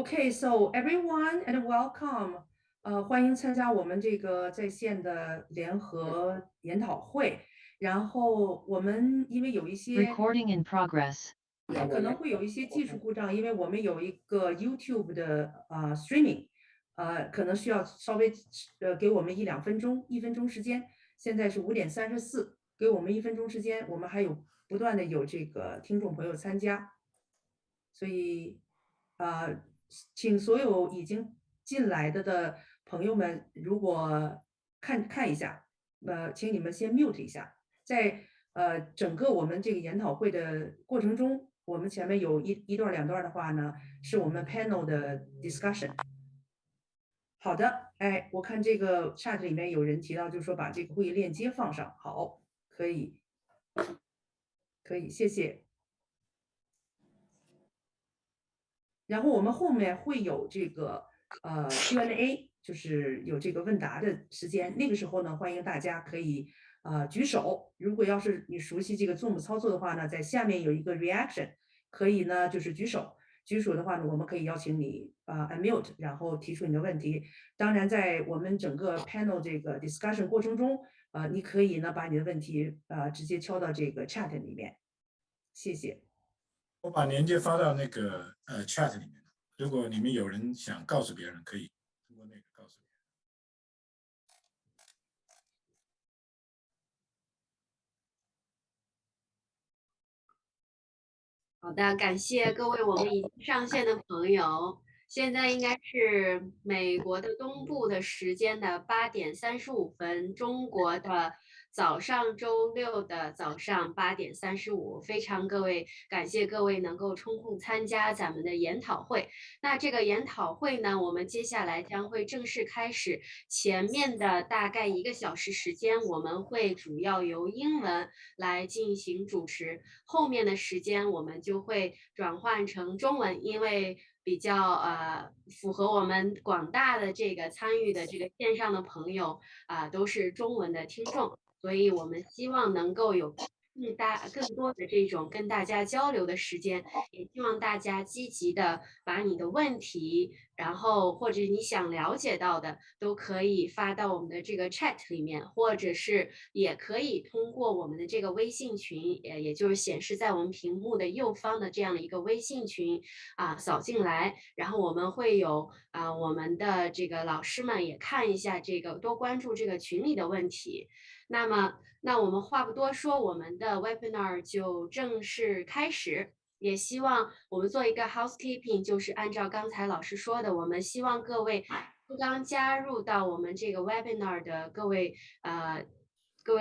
Okay, so everyone and welcome. 欢迎参加我们这个在线的联合研讨会。然后我们因为有一些 Recording in progress. 可能会有一些技术故障，因为我们有一个 YouTube 的streaming，可能需要稍微给我们1-2分钟时间。现在是5:34，给我们1分钟时间，我们还有不断的有这个听众朋友参加，所以请所有已经进来的朋友们，如果看一下，请你们先 mute 一下，在整个我们这个研讨会的过程中，我们前面有一段两段的话呢，是我们 panel 的 discussion。好的，哎，我看这个 chat 里面有人提到，就是说把这个会议链接放上，好，可以，谢谢。然后我们后面会有这个Q&A，就是有这个问答的时间。那个时候呢，欢迎大家可以举手。如果要是你熟悉这个 Zoom 操作的话呢，在下面有一个 reaction，可以呢就是举手。举手的话呢，我们可以邀请你unmute，然后提出你的问题。当然，在我们整个 panel 这个 discussion 过程中，你可以呢把你的问题直接敲到这个 chat 里面。谢谢。我把链接发到那个chat 里面，如果你们有人想告诉别人，可以通过那个告诉别人。好的，感谢各位我们已经上线的朋友。现在应该是美国的东部的时间的8:35，中国的早上周六的早上8:35。非常感谢各位能够抽空参加咱们的研讨会。那这个研讨会呢，我们接下来将会正式开始。前面的大概1个小时时间，我们会主要由英文来进行主持，后面的时间我们就会转换成中文，因为比较符合我们广大的这个参与的这个线上的朋友都是中文的听众，所以我们希望能够有更多的这种跟大家交流的时间，也希望大家积极的把你的问题，然后或者你想了解到的都可以发到我们的这个 chat 里面，或者是也可以通过我们的这个微信群，也就是显示在我们屏幕的右方的这样的一个微信群扫进来，然后我们会有我们的这个老师们也看一下这个，多关注这个群里的问题。那我们话不多说，我们的 webinar 就正式开始。也希望我们做一个 housekeeping，就是按照刚才老师说的，我们希望各位刚加入到我们这个 webinar 的各位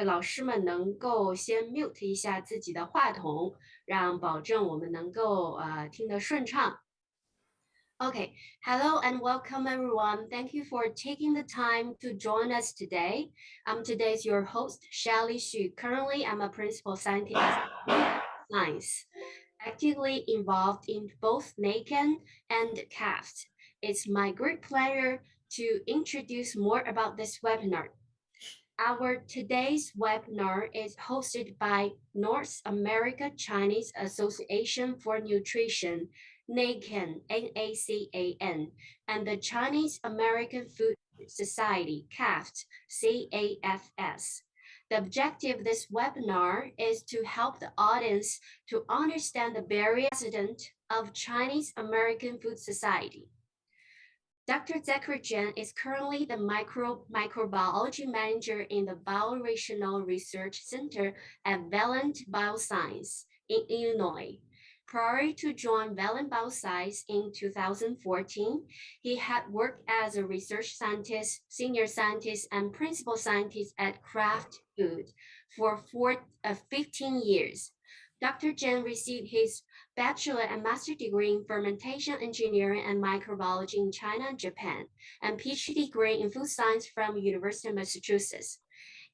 老师们能够先 mute 一下自己的话筒，让保证我们能够听得顺畅。Okay, hello and welcome everyone. Thank you for taking the time to join us today. I'm today's your host, Shelly Xu. Currently, I'm a principal scientist at Science, actively involved in both NACAN and CAFT. It's my great pleasure to introduce more about this webinar. Our today's webinar is hosted by North America Chinese Association for Nutrition, NACAN, N-A-C-A-N, and the Chinese American Food Society, CAFT, C-A-F-S. The objective of this webinar is to help the audience to understand the various of Chinese American Food Society. Dr. Zachary Chen is currently the microbiology manager in the Bioregional Research Center at Valent Bioscience in Illinois. Prior to join Valent Bioscience in 2014, he had worked as a research scientist, senior scientist, and principal scientist at Kraft Food for 15 years. Dr. Chen received his bachelor and master degree in fermentation engineering and microbiology in China and Japan, and PhD degree in food science from University of Massachusetts.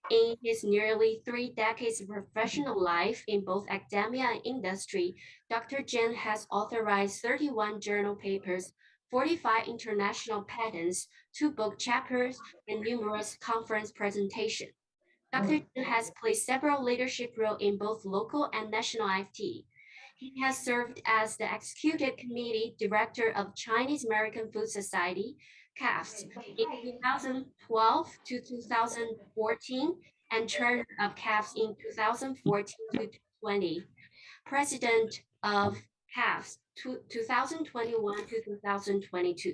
In his nearly 3 decades of professional life in both academia and industry, Dr. Chen has authorized 31 journal papers, 45 international patents, 2 book chapters, and numerous conference presentations. Dr. Chen has played several leadership roles in both local and national IFT. He has served as the Executive Committee Director of Chinese American Food Society, CAFS, in 2012 to 2014, and Chair of CAFS in 2014 to 2020, President of CAFS 2021 to 2022.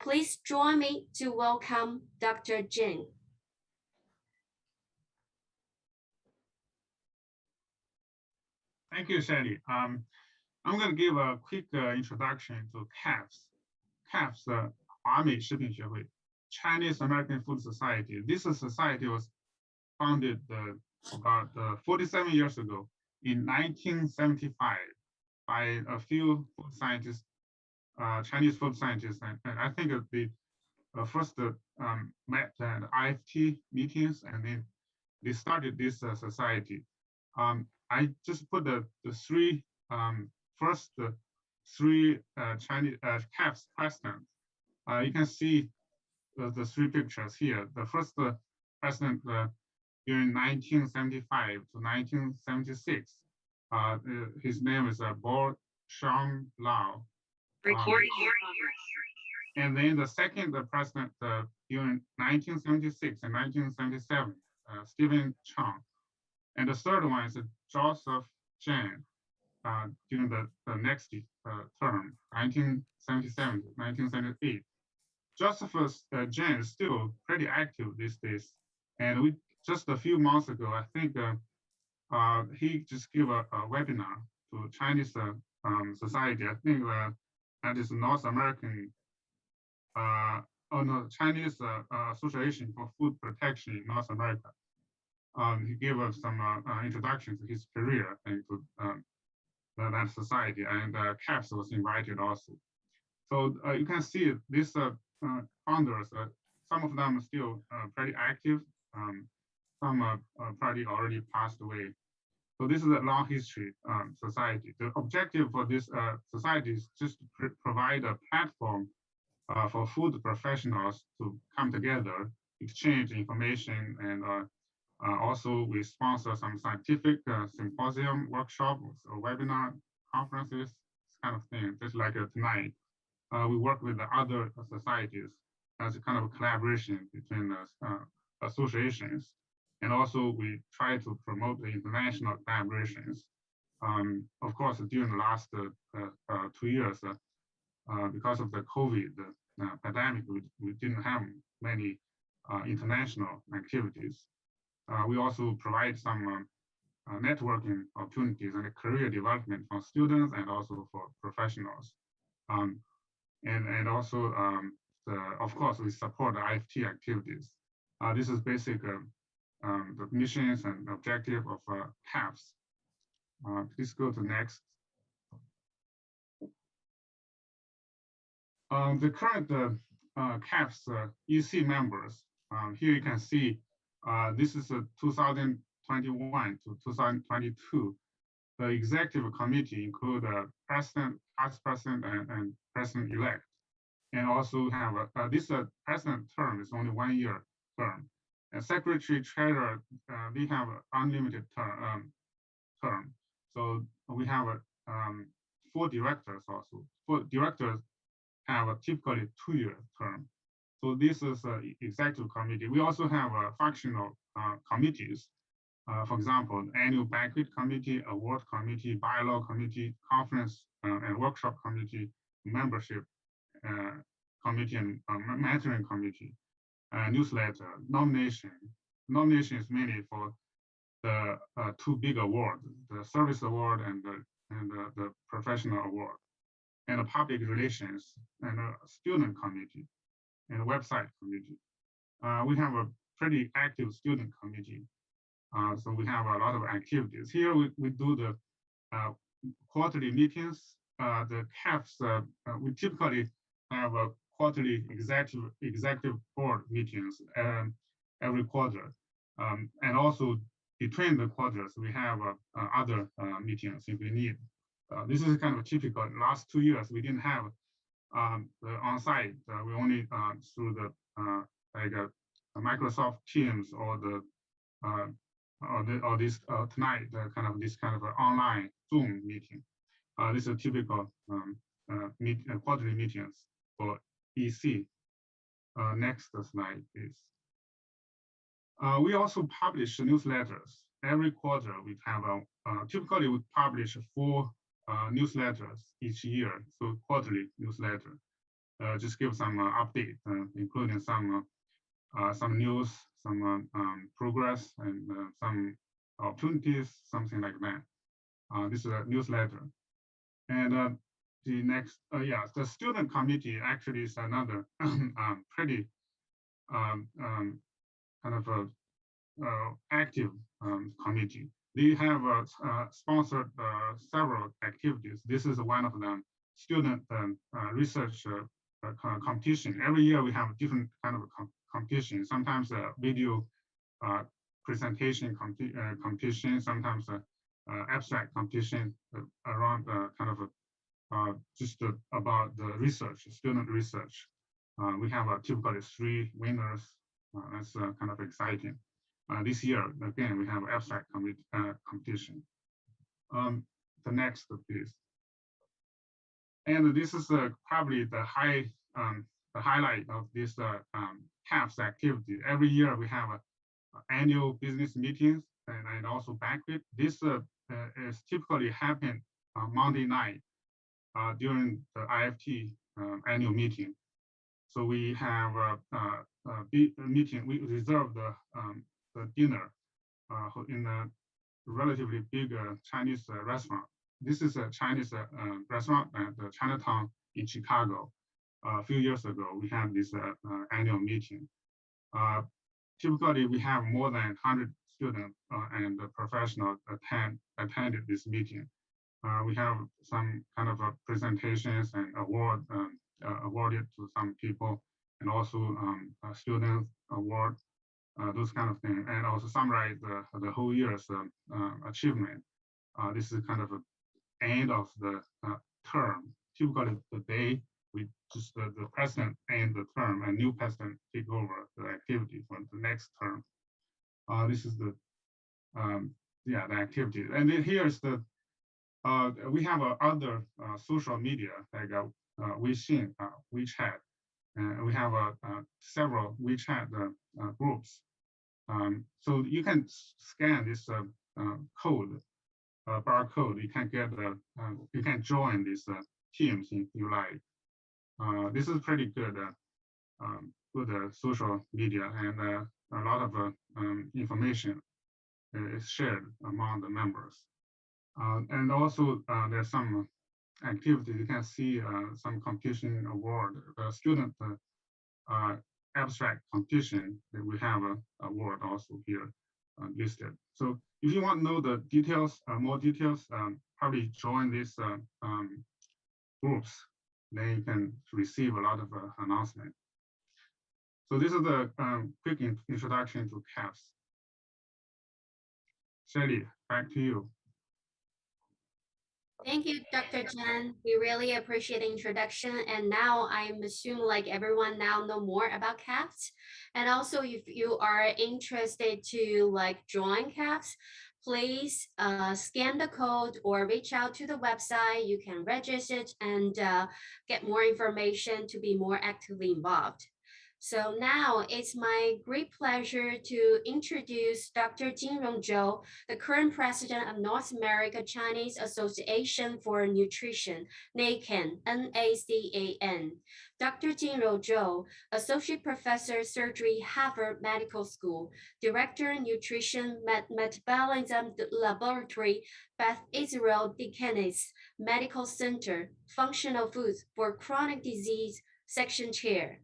Please join me to welcome Dr. Jin. Thank you, Sally. I'm going to give a quick introduction to CAFS. CAFS, 华美食品学会, Chinese American Food Society. This society was founded about 47 years ago in 1975 by a few food scientists, Chinese food scientists. And I think they first met at IFT meetings, and then they started this society. I just put the three Chinese CAFS presidents. You can see the three pictures here. The first president during 1975 to 1976. His name is Bo Shang Lao. And then the second president during 1976 and 1977, Stephen Chang. And the third one is Joseph Jen during the next term, 1977 to 1978. Joseph Jen is still pretty active these days. And we just a few months ago, I think he just gave a webinar to Chinese society. I think that is North American, Chinese Association for Food Protection in North America. He gave us some introduction to his career and to that society, and CAFS was invited also. So you can see these founders, some of them are still pretty active, some are probably already passed away. So this is a long history society. The objective for this society is just to provide a platform for food professionals to come together, exchange information, and also we sponsor some scientific symposium, workshops, or webinar conferences, this kind of thing, just like tonight. We work with the other societies as a kind of a collaboration between associations. And also we try to promote the international collaborations. Of course, during the last 2 years, because of the COVID pandemic, we didn't have many international activities. We also provide some networking opportunities and career development for students and also for professionals. And also, of course, we support the IFT activities. This is basic the missions and objective of CAFS. Please go to next. The current CAFS EC members, here you can see this is 2021 to 2022. The executive committee include president, vice president, and president-elect. And also have this president term is only 1 year term. And secretary treasurer, we have unlimited term. So we have 4 directors also. 4 directors have a typically 2-year term. So this is an executive committee. We also have functional committees. For example, annual banquet committee, award committee, bylaw committee, conference and workshop committee, membership committee, and mentoring committee, newsletter, nomination. Nomination is mainly for the 2 big awards, the service award and the professional award, and the public relations and a student committee and a website committee. We have a pretty active student committee. So we have a lot of activities. Here we do the quarterly meetings. The CAFS, we typically have a quarterly executive board meetings every quarter. And also between the quarters, we have other meetings if we need. This is kind of typical. Last 2 years, we didn't have the on-site. We only through the like Microsoft Teams or this tonight, this kind of online Zoom meeting. This is a typical quarterly meetings for EC. Next slide, please. We also publish newsletters. Every quarter we have typically we publish 4 newsletters each year, so quarterly newsletter. Just give some update, including some news, some progress, and some opportunities, something like that. This is a newsletter. And the next, the student committee actually is another pretty kind of a active committee. They have sponsored several activities. This is one of them, student research competition. Every year we have different kind of competition. Sometimes a video presentation competition, sometimes abstract competition around kind of just about the research, student research. We have typically 3 winners. That's kind of exciting. This year, again, we have abstract competition. The next, please. And this is probably the highlight of this CAPS activity. Every year we have annual business meetings and also banquet. This is typically happen Monday night during the IFT annual meeting. So we have a meeting. We reserve the dinner in a relatively big Chinese restaurant. This is a Chinese restaurant at the Chinatown in Chicago. A few years ago, we had this annual meeting. Typically, we have more than 100 students and professionals attended this meeting. We have some kind of presentations and awarded to some people, and also students award, those kind of things, and also summarize the whole year's achievement. This is kind of an end of the term. Typically, the day we just the president end the term and new president take over the activity for the next term. This is the the activity, and then here's the we have other social media like Weixin, WeChat, and we have several WeChat groups. So you can scan this code, barcode. You can get you can join these teams if you like. This is pretty good, good social media, and a lot of information is shared among the members. And also there's some activity. You can see some competition award, student abstract competition that we have a award also here listed. So if you want to know the details, more details, probably join these groups. Then you can receive a lot of announcement. So this is the quick introduction to CAPS. Shelly, back to you. Thank you, Dr. Chen. We really appreciate the introduction. And now I'm assuming like everyone now know more about CAPS. And also if you are interested to like join CAPS, please scan the code or reach out to the website. You can register and get more information to be more actively involved. So now it's my great pleasure to introduce Dr. Jinrong Zhou, the current president of North America Chinese Association for Nutrition, NACAN, N-A-C-A-N. Dr. Jinrong Zhou, associate professor, surgery, Harvard Medical School, director, nutrition, metabolism laboratory, Beth Israel Deaconess Medical Center, functional foods for chronic disease, section chair.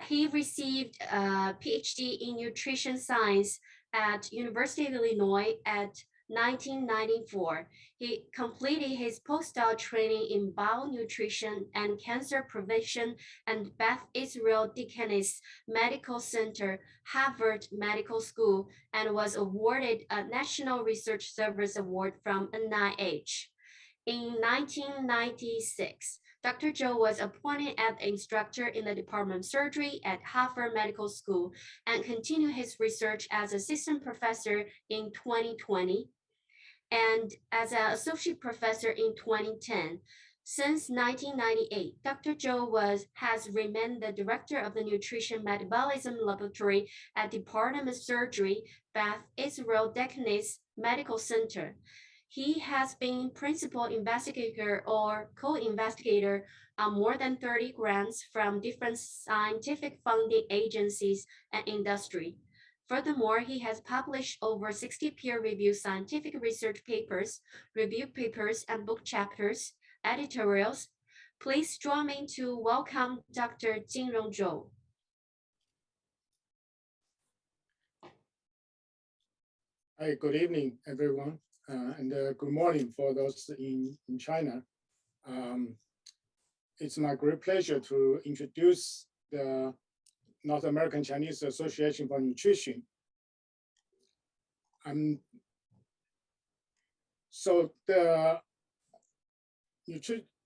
He received a PhD in nutrition science at University of Illinois at 1994. He completed his postdoc training in bionutrition and cancer prevention at Beth Israel Deaconess Medical Center, Harvard Medical School, and was awarded a National Research Service Award from NIH. In 1996, Dr. Zhou was appointed as instructor in the Department of Surgery at Harvard Medical School and continued his research as assistant professor in 2020. and as an associate professor in 2010. Since 1998, Dr. Zhou has remained the director of the Nutrition Metabolism Laboratory at Department of Surgery, Beth Israel Deaconess Medical Center. He has been principal investigator or co-investigator on more than 30 grants from different scientific funding agencies and industry. Furthermore, he has published over 60 peer-reviewed scientific research papers, review papers, and book chapters, editorials. Please join me to welcome Dr. Jinrong Zhou. Hi, good evening, everyone, and good morning for those in China. It's my great pleasure to introduce the North American Chinese Association for Nutrition. So the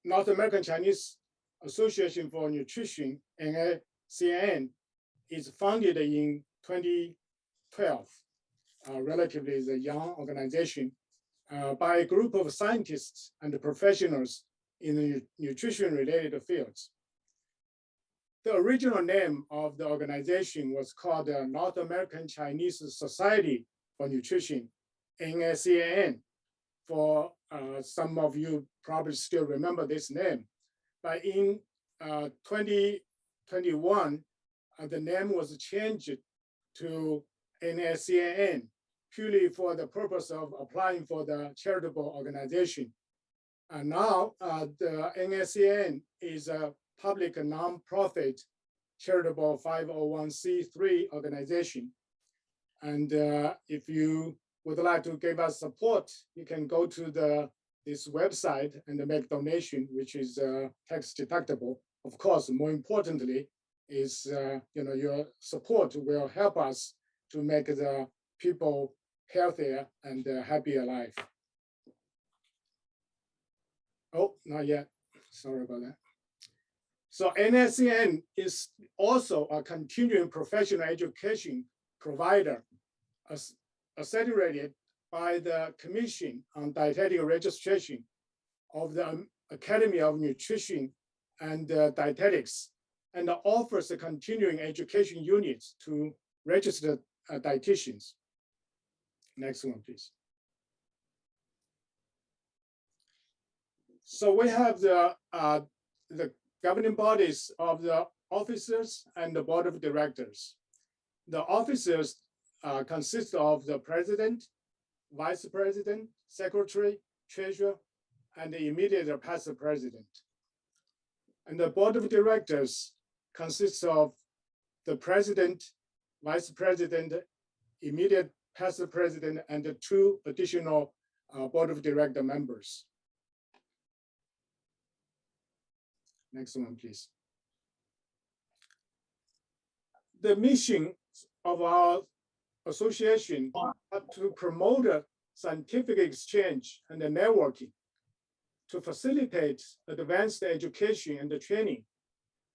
North American Chinese Association for Nutrition, NACN, is founded in 2012. Relatively is a young organization by a group of scientists and professionals in the nutrition-related fields. The original name of the organization was called the North American Chinese Society for Nutrition, NACN. For some of you probably still remember this name. But in 2021, the name was changed to NACN, purely for the purpose of applying for the charitable organization. And now the NACN is a public nonprofit charitable 501c3 organization. And if you would like to give us support, you can go to this website and make donation, which is tax deductible. Of course, more importantly, is your support will help us to make the people healthier and happier life. Oh, not yet. Sorry about that. So NACN is also a continuing professional education provider, accredited by the Commission on Dietetic Registration of the Academy of Nutrition and Dietetics, and offers a continuing education units to registered dietitians. Next one, please. So we have the governing bodies of the officers and the board of directors. The officers consist of the president, vice president, secretary, treasurer, and the immediate past president. And the board of directors consists of the president, vice president, immediate past president, and the 2 additional board of director members. Next one, please. The mission of our association is to promote scientific exchange and the networking, to facilitate advanced education and the training,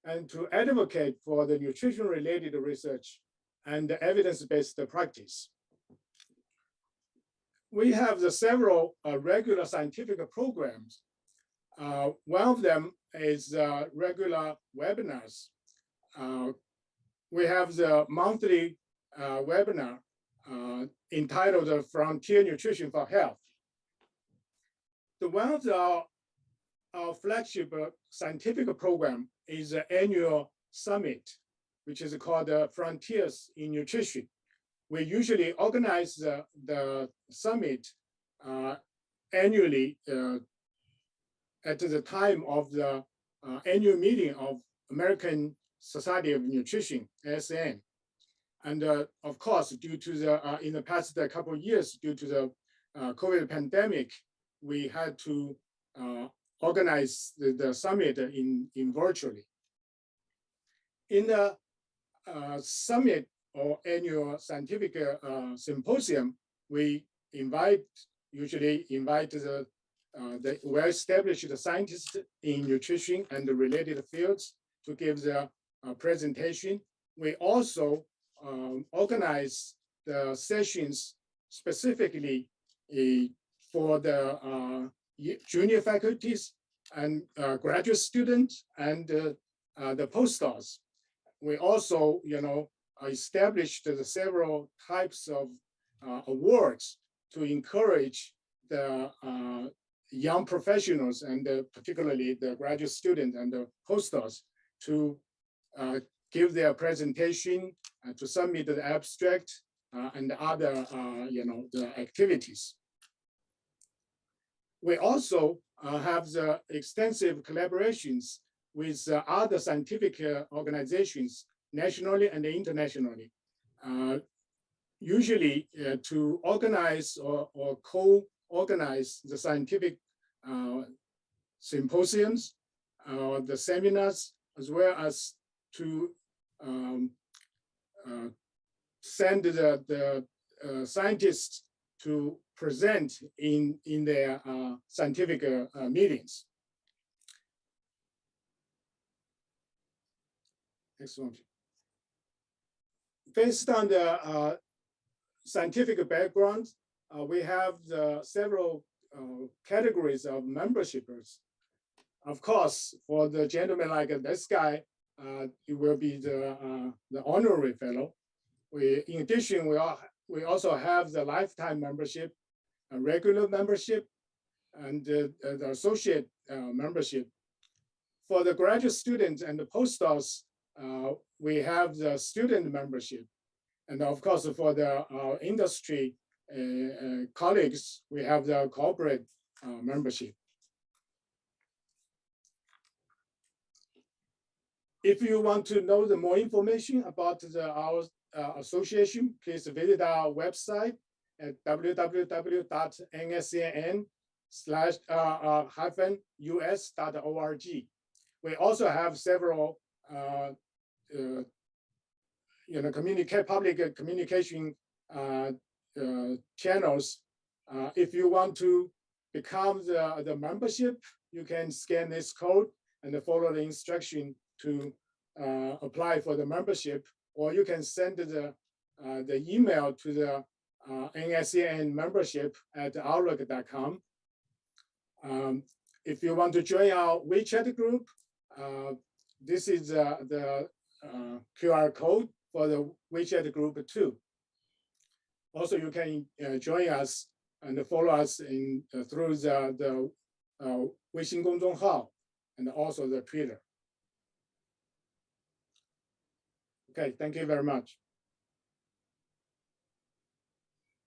and to advocate for the nutrition-related research and the evidence-based practice. We have several regular scientific programs. One of them is regular webinars. We have the monthly webinar entitled Frontier Nutrition for Health. One of our flagship scientific program is the annual summit, which is called Frontiers in Nutrition. We usually organize the summit annually at the time of the annual meeting of American Society of Nutrition, ASN. And of course, due to the, in the past couple of years, due to the COVID pandemic, we had to organize the summit in virtually. In the summit or annual scientific symposium, we usually invite the well-established scientists in nutrition and the related fields to give the presentation. We also organize the sessions specifically for the junior faculties and graduate students and the postdocs. We also, established several types of awards to encourage the young professionals and particularly the graduate students and the postdocs to give their presentation, to submit the abstract and other, the activities. We also have the extensive collaborations with other scientific organizations nationally and internationally, usually to organize or co-organize the scientific symposiums, the seminars, as well as to send the scientists to present in their scientific meetings. Next one. Based on the scientific background, we have several categories of memberships. Of course, for the gentleman like this guy, it will be the honorary fellow. In addition, we also have the lifetime membership, a regular membership, and the associate membership. For the graduate students and the postdocs, we have the student membership. And of course, for the industry colleagues, we have the corporate membership. If you want to know the more information about our association, please visit our website at www.nscn/-us.org. We also have several public communication channels. If you want to become the membership, you can scan this code and follow the instruction to apply for the membership, or you can send the email to the NSCN membership at outlook.com. If you want to join our WeChat group, this is the QR code for the WeChat group too. Also, you can join us and follow us through the Weixin 公众号 and also the Twitter. Okay, thank you very much.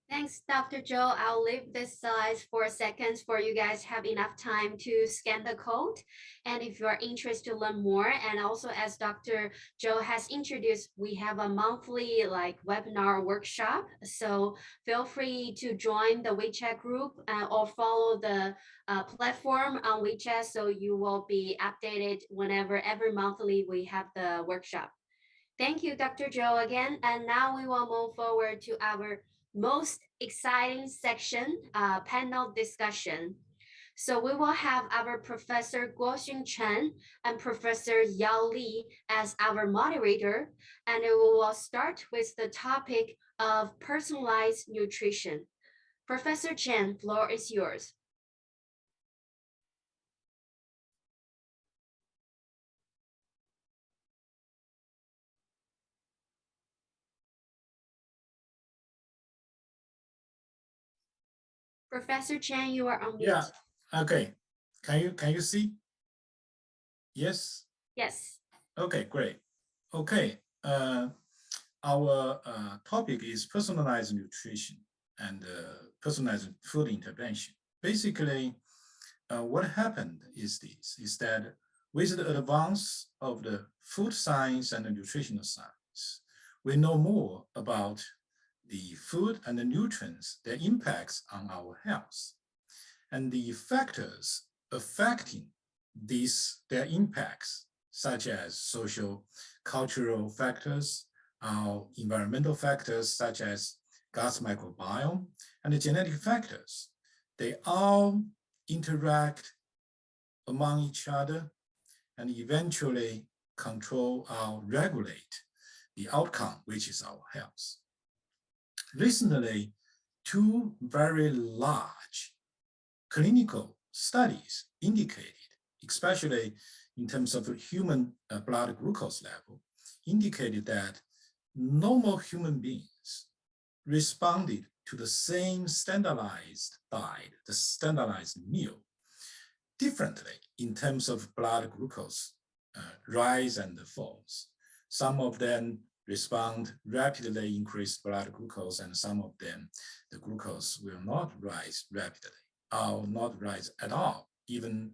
Thanks, Dr. Zhou. I'll leave this slide for seconds for you guys have enough time to scan the code. And if you are interested to learn more, and also as Dr. Zhou has introduced, we have a monthly webinar workshop. So feel free to join the WeChat group or follow the platform on WeChat, so you will be updated whenever every monthly we have the workshop. Thank you, Dr. Zhou again. And now we will move forward to our most exciting section, panel discussion. So we will have our Professor Guoxun Chen and Professor Yao Li as our moderator, and we will start with the topic of personalized nutrition. Professor Chen, floor is yours. Professor Chen, you are on mute. Yeah. Okay. Can you see? Yes. Yes. Okay. Great. Okay. Our topic is personalized nutrition and personalized food intervention. Basically, what happened is that with the advance of the food science and the nutritional science, we know more about the food and the nutrients, their impacts on our health, and the factors affecting their impacts, such as social, cultural factors, environmental factors, such as gut microbiome, and the genetic factors. They all interact among each other and eventually control or regulate the outcome, which is our health. Recently, two very large clinical studies indicated, especially in terms of human blood glucose level, indicated that normal human beings responded to the same standardized diet, the standardized meal, differently in terms of blood glucose rise and falls. Some of them respond rapidly increased blood glucose, and some of them, the glucose will not rise rapidly or not rise at all, even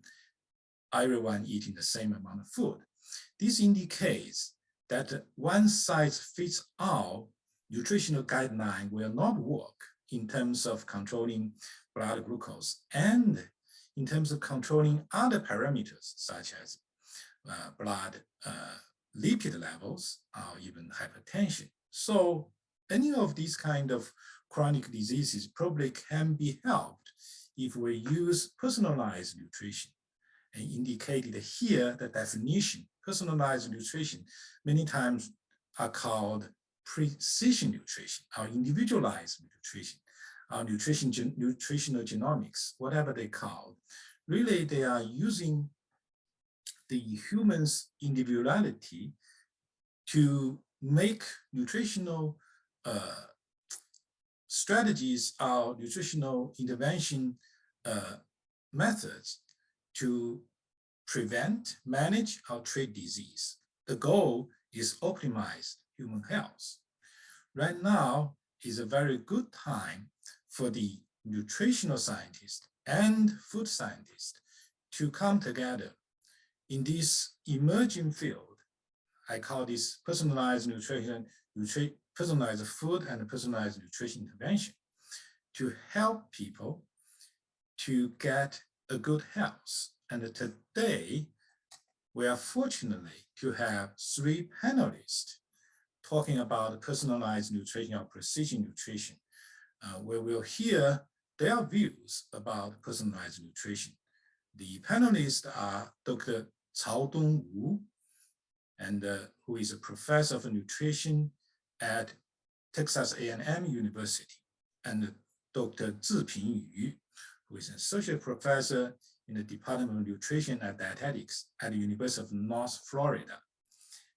everyone eating the same amount of food. This indicates that one size fits all nutritional guideline will not work in terms of controlling blood glucose and in terms of controlling other parameters such as blood lipid levels or even hypertension. So any of these kind of chronic diseases probably can be helped if we use personalized nutrition. And indicated here, the definition, personalized nutrition, many times are called precision nutrition or individualized nutrition, or nutritional genomics, whatever they call. Really, they are using the human's individuality to make nutritional strategies or nutritional intervention methods to prevent, manage, or treat disease. The goal is optimize human health. Right now is a very good time for the nutritional scientists and food scientists to come together in this emerging field. I call this personalized nutrition, personalized food and personalized nutrition intervention to help people to get a good health. And today, we are fortunately to have 3 panelists talking about personalized nutrition or precision nutrition, where we'll hear their views about personalized nutrition. The panelists are Dr. Cao Dongwu, and who is a professor of nutrition at Texas A&M University, and Dr. Ziping Yu, who is an associate professor in the Department of Nutrition and Dietetics at the University of North Florida.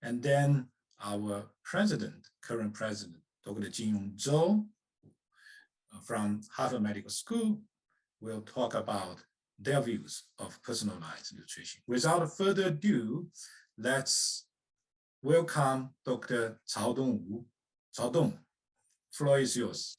And then our president, current president, Dr. Jinyong Zhou from Harvard Medical School will talk about their views of personalized nutrition. Without further ado, let's welcome Dr. Cao Dongwu. Cao Dong, floor is yours.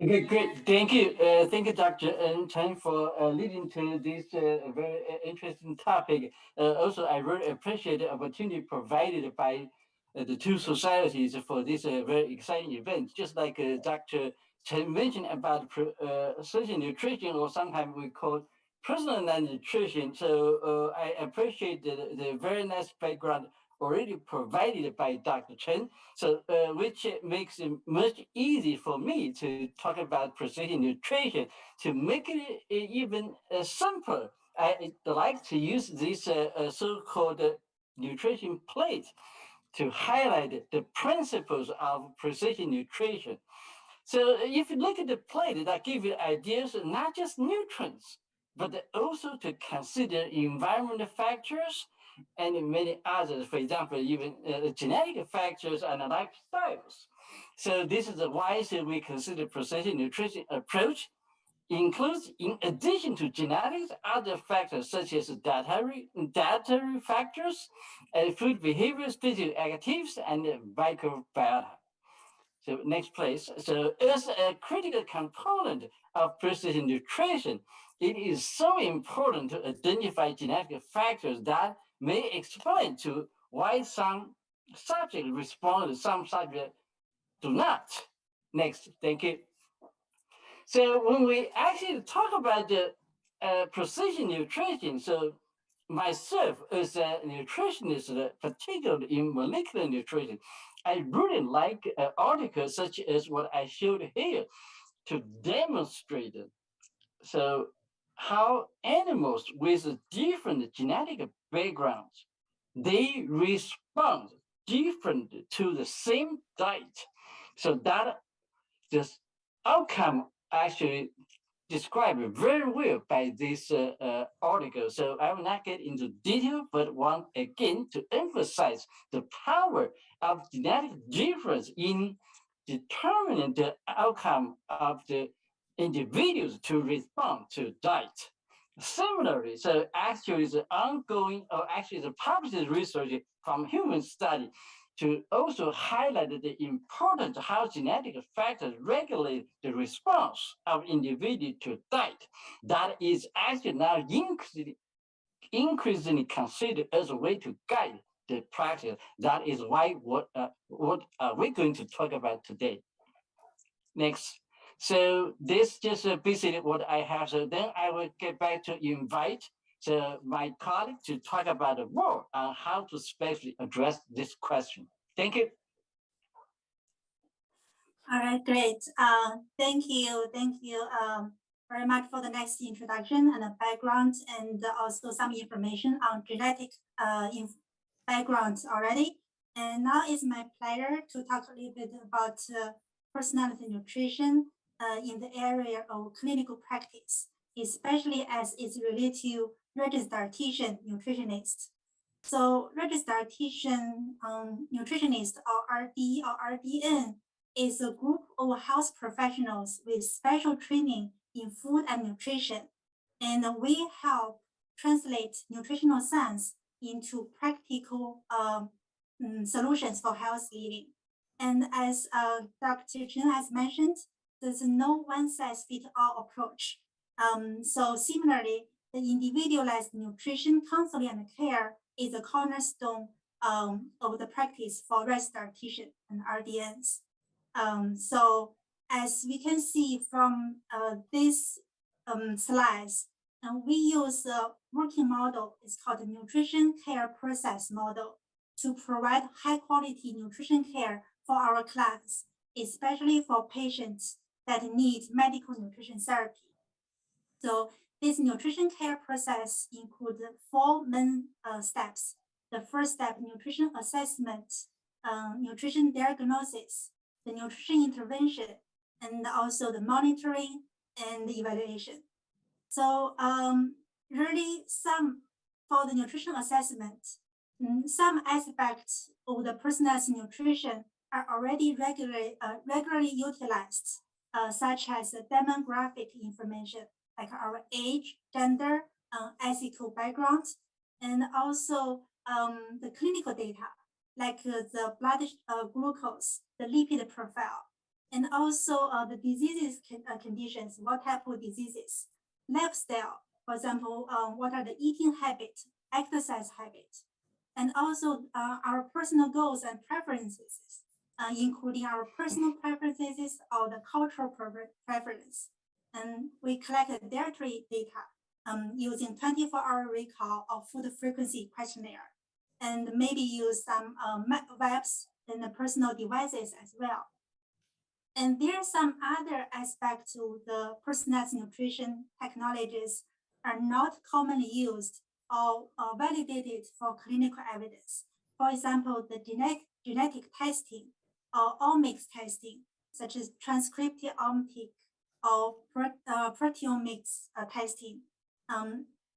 Okay, great. Thank you. Thank you, Dr. Chen, for leading to this very interesting topic. Also, I really appreciate the opportunity provided by the 2 societies for this very exciting event. Just like Dr. Chen mentioned about precision nutrition, or sometimes we call personalized nutrition. So I appreciate the very nice background already provided by Dr. Chen, so which makes it much easier for me to talk about precision nutrition. To make it even simpler, I like to use this so-called nutrition plate to highlight the principles of precision nutrition. So if you look at the plate, that gives you ideas, not just nutrients, but also to consider environmental factors and many others, for example, even genetic factors and lifestyles. So this is why we consider precision nutrition approach includes, in addition to genetics, other factors such as dietary factors, food behaviors, physical activities, and microbiota. So next place. So as a critical component of precision nutrition, it is so important to identify genetic factors that may explain to why some subjects respond and some subjects do not. Next, thank you. So when we actually talk about the precision nutrition, so myself as a nutritionist, particularly in molecular nutrition, I really like articles such as what I showed here to demonstrate so how animals with different genetic backgrounds, they respond different to the same diet. So that this outcome actually described very well by this article. So I will not get into detail, but want again to emphasize the power of genetic difference in determining the outcome of the individuals to respond to diet. Similarly, so actually the ongoing, or actually the published research from human study to also highlight the importance of how genetic factors regulate the response of individuals to diet. That is actually now increasingly considered as a way to guide the practice. That is why what we're going to talk about today. Next. So this just basically what I have. So then I will get back to invite my colleague to talk about more on how to specially address this question. Thank you. All right, great. Thank you very much for the nice introduction and the background, and also some information on genetic backgrounds already. And now it's my pleasure to talk a little bit about personality nutrition in the area of clinical practice, especially as it's related to registered dietitian nutritionist. So registered dietitian nutritionist, or RD or RDN, is a group of health professionals with special training in food and nutrition. And we help translate nutritional science into practical solutions for health living. And as Dr. Chen has mentioned, there's no one-size-fits-all approach. So similarly, the individualized nutrition counseling and care is a cornerstone of the practice for registered dietitian and RDNs. So as we can see from these slides, we use a working model. It's called the nutrition care process model to provide high quality nutrition care for our clients, especially for patients that need medical nutrition therapy. So this nutrition care process includes 4 main steps. The first step, nutrition assessment, nutrition diagnosis, the nutrition intervention, and also the monitoring and the evaluation. So really for the nutrition assessment, some aspects of the personalized nutrition are already regularly utilized, such as the demographic information, like our age, gender, ethical background, and also the clinical data, like the blood glucose, the lipid profile, and also the diseases conditions, what type of diseases, lifestyle, for example, what are the eating habits, exercise habits, and also our personal goals and preferences, including our personal preferences or the cultural preference. And we collected dietary data using 24-hour recall of food frequency questionnaire, and maybe use some webs and the personal devices as well. And there are some other aspects of the personalized nutrition technologies are not commonly used or validated for clinical evidence. For example, the genetic testing or omics testing, such as transcriptomic or proteomics testing.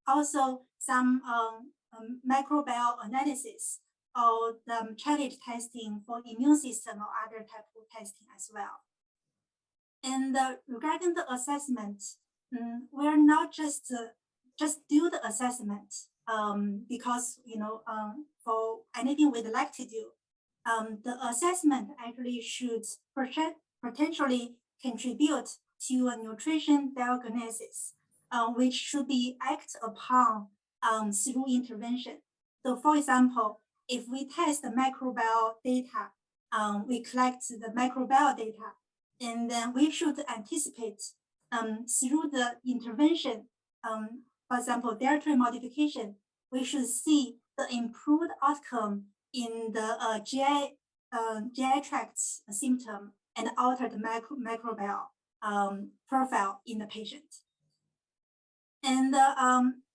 Also, some microbiome analysis or the challenge testing for immune system or other type of testing as well. And regarding the assessment, we're not just do the assessment because for anything we'd like to do. The assessment actually should potentially contribute to a nutrition diagnosis, which should be acted upon through intervention. So for example, if we test the microbiome data, we collect the microbiome data, and then we should anticipate through the intervention, for example, dietary modification, we should see the improved outcome in the GI tract symptom and altered microbiome profile in the patient. And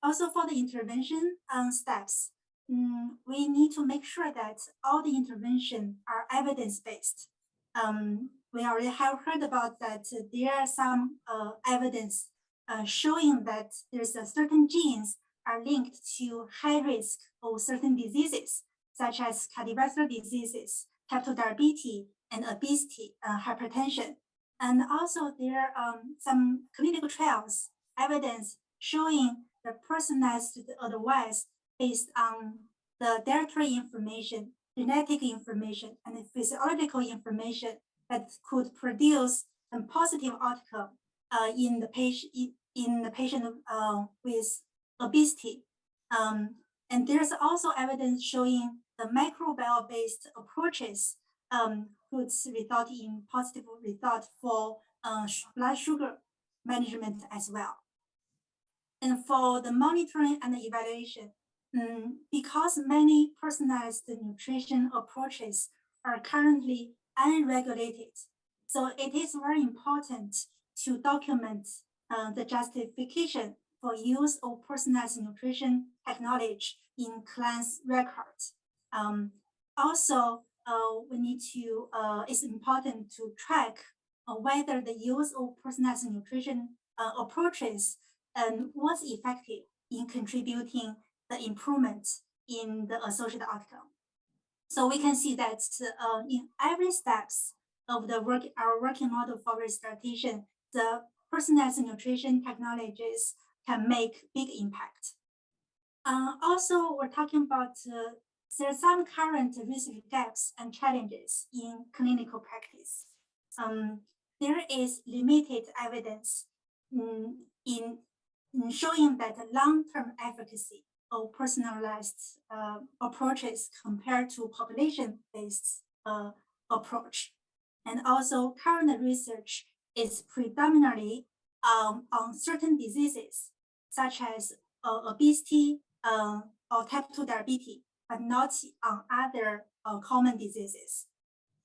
also for the intervention steps, we need to make sure that all the intervention are evidence-based. We already have heard about that there are some evidence showing that there's a certain genes are linked to high risk of certain diseases, such as cardiovascular diseases, type 2 diabetes, and obesity, hypertension. And also there are some clinical trials evidence showing the personalized advice based on the dietary information, genetic information, and physiological information that could produce a positive outcome in the patient with obesity. And there's also evidence showing the microbiome-based approaches could result in positive result for blood sugar management as well. And for the monitoring and the evaluation, because many personalized nutrition approaches are currently unregulated, so it is very important to document the justification for use of personalized nutrition technology in class records. Also, we need to, it's important to track whether the use of personalized nutrition approaches was effective in contributing the improvement in the associated outcome. So we can see that in every steps of the our working model for restartation, the personalized nutrition technologies can make big impact. Also, we're talking about there are some current research gaps and challenges in clinical practice. There is limited evidence in showing that the long-term efficacy of personalized approaches compared to population-based approach. And also current research is predominantly on certain diseases, such as obesity or type 2 diabetes, but not on other common diseases.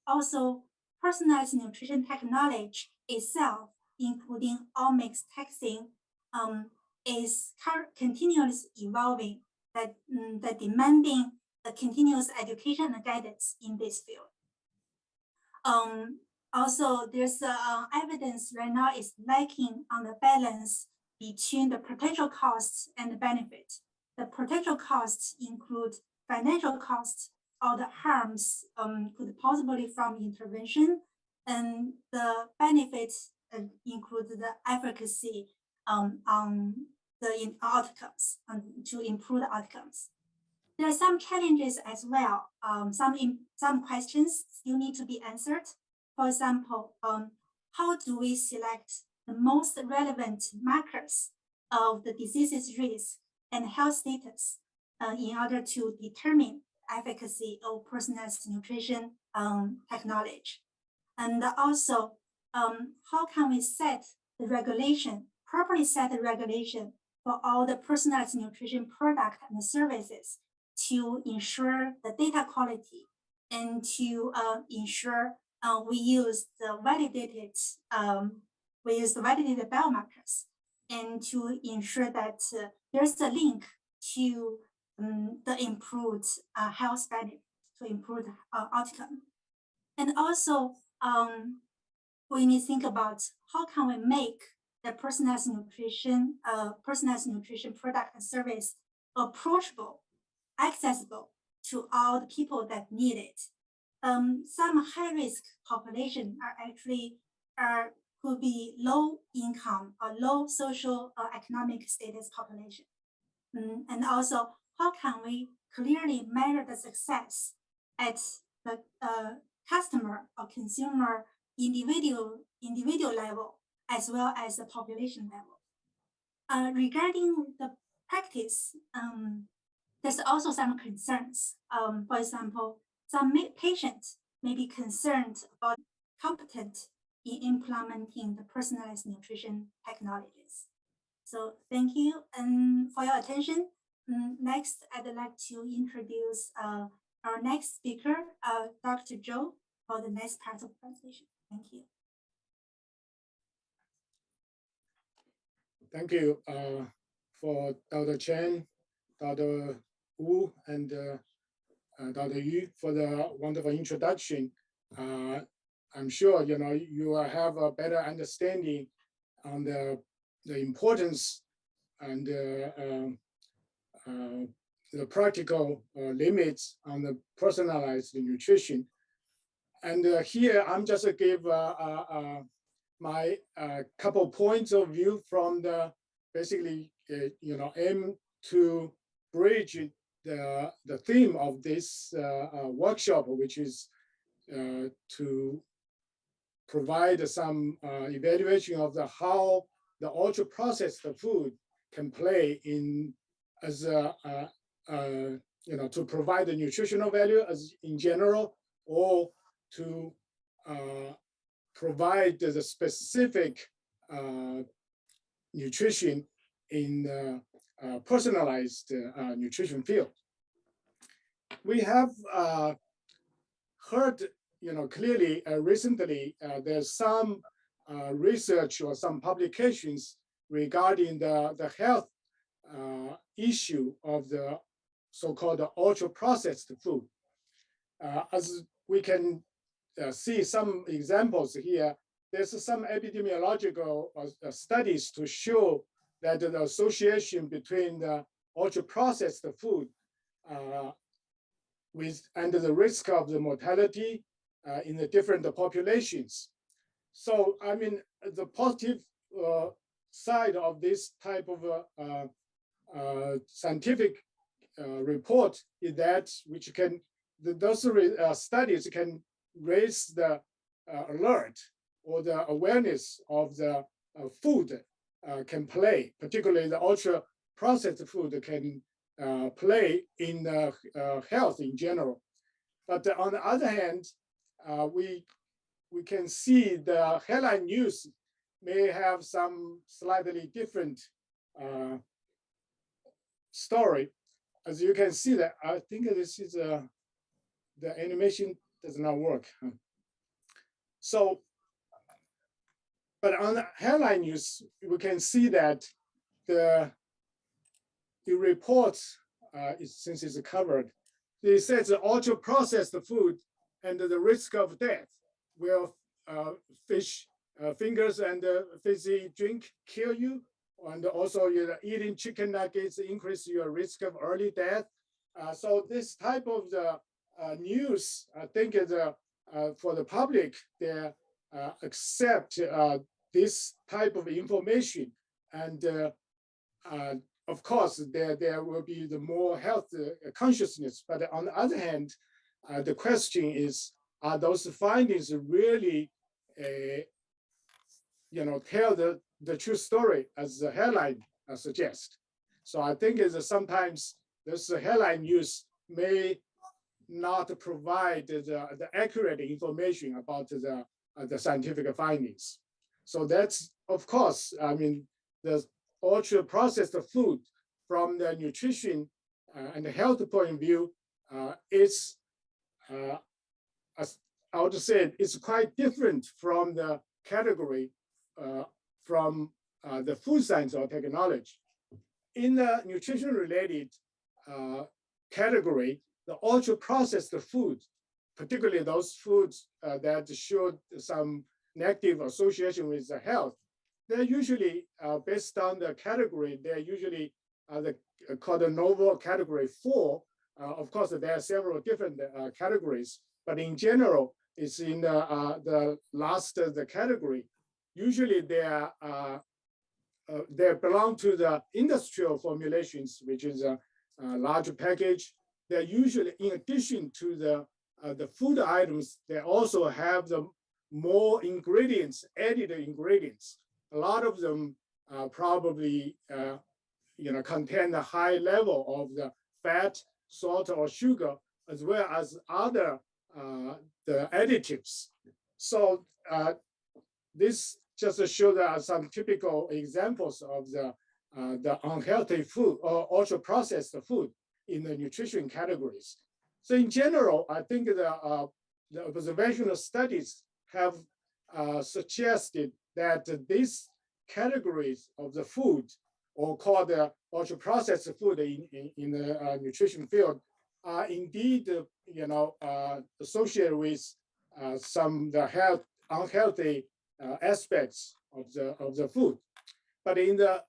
Also, personalized nutrition technology itself, including omics testing, is continuously evolving, that demanding the continuous education and guidance in this field. Also, there's evidence right now is lacking on the balance between the potential costs and the benefit. The potential costs include financial costs or the harms could possibly from intervention, and the benefits include the efficacy on the outcomes to improve the outcomes. There are some challenges as well. Some questions still need to be answered. For example, how do we select the most relevant markers of the disease's risk and health status in order to determine efficacy of personalized nutrition technology? And also, how can we set the regulation, properly set the regulation for all the personalized nutrition products and services to ensure the data quality and to ensure we use the validated biomarkers, and to ensure that there's a link to the improved health benefit, to improve outcome. And also, we need to think about how can we make the personalized nutrition product and service approachable, accessible to all the people that need it. Some high-risk population are actually could be low income or low social or economic status population. And also, how can we clearly measure the success at the customer or consumer individual level, as well as the population level? Regarding the practice, there's also some concerns. For example, some patients may be concerned about competent in implementing the personalized nutrition technologies. So thank you for your attention. Next, I'd like to introduce our next speaker, Dr. Zhou, for the next part of the presentation. Thank you. Thank you for Dr. Chen, Dr. Wu, and Dr. Yu for the wonderful introduction. I'm sure you will have a better understanding on the the importance and the practical limits on the personalized nutrition. And here I'm just give my couple points of view from the basically aim to bridge the theme of this workshop, which is to provide some evaluation of how the ultra processed food can play in as to provide the nutritional value as in general, or to provide the specific nutrition in personalized nutrition field. We have heard, clearly recently there's some research or some publications regarding the health issue of the so-called ultra processed food. As we can see some examples here, there's some epidemiological studies to show that the association between the ultra processed food and the risk of the mortality in the different populations. So, I mean, the positive side of this type of scientific report is that those studies can raise the alert or the awareness of the food can play, particularly the ultra processed food can play in health in general. But on the other hand, we can see the headline news may have some slightly different story. As you can see that, I think this is the animation does not work. So, but on the headline news, we can see that the report, since it's covered, it says the ultra processed food and the risk of death will fish fingers and fizzy drink kill you, and also eating chicken nuggets increase your risk of early death. So this type of the news, I think, is for the public, they accept this type of information, and of course, there will be the more health consciousness. But on the other hand, the question is, are those findings really, tell the true story as the headline suggests? So I think is sometimes this headline news may not provide the accurate information about the scientific findings. So that's, of course, I mean, the ultra processed food from the nutrition and the health point of view is, as I would say, it's quite different from the category from the food science or technology. In the nutrition related category, the ultra processed food, particularly those foods that showed some negative association with the health, they're usually based on the category. They're usually called the novel category 4. Of course, there are several different categories, but in general, it's in the last the category. Usually, they belong to the industrial formulations, which is a larger package. They're usually, in addition to the food items, they also have the more ingredients, added ingredients. A lot of them probably contain a high level of the fat, salt, or sugar, as well as other the additives. So this just shows some typical examples of the unhealthy food or ultra processed food in the nutrition categories. So in general, I think the observational studies have suggested that these categories of the food, or called the ultra processed food in the nutrition field, are indeed associated with some the unhealthy aspects of the food. but in the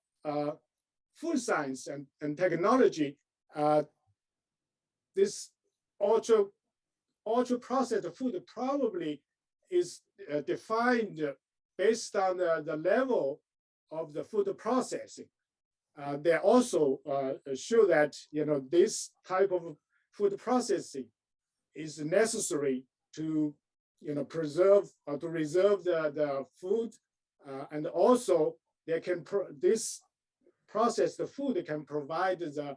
food science and technology, this ultra processed food probably is defined based on the level of the food processing. They also show that this type of food processing is necessary to preserve or to reserve the food, and also they can this processed food can provide the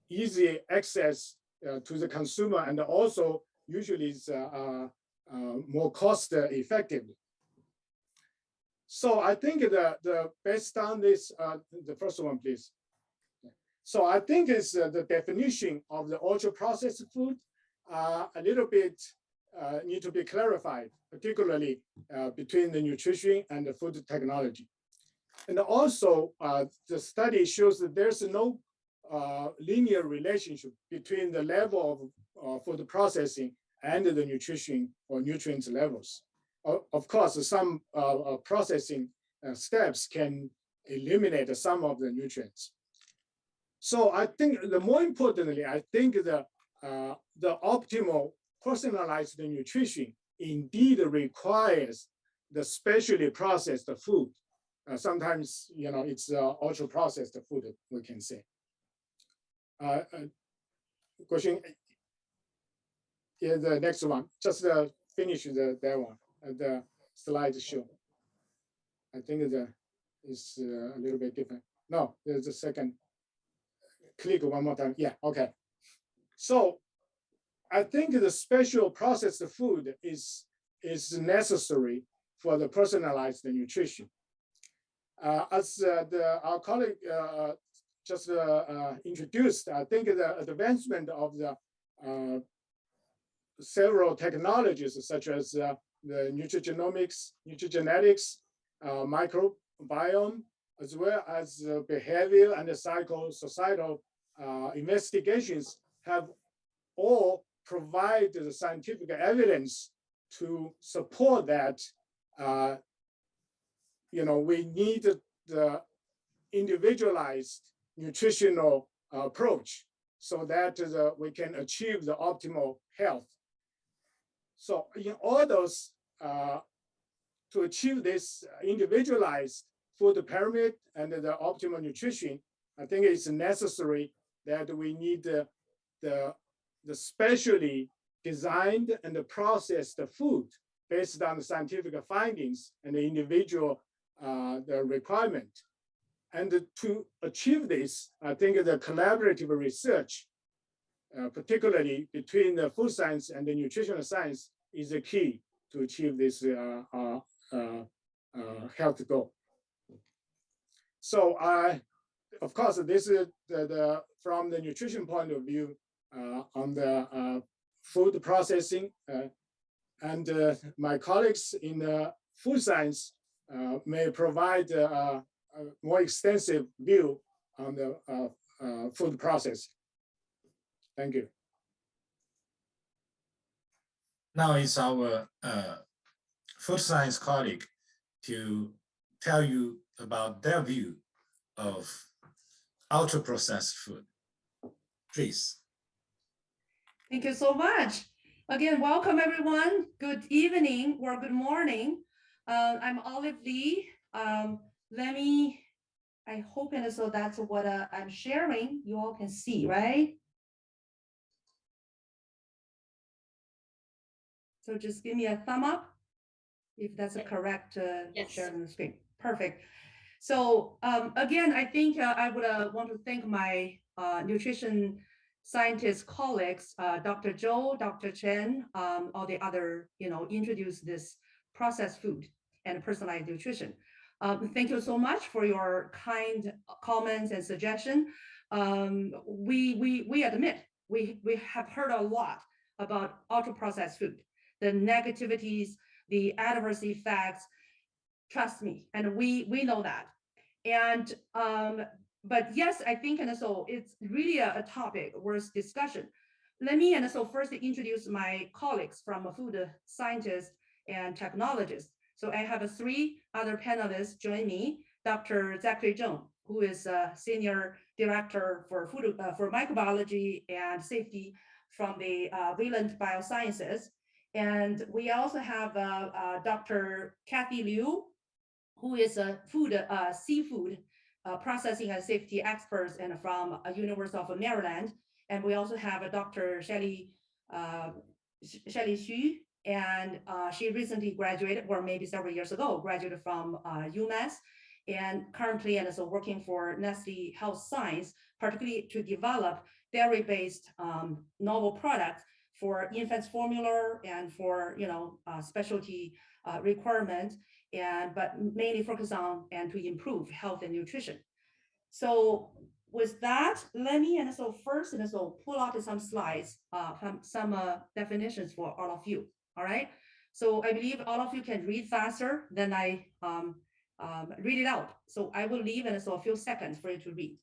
easy access to the consumer, and also usually is more cost effective. So I think the based on this, the first one, please. So I think it's the definition of the ultra processed food a little bit need to be clarified, particularly between the nutrition and the food technology. And also the study shows that there's no linear relationship between the level of food processing and the nutrition or nutrients levels. Of course, some processing steps can eliminate some of the nutrients. So I think the more importantly, I think the optimal personalized nutrition indeed requires the specially processed food. Sometimes it's ultra processed food, we can say. Question. Yeah, the next one. Just finish that one. The slide show. I think it's a little bit different. No, there's a second. Click one more time. Yeah, okay. So I think the special processed food is necessary for the personalized nutrition. As our colleague just introduced, I think the advancement of the several technologies such as the nutrigenomics, nutrigenetics, microbiome, as well as behavior and psychosocial investigations have all provided the scientific evidence to support that we need the individualized nutritional approach so that we can achieve the optimal health. So in order to achieve this individualized food pyramid and the optimal nutrition, I think it's necessary that we need the specially designed and processed food based on the scientific findings and the individual the requirement. And to achieve this, I think the collaborative research, particularly between the food science and the nutritional science, is the key to achieve this health goal. So of course, this is from the nutrition point of view on the food processing, and my colleagues in food science may provide a more extensive view on the food process. Thank you. Now it's our food science colleague to tell you about their view of ultra-processed food. Please. Thank you so much. Again, welcome everyone. Good evening or good morning. I'm Olive Lee. I hope and so that's what I'm sharing. You all can see, right? So just give me a thumb up if that's a correct sharing the screen. Perfect. So again, I think I would want to thank my nutrition scientist colleagues, Dr. Zhou, Dr. Chen, all the other, introduce this processed food and personalized nutrition. Thank you so much for your kind comments and suggestions. We admit we have heard a lot about ultra processed food, the negativities, the adverse effects. Trust me, and we know that. And but yes, I think and so it's really a topic worth discussion. Let me and so first introduce my colleagues from food scientists and technologists. So I have three other panelists join me, Dr. Zachary Zheng, who is a Senior Director for for Microbiology and Safety from the Valent Biosciences. And we also have Dr. Kathy Liu, who is a seafood processing and safety expert and from University of Maryland. And we also have Dr. Shelley Xu, and she recently graduated, or maybe several years ago, graduated from UMass, and currently and also working for Nestle Health Science, particularly to develop dairy-based novel products for infants formula and for specialty requirements, but mainly focus on and to improve health and nutrition. So with that, let me and so first and so pull out some slides, some definitions for all of you. All right. So I believe all of you can read faster than I read it out. So I will leave and so a few seconds for you to read.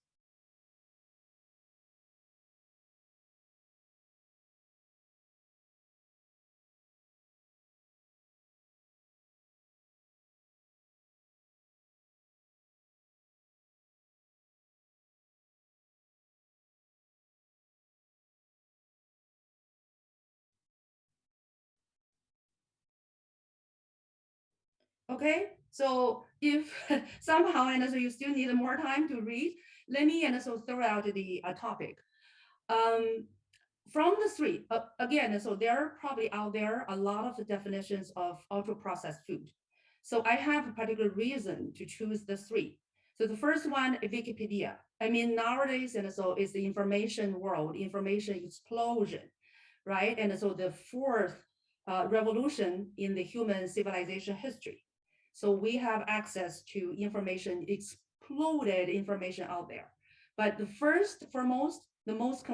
Okay, so if somehow and so you still need more time to read, let me and so throw out the topic. From the three, again, so there are probably out there a lot of the definitions of ultra processed food. So I have a particular reason to choose the three. So the first one, Wikipedia. I mean, nowadays, and so is the information world, information explosion, right? And so the fourth revolution in the human civilization history. So we have access to information, exploded information out there. But the foremost, the most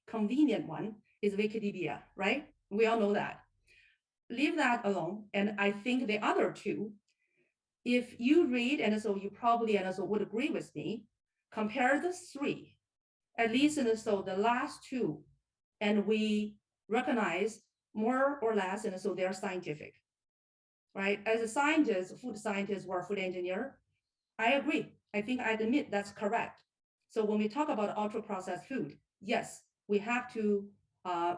convenient one is Wikipedia, right? We all know that. Leave that alone. And I think the other two, if you read, and so you probably and so would agree with me, compare the three, at least and so the last two, and we recognize more or less, and so they're scientific, right? As a scientist, food scientist or food engineer, I agree. I think I admit that's correct. So when we talk about ultra processed food, yes, we have to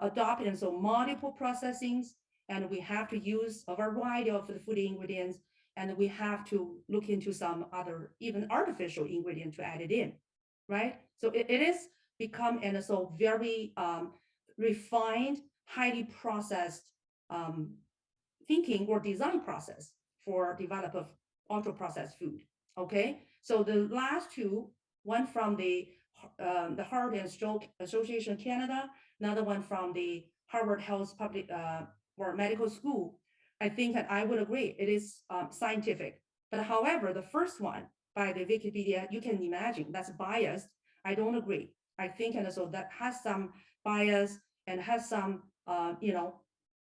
adopt and so multiple processings, and we have to use a variety of the food ingredients, and we have to look into some other even artificial ingredient to add it in, right? So it is become and so very refined, highly processed thinking or design process for develop of ultra processed food. Okay, so the last two, one from the Heart and Stroke Association Canada, another one from the Harvard Health Public or Medical School. I think that I would agree it is scientific. But however, the first one by the Wikipedia, you can imagine that's biased. I don't agree. I think and so that has some bias and has some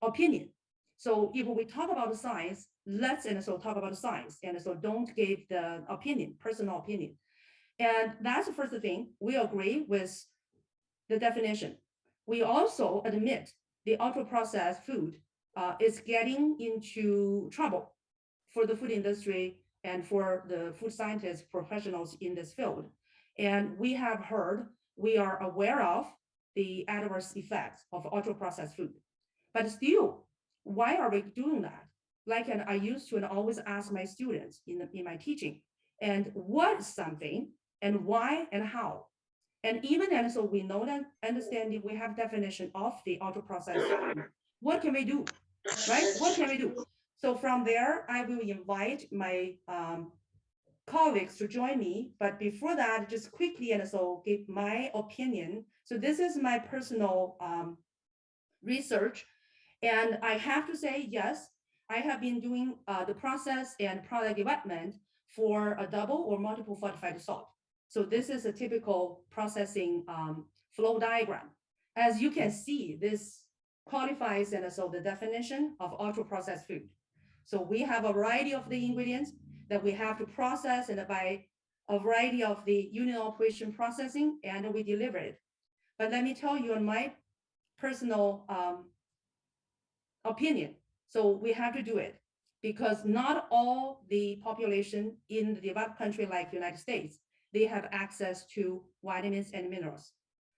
opinion. So if we talk about the science, let's and so talk about the science, and so don't give the opinion, personal opinion. And that's the first thing. We agree with the definition. We also admit the ultra processed food is getting into trouble for the food industry and for the food scientists, professionals in this field. And we have heard, we are aware of the adverse effects of ultra processed food. But still, why are we doing that? Like, and I used to and always ask my students in my teaching, and what is something and why and how? And even and so we know that understanding, we have definition of the ultra processed food. What can we do, right? What can we do? So from there, I will invite my colleagues to join me. But before that, just quickly and so give my opinion. So this is my personal research. And I have to say, yes, I have been doing the process and product development for a double or multiple fortified salt. So this is a typical processing flow diagram. As you can see, this qualifies and so the definition of ultra processed food. So we have a variety of the ingredients that we have to process and by a variety of the unit operation processing, and we deliver it. But let me tell you on my personal opinion. So we have to do it because not all the population in the developed country like United States, they have access to vitamins and minerals.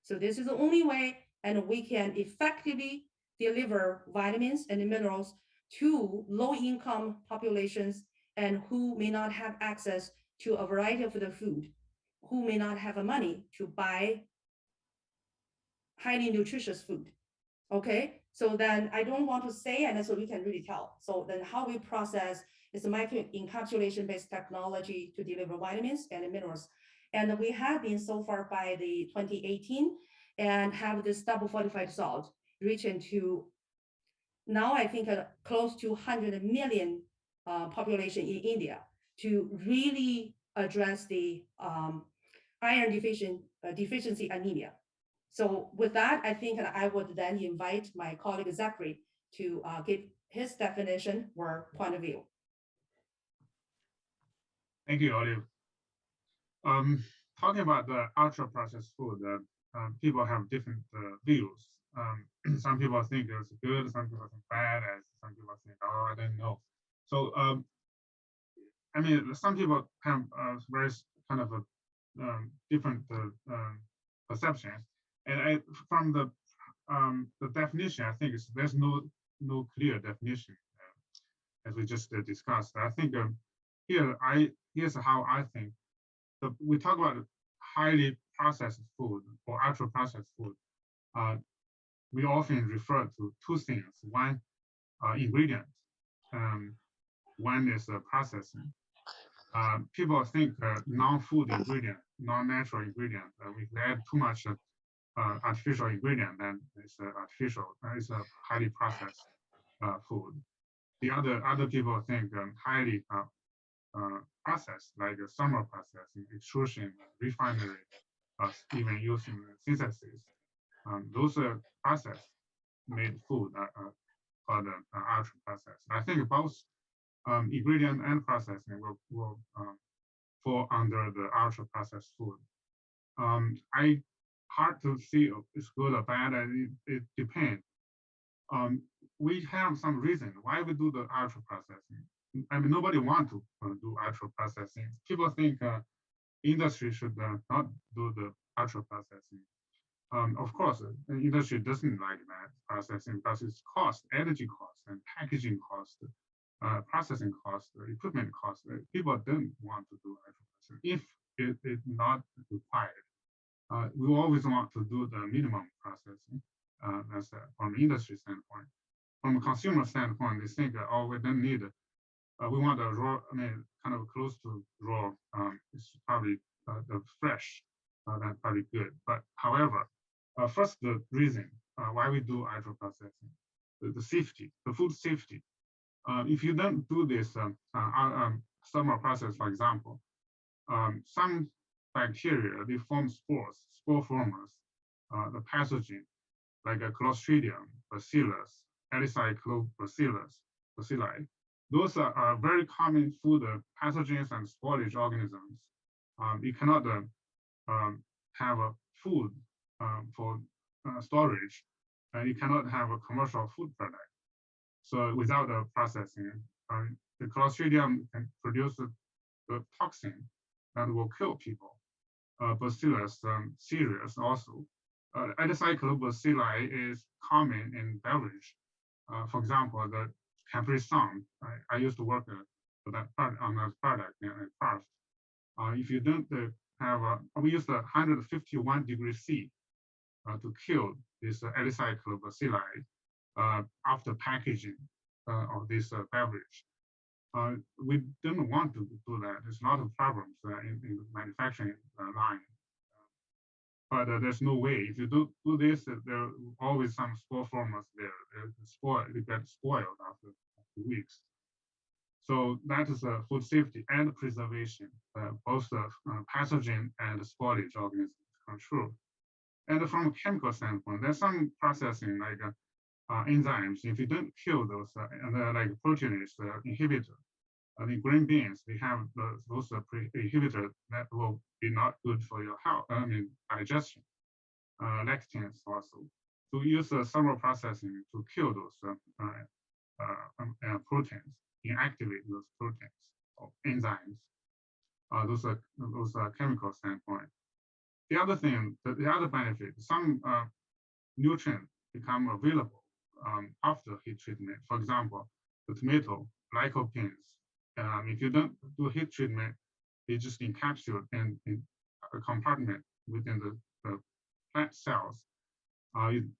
So this is the only way, and we can effectively deliver vitamins and minerals to low-income populations and who may not have access to a variety of the food, who may not have the money to buy highly nutritious food. Okay, so then I don't want to say, and so we can really tell. So then how we process is a microencapsulation based technology to deliver vitamins and minerals. And we have been so far by the 2018 and have this double fortified salt reaching to now I think close to 100 million population in India to really address the iron deficiency anemia. So with that, I think I would then invite my colleague Zachary to give his definition or point of view. Thank you, Olive. Talking about the ultra processed food, people have different views. Some people think it's good, some people think bad, and some people think, oh, I don't know. So, I mean, some people have very kind of a different perceptions. And from the definition, I think there's no clear definition, as we just discussed. I think here's how I think. We talk about highly processed food or ultra processed food. We often refer to two things. One, ingredient. One is processing. People think non-food ingredient, non-natural ingredient. If we add too much artificial ingredient, then it's artificial. It's a highly processed food. The other people think highly processed, like thermal processing, extrusion, refinery, even using synthesis. Those processed made food are called ultra processed. I think both ingredient and processing will fall under the ultra processed food. Hard to see it's good or bad, and it depends. We have some reason why we do the ultra processing. I mean, nobody want to do ultra processing. People think industry should not do the ultra processing. Of course, the industry doesn't like that processing because it's cost, energy cost, and packaging cost, processing cost, equipment cost. People don't want to do ultra processing if it is not required. We always want to do the minimum processing as from industry standpoint. From a consumer standpoint, they think, oh, we don't need it. We want a raw, I mean, kind of close to raw. It's probably the fresh. That's probably good. But however, first the reason why we do ultra processing, the safety, the food safety. If you don't do this thermal process, for example, some bacteria, they form spores, spore formers, the pathogen, like a Clostridium, Bacillus, bacilli. Those are very common food pathogens and spoilage organisms. You cannot have a food for storage. You cannot have a commercial food product. So without the processing, the Clostridium can produce the toxin that will kill people. Bacillus cereus also. Bacilli is common in beverage. For example, the Capri Sun. I used to work for that on that product in Kraft. If you don't have, we use 151 degrees C to kill this bacilli after packaging of this beverage. We don't want to do that. There's a lot of problems in the manufacturing line. But there's no way. If you do this, there are always some spore formers there. They get spoiled after weeks. So that is food safety and preservation, both the pathogen and the spoilage organisms control. And from a chemical standpoint, there's some processing like enzymes. If you don't kill those, like proteinase inhibitor, in green beans, they have those inhibitors that will be not good for your health, I mean, digestion. Lectins also. To use thermal processing to kill those proteins, inactivate those proteins or enzymes. Those are chemical standpoint. The other thing, the other benefit, some nutrients become available after heat treatment. For example, the tomato lycopenes. If you don't do heat treatment, they just encapsulate in a compartment within the plant cells.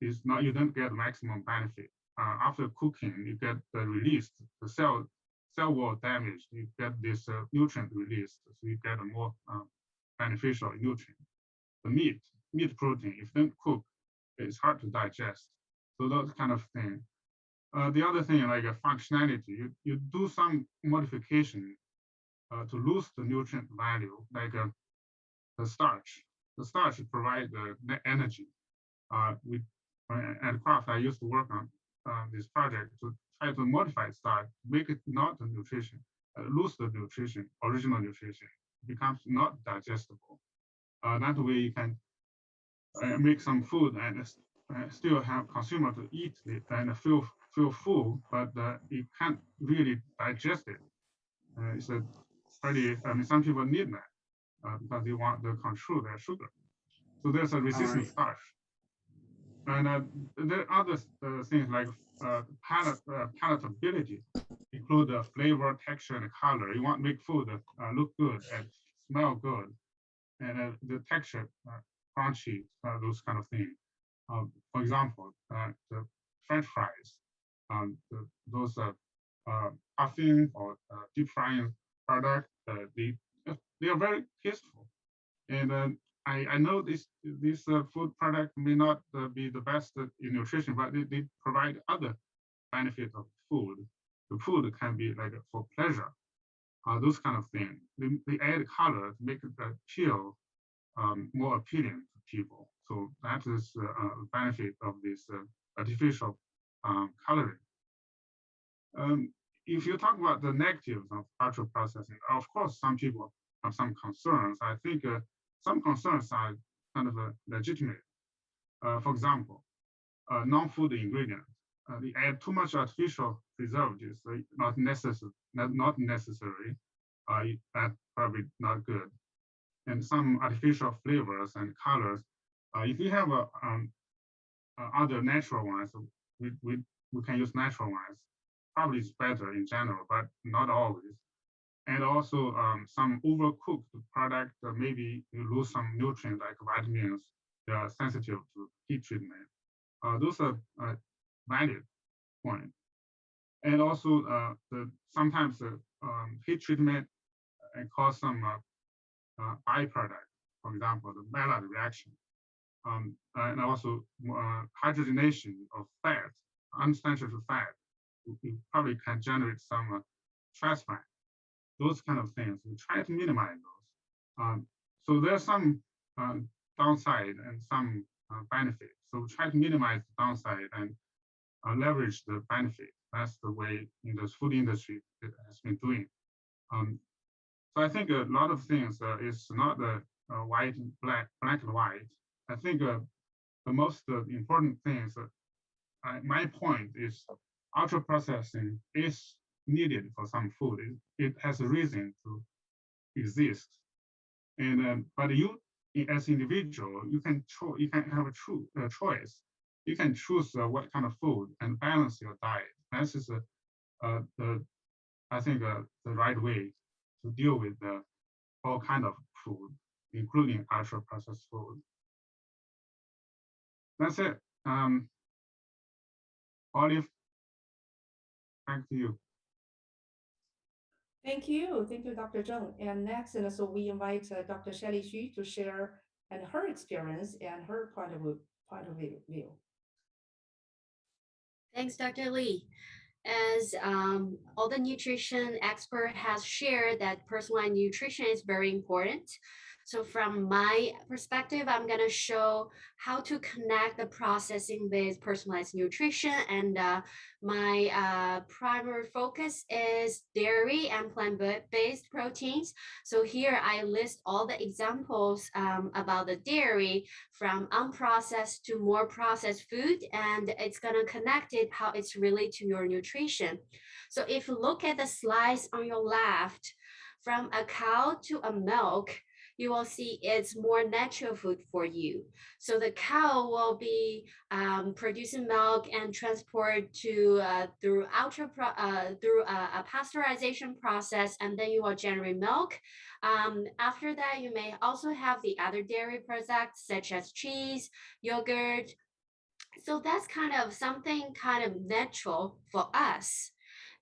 It's not, you don't get maximum benefit. After cooking, you get the release, the cell wall damage, you get this nutrient released, so you get a more beneficial nutrient. The meat protein, if you don't cook, it's hard to digest. So those kind of thing. The other thing, like a functionality, you do some modification to lose the nutrient value, like the starch. The starch provides the energy. At Kraft, I used to work on this project to try to modify starch, make it not the nutrition, lose the nutrition, original nutrition, becomes not digestible. That way you can make some food and still have consumer to eat it and feel full, but you can't really digest it. It's a pretty, some people need that because they want to control their sugar. So there's a resistant starch. And there are other things like palatability, include the flavor, texture, and color. You want to make food look good and smell good, and the texture, crunchy, those kind of things. For example, the French fries, those puffing or deep frying product, they are very tasteful. And I know this food product may not be the best in nutrition, but they provide other benefits of food. The food can be like for pleasure, those kind of things. They add color to make it appeal more appealing to people. So that is a benefit of this artificial coloring. If you talk about the negatives of ultra processing, of course, some people have some concerns. I think some concerns are kind of legitimate. For example, non-food ingredients. They add too much artificial preservatives, so not necessary. That's probably not good. And some artificial flavors and colors. If you have other natural ones, we can use natural ones. Probably it's better in general, but not always. And also some overcooked product, maybe you lose some nutrients like vitamins. They are sensitive to heat treatment. Those are valid points. And also sometimes heat treatment cause some byproduct, for example, the Maillard reaction. And also hydrogenation of fat, unsaturated fat. You probably can generate some trans fat. Those kind of things. We try to minimize those. So there's some downside and some benefit. So we try to minimize the downside and leverage the benefit. That's the way in the food industry it has been doing. So I think a lot of things is not the white and black and white. I think the most important thing is my point is ultra processing is needed for some food. It has a reason to exist, and but you as individual, you can have a choice. You can choose what kind of food and balance your diet. This is I think the right way to deal with all kind of food, including ultra processed food. That's it. Olive, back to you. Thank you, Dr. Zheng. And next, and so we invite Dr. Shelley Xu to share and her experience and her point of view. Thanks, Dr. Li. As all the nutrition expert has shared that personalized nutrition is very important. So from my perspective, I'm going to show how to connect the processing with personalized nutrition. And my primary focus is dairy and plant-based proteins. So here I list all the examples about the dairy from unprocessed to more processed food, and it's going to connect it how it's related to your nutrition. So if you look at the slice on your left, from a cow to a milk, you will see it's more natural food for you. So the cow will be producing milk and transport to through a pasteurization process, and then you will generate milk. After that, you may also have the other dairy products such as cheese, yogurt. So that's kind of something kind of natural for us.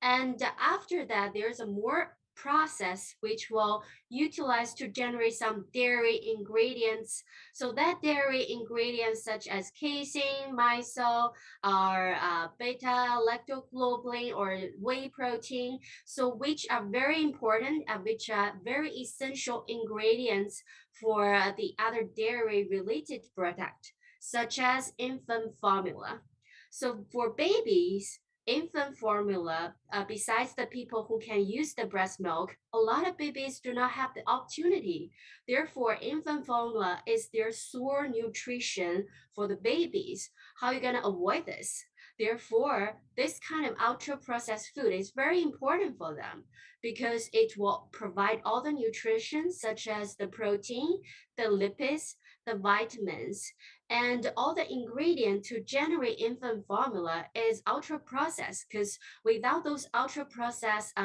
And after that, there's a more process which will utilize to generate some dairy ingredients. So that dairy ingredients such as casein, micelle, or beta lactoglobulin or whey protein, so which are very important and which are very essential ingredients for the other dairy related product, such as infant formula. So for babies, infant formula, besides the people who can use the breast milk, a lot of babies do not have the opportunity. Therefore, infant formula is their sole nutrition for the babies. How are you going to avoid this? Therefore, this kind of ultra processed food is very important for them because it will provide all the nutrition such as the protein, the lipids, the vitamins, and all the ingredient to generate infant formula is ultra processed, because without those ultra processed,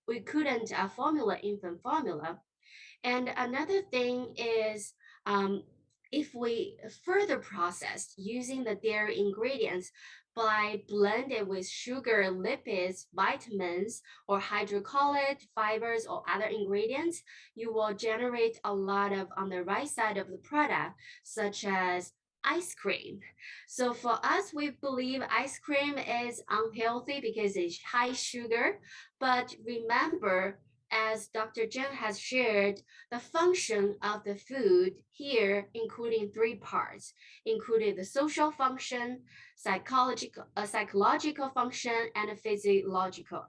we couldn't formulate infant formula. And another thing is, if we further process using the dairy ingredients by blended with sugar, lipids, vitamins, or hydrocolloid, fibers, or other ingredients, you will generate a lot of on the right side of the product, such as ice cream. So for us, we believe ice cream is unhealthy because it's high sugar. But remember, as Dr. Zheng has shared, the function of the food here, including three parts, including the social function, psychological function, and a physiological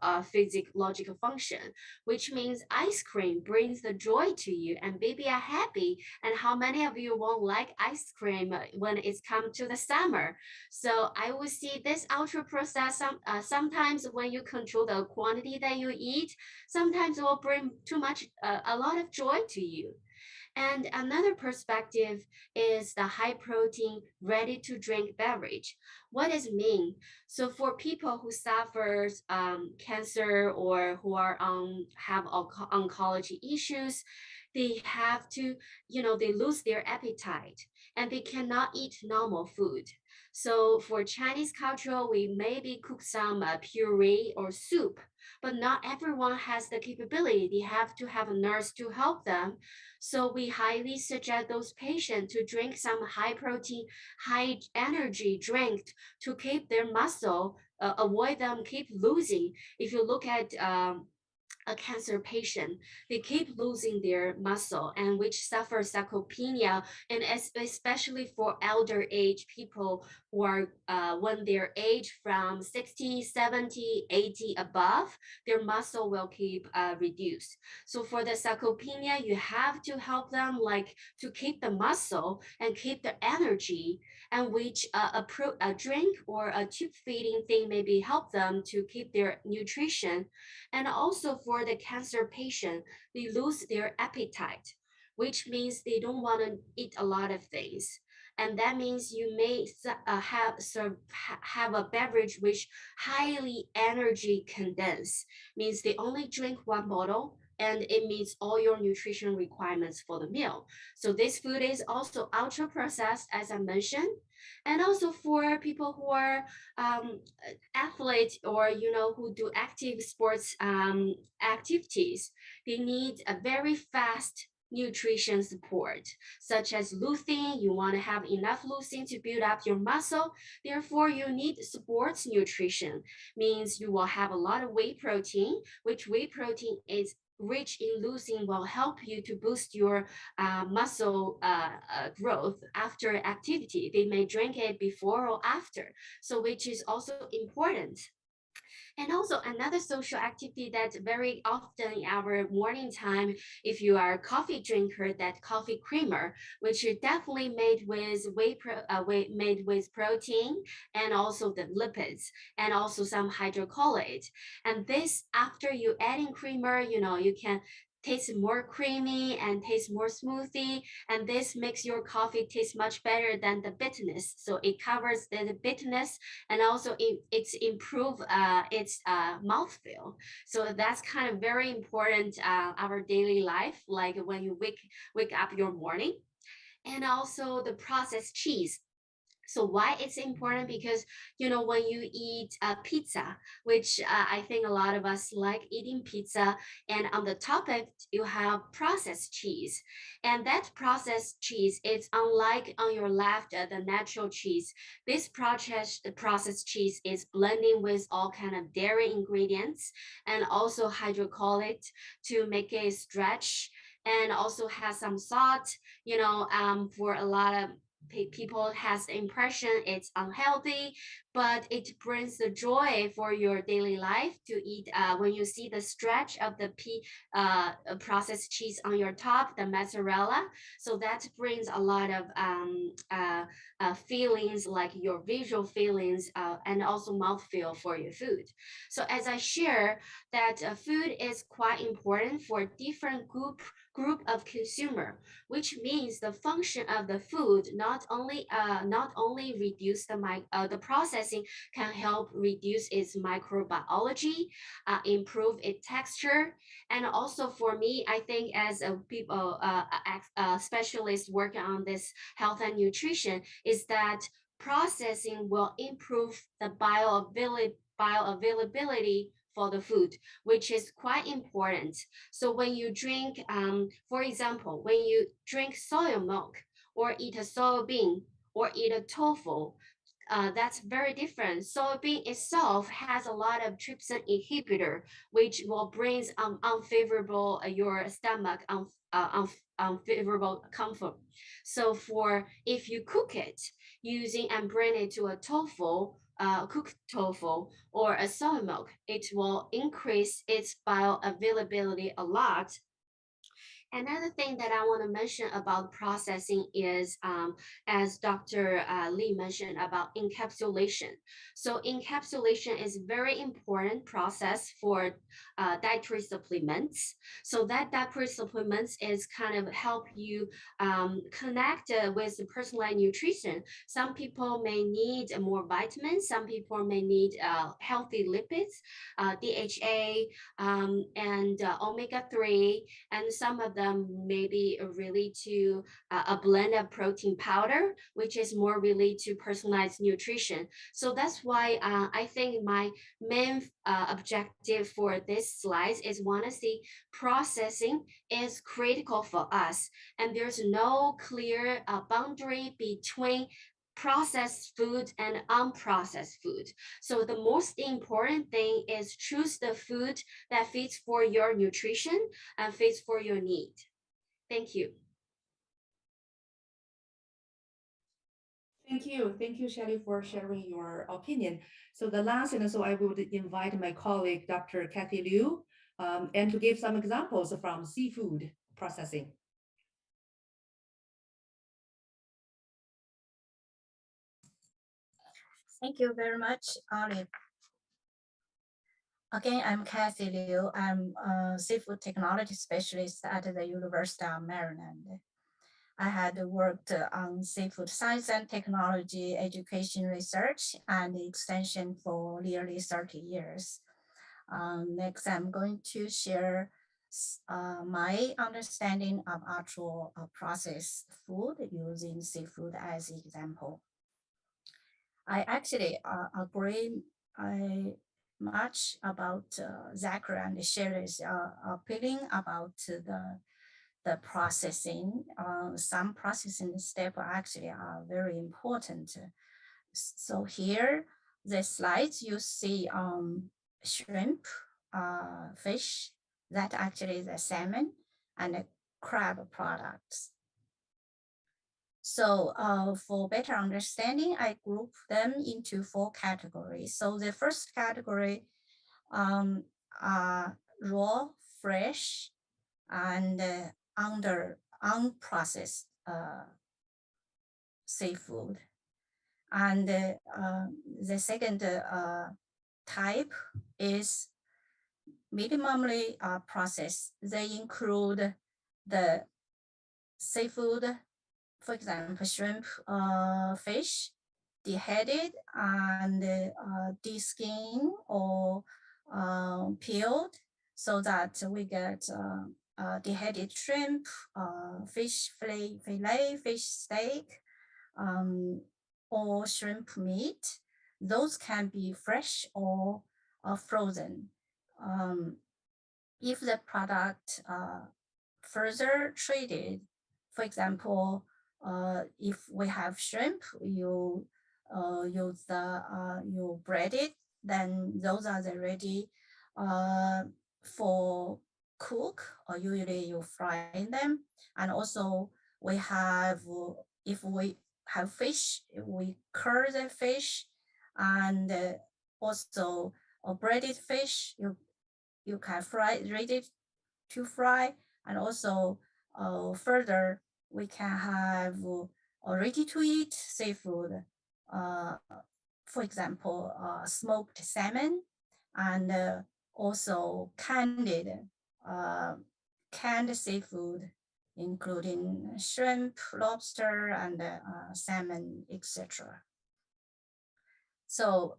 function, which means ice cream brings the joy to you and baby are happy. And how many of you won't like ice cream when it's come to the summer? So I will see this ultra processed, sometimes when you control the quantity that you eat, sometimes it will bring too much, a lot of joy to you. And another perspective is the high protein, ready to drink beverage. What does it mean? So for people who suffers cancer or who are have oncology issues, they have to, they lose their appetite and they cannot eat normal food. So for Chinese culture, we maybe cook some puree or soup, but not everyone has the capability. They have to have a nurse to help them. So we highly suggest those patients to drink some high protein, high energy drink to keep their muscle, avoid them keep losing. If you look at a cancer patient, they keep losing their muscle and which suffer sarcopenia, and especially for elder age people who are when their age from 60, 70, 80 above, their muscle will keep reduced. So for the sarcopenia, you have to help them like to keep the muscle and keep the energy, and which a drink or a tube feeding thing maybe help them to keep their nutrition. And also for the cancer patient, they lose their appetite, which means they don't want to eat a lot of things. And that means you may have a beverage which highly energy condensed, means they only drink one bottle and it meets all your nutrition requirements for the meal. So this food is also ultra processed, as I mentioned. And also for people who are athletes or who do active sports activities, they need a very fast nutrition support, such as lutein. You want to have enough lutein to build up your muscle. Therefore, you need sports nutrition, means you will have a lot of whey protein, which whey protein is rich in leucine will help you to boost your muscle growth after activity. They may drink it before or after, so which is also important. And also another social activity that very often in our morning time, if you are a coffee drinker, that coffee creamer, which is definitely made with made with protein and also the lipids and also some hydrocolloid. And this, after you adding creamer, you can taste more creamy and taste more smoothie, and this makes your coffee taste much better than the bitterness. So it covers the bitterness, and also it's improve its mouthfeel. So that's kind of very important our daily life, like when you wake up your morning. And also the processed cheese. So why it's important? Because when you eat pizza, which I think a lot of us like eating pizza, and on the top of it you have processed cheese, and that processed cheese is unlike on your left the natural cheese. This processed cheese is blending with all kind of dairy ingredients and also hydrocolloid to make it stretch, and also has some salt. For a lot of people has the impression it's unhealthy, but it brings the joy for your daily life to eat. When you see the stretch of the processed cheese on your top, the mozzarella, so that brings a lot of feelings, like your visual feelings and also mouthfeel for your food. So as I share that food is quite important for different group of consumer, which means the function of the food not only reduce the processing, can help reduce its microbiology, improve its texture, and also for me, I think as a specialist working on this health and nutrition, is that processing will improve the bioavailability for the food, which is quite important. So when you drink, for example, when you drink soy milk or eat a soybean or eat a tofu, that's very different. Soybean itself has a lot of trypsin inhibitor, which will bring unfavorable your stomach unfavorable comfort. So if you cook it using and bring it to a tofu, cooked tofu or a soy milk, it will increase its bioavailability a lot. Another thing that I want to mention about processing is, as Dr. Lee mentioned about encapsulation. So encapsulation is very important process for dietary supplements. So that dietary supplements is kind of help you connect with the personalized nutrition. Some people may need more vitamins. Some people may need healthy lipids, DHA, and omega-3, and some of them may be related to a blend of protein powder, which is more related to personalized nutrition. So that's why I think my main objective for this slide is want to see processing is critical for us, and there's no clear boundary between processed food and unprocessed food. So the most important thing is choose the food that fits for your nutrition and fits for your need. Thank you. Thank you, Shelley, for sharing your opinion. So the last, and so I would invite my colleague, Dr. Kathy Liu, and to give some examples from seafood processing. Thank you very much, Olive. Again, I'm Kathy Liu. I'm a seafood technology specialist at the University of Maryland. I had worked on seafood science and technology education research and extension for nearly 30 years. Next, I'm going to share my understanding of actual processed food using seafood as example. I actually agree much about Zachary and Sherry's opinion about the processing. Some processing steps actually are very important. So here, the slides you see shrimp, fish, That actually is the salmon and the crab products. So for better understanding, I group them into 4 categories. So the first category are raw, fresh, and unprocessed seafood. And the second type is minimally processed. They include the seafood, for example, shrimp, fish, deheaded and de-skinned or peeled, so that we get deheaded shrimp, fish fillet, fish steak, or shrimp meat. Those can be fresh or frozen. If the product further treated, for example, if we have shrimp, you use the you bread it, then those are the ready for cook, or usually you fry them. And also we have, if we have fish, we cure the fish, and also a breaded fish, you can fry, ready to fry. And also further, we can have ready to eat seafood. For example, smoked salmon, and also canned seafood, including shrimp, lobster, and salmon, etc. So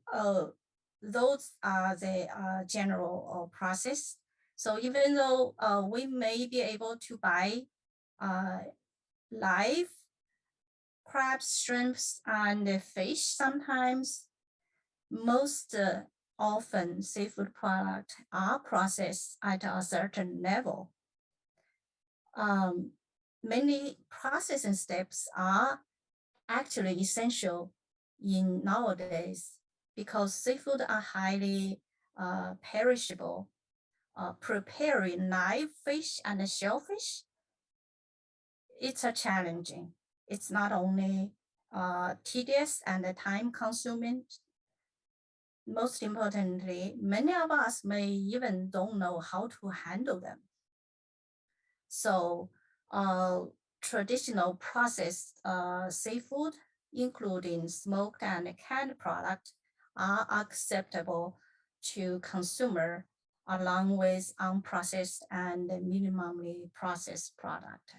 those are the general process. So even though we may be able to buy live crabs, shrimps, and fish sometimes, most often seafood products are processed at a certain level. Many processing steps are actually essential in nowadays, because seafood are highly perishable. Preparing live fish and shellfish, it's a challenging. It's not only tedious and time consuming. Most importantly, many of us may even don't know how to handle them. So traditional processed seafood, including smoked and canned products, are acceptable to consumer, along with unprocessed and minimally processed product.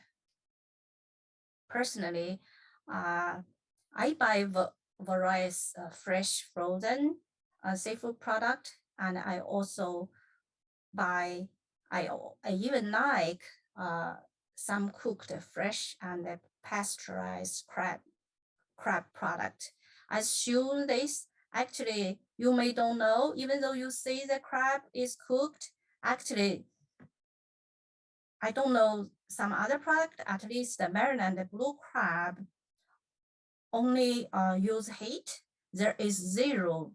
Personally, I buy various fresh frozen seafood product, and I also buy, I even like some cooked fresh and pasteurized crab product. As shown this, actually, you may don't know, even though you see the crab is cooked, actually, I don't know some other product, at least the Maryland blue crab only use heat. There is zero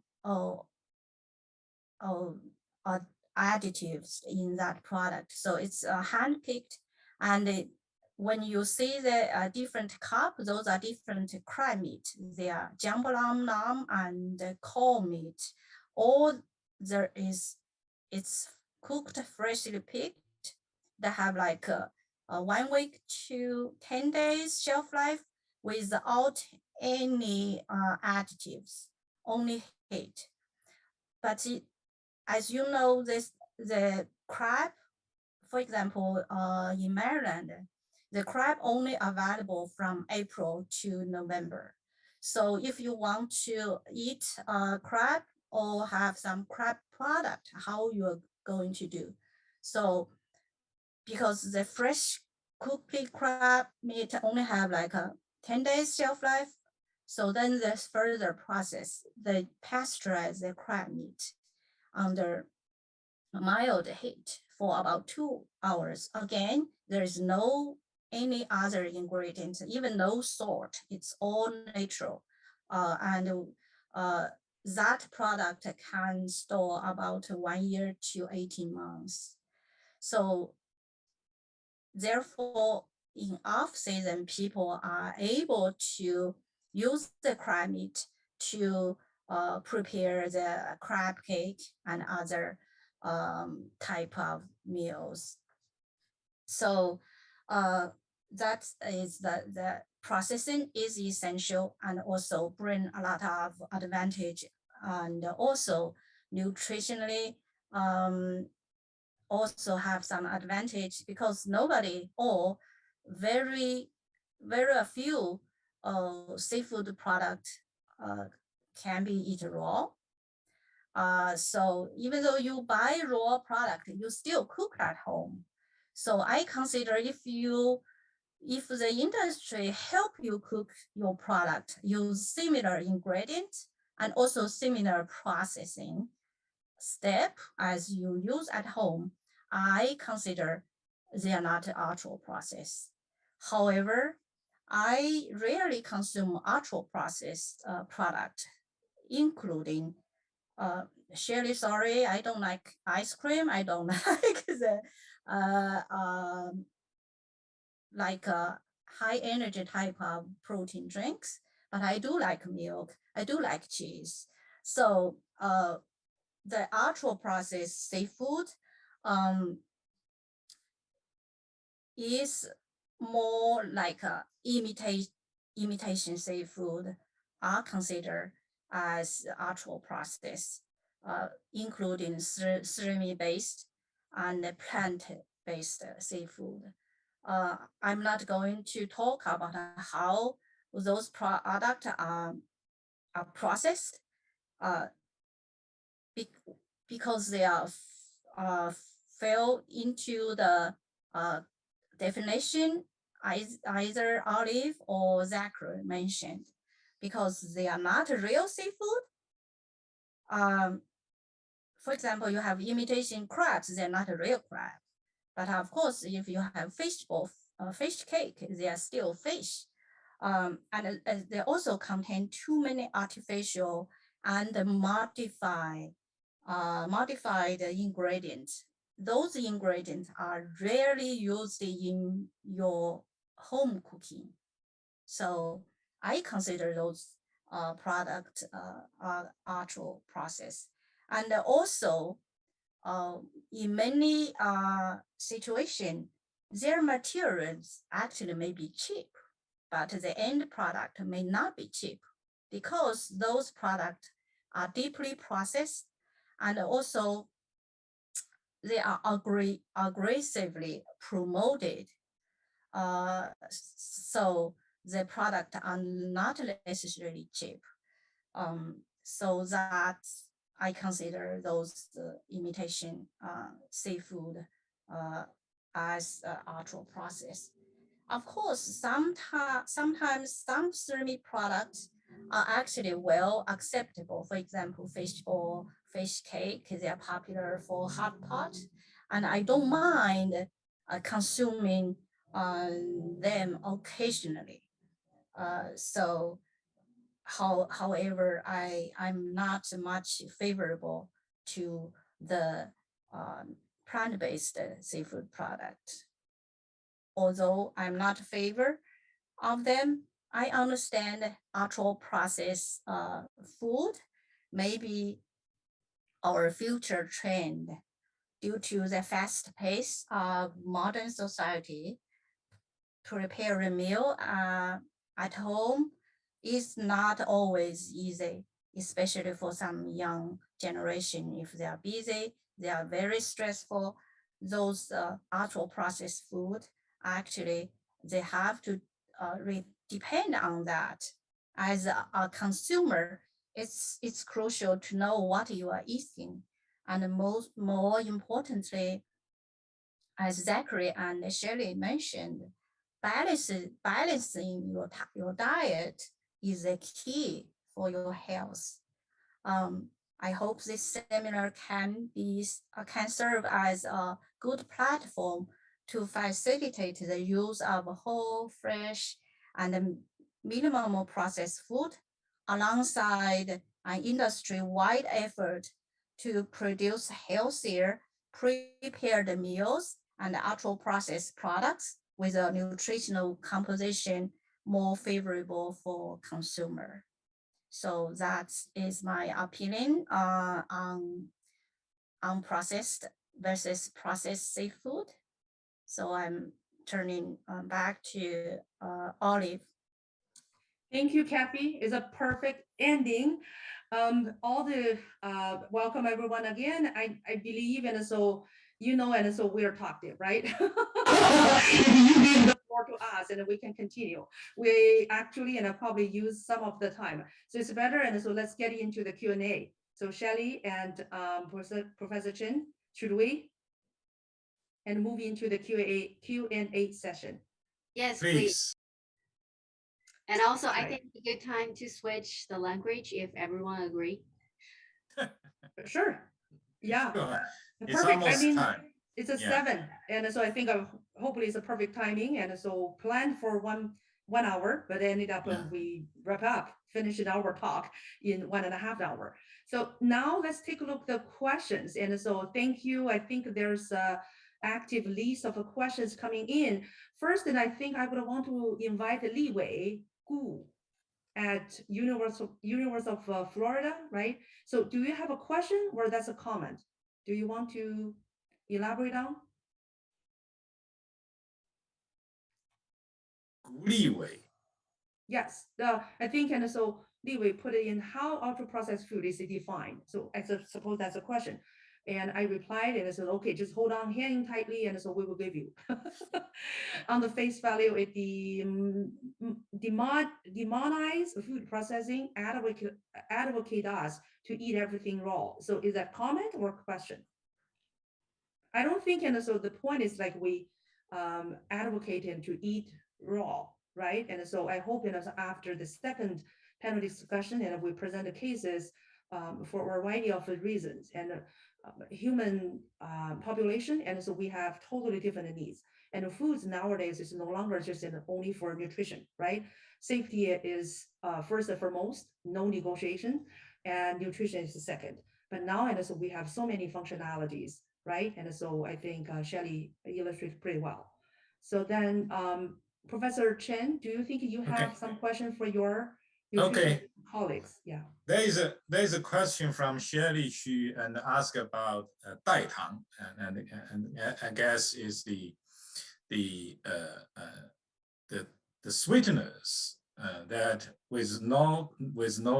additives in that product. So it's hand-picked, and when you see the different cup, those are different crab meat. They are jambalaya lamb and coal meat. Or there is, it's cooked freshly picked. They have like a 1 week to 10 days shelf life without any additives, only heat. But as you know, the crab, for example, in Maryland, the crab only available from April to November. So if you want to eat crab or have some crab product, how you're going to do? So because the fresh cooked crab meat only have like a 10 days shelf life, so then there's further process. They pasteurize the crab meat under mild heat for about 2 hours. Again, there is no any other ingredients, even no salt. It's all natural, and that product can store about 1 year to 18 months. So therefore, in off-season, people are able to use the crab meat to prepare the crab cake and other type of meals. So that is the processing is essential and also bring a lot of advantage, and also nutritionally also have some advantage, because nobody or very few seafood product can be eaten raw. So even though you buy raw product, you still cook at home. So I consider if the industry help you cook your product, use similar ingredients and also similar processing step as you use at home, I consider they are not ultra processed. However, I rarely consume ultra processed product, including Shirley, sorry, I don't like ice cream. I don't like the like high energy type of protein drinks, but I do like milk. I do like cheese. So the ultra processed seafood is more like a imitation seafood are considered as ultra processed, including surimi based and plant-based seafood. I'm not going to talk about how those products are processed because they are fell into the definition either Olive or Zachary mentioned, because they are not real seafood. For example, you have imitation crabs, they're not a real crab. But of course, if you have fish ball, fish cake, they are still fish. And they also contain too many artificial and modified ingredients. Those ingredients are rarely used in your home cooking. So I consider those products are ultra processed. And also in many situations, their materials actually may be cheap, but the end product may not be cheap, because those products are deeply processed, and also they are aggressively promoted. So the product are not necessarily cheap. So that I consider those imitation seafood as ultra processed. Of course, sometimes some surimi products are actually well acceptable. For example, fish or fish cake, they are popular for hot pot, and I don't mind consuming them occasionally. However, I'm not much favorable to the plant-based seafood product. Although I'm not in favor of them, I understand ultra processed food may be our future trend due to the fast pace of modern society. Prepare a meal at home is not always easy, especially for some young generation. If they are busy, they are very stressful. Those ultra processed food, actually, they have to depend on that. As a consumer, it's crucial to know what you are eating, and more importantly, as Zachary and Shirley mentioned, balancing your diet is the key for your health. I hope this seminar can serve as a good platform to facilitate the use of whole, fresh, and minimum processed food, alongside an industry-wide effort to produce healthier prepared meals and ultra-processed products with a nutritional composition more favorable for consumer. So that is my opinion on unprocessed versus processed seafood. So I'm turning back to Olive. Thank you, Kathy. It's a perfect ending. Welcome everyone again. I believe, and so you know, and so we're talkative, right? You give the floor to us, and we can continue. We actually, and I probably use some of the time, so it's better. And so let's get into the Q&A. So Shelley and Professor Chen, should we? And move into the Q&A session. Yes, Please. please. And also, I Right. think it's a good time to switch the language if everyone agree. Sure. Yeah. Sure. It's Perfect. I almost mean, time. it's a Yeah. 7, and so I think hopefully it's a perfect timing, and so planned for one hour, but ended up Yeah. we wrap up, finishing our talk in 1.5 hours. So now let's take a look at the questions, and so thank you. I think there's a active list of questions coming in. First, and I think I would want to invite Li Wei Gu at University of Florida, right? So do you have a question or that's a comment? Do you want to elaborate on? 古立伟 Yes, I think, and so Li Wei put it in how ultra-processed food is defined. So I suppose that's a question. And I replied and I said, okay, just hold on, hang tightly, and so we will give you. On the face value, it demonize food processing, advocate us to eat everything raw. So is that comment or question? I don't think, and so the point is like we advocating to eat raw, right? And so I hope, and after the second panel discussion, and we present the cases for a variety of reasons, and human population, and so we have totally different needs. And foods nowadays is no longer just only for nutrition, right? Safety is first and foremost, no negotiation, and nutrition is the second. But now, and so we have so many functionalities, right? And so I think Shelley illustrates pretty well. So then, Professor Chen, do you think you have some question for your colleagues? Yeah. There is a question from Shirley Xu and ask about 代糖 and I guess is the sweeteners that with no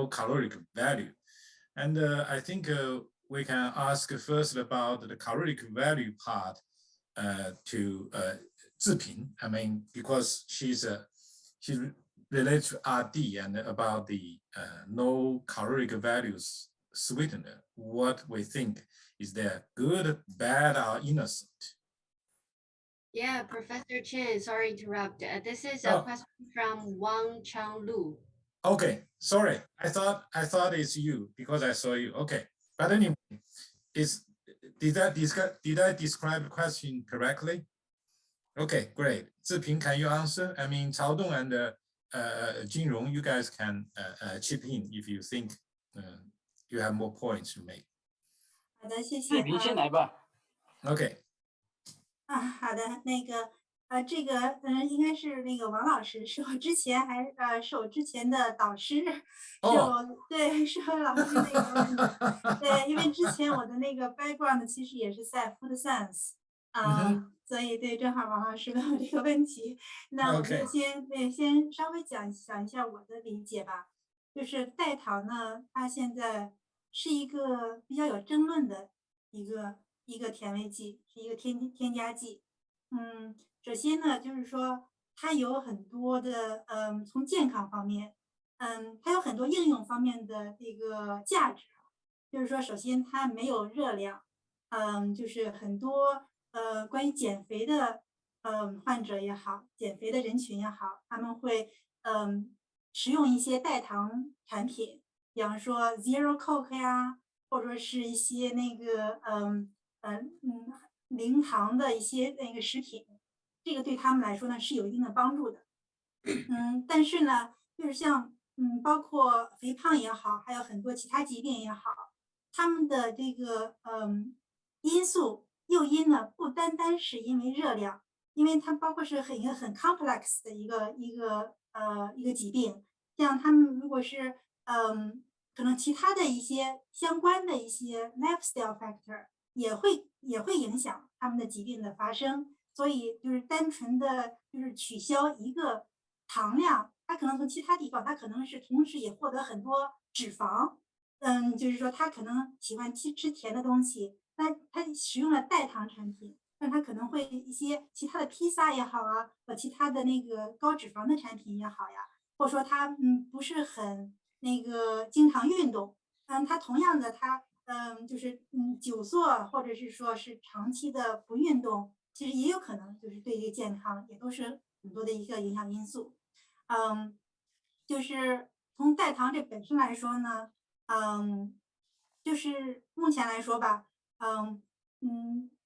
caloric value, and I think we can ask first about the caloric value part to Ziping. I mean, because she's related to RD and about the no caloric values sweetener. What we think is there good, bad, or innocent? Yeah, Professor Chen, sorry to interrupt. This is a question from Wang Changlu. Okay, sorry. I thought it's you because I saw you. Okay, but anyway, did I describe the question correctly? Okay, great. Ziping, can you answer? I mean, Cao Dong and Jinrong, you guys can chip in if you think you have more points to make. 好的，谢谢。志平先来吧。Okay. 好的，这个应该是那个王老师，是我之前是我之前的导师，对，是我老师那个对，因为之前我的那个 background 其实也是在 food science，所以对，正好王老师问我这个问题，那我就先稍微讲一下我的理解吧，就是代糖呢，它现在是一个比较有争论的一个甜味剂，是一个添加剂。首先呢，就是说它有很多的从健康方面，它有很多应用方面的这个价值。就是说，首先它没有热量，就是很多关于减肥的患者也好，减肥的人群也好，他们会食用一些代糖产品，比方说 Zero Coke 呀，或者说是一些那个零糖的一些那个食品，这个对他们来说呢是有一定的帮助的。但是呢，就是像包括肥胖也好，还有很多其他疾病也好，他们的这个因素诱因呢，不单单是因为热量，因为它包括是一个很 complex 的一个疾病，像他们如果是可能其他的一些相关的一些 lifestyle factor 也会影响他们的疾病的发生，所以就是单纯的就是取消一个糖量，它可能从其他地方，它可能是同时也获得很多脂肪，就是说他可能喜欢吃甜的东西，那他使用了代糖产品，那他可能会一些其他的披萨也好啊，其他的那个高脂肪的产品也好呀，或者说他不是很那个经常运动，他同样的他就是久坐或者是说是长期的不运动，其实也有可能就是对于健康也都是很多的一个影响因素，就是从代糖这本身来说呢。就是目前来说吧，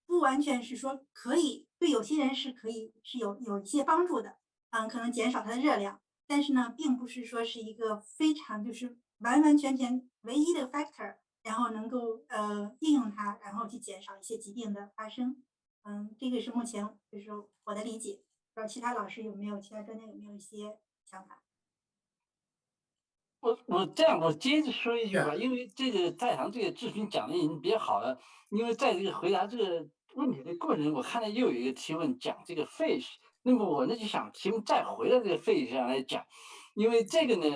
不完全是说可以对有些人是可以是有一些帮助的，可能减少它的热量，但是呢，并不是说是一个非常就是完完全全唯一的 factor，然后能够应用它，然后去减少一些疾病的发生。这个是目前就是我的理解，不知道其他老师有没有其他专家有没有一些想法？我这样，我接着说一句吧， Yeah. 因为这个在行这个质询讲的已经比较好了，因为在这个回答这个问题的过程中，我看到又有一个提问讲这个 fish， 那么我呢就想提问再回到这个 fish 上来讲，因为这个呢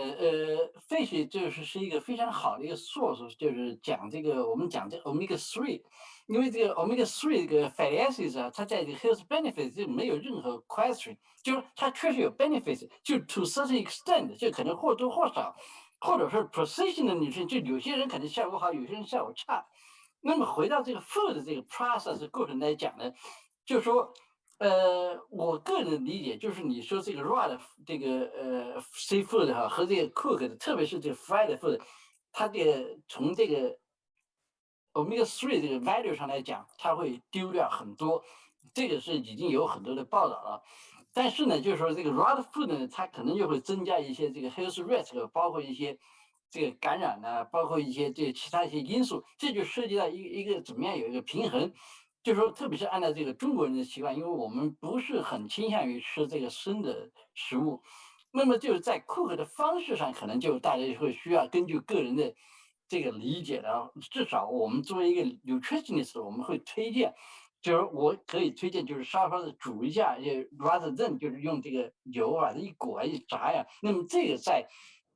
，fish 是一个非常好的一个 source， 就是讲这个我们讲这个 omega 3。因为这个 omega 3这个 fatty acids 啊，它在这个 health benefits 就没有任何 question， 就是它确实有 benefits， 就 to certain extent， 就可能或多或少，或者是 precision 的女性，就有些人可能效果好，有些人效果差。那么回到这个 food 的这个 process 过程来讲呢，就是说，我个人的理解就是你说这个 raw 的这个seafood 哈和这个 cook 的，特别是这个 fried food，它这个从这个omega 3这个 value 上来讲，它会丢掉很多，这个是已经有很多的报道了。但是呢，就是说这个 raw food 呢，它可能就会增加一些这个 health risk， 包括一些这个感染呢，包括一些这其他一些因素，这就涉及到一个怎么样有一个平衡。就是说，特别是按照这个中国人的习惯，因为我们不是很倾向于吃这个生的食物，那么就是在 cook 的方式上，可能就大家会需要根据个人的这个理解的，至少我们作为一个 nutritionist， 我们会推荐，就是我可以推荐，就是稍稍的煮一下，也 rather than 就是用这个油把它一裹一炸呀。那么这个在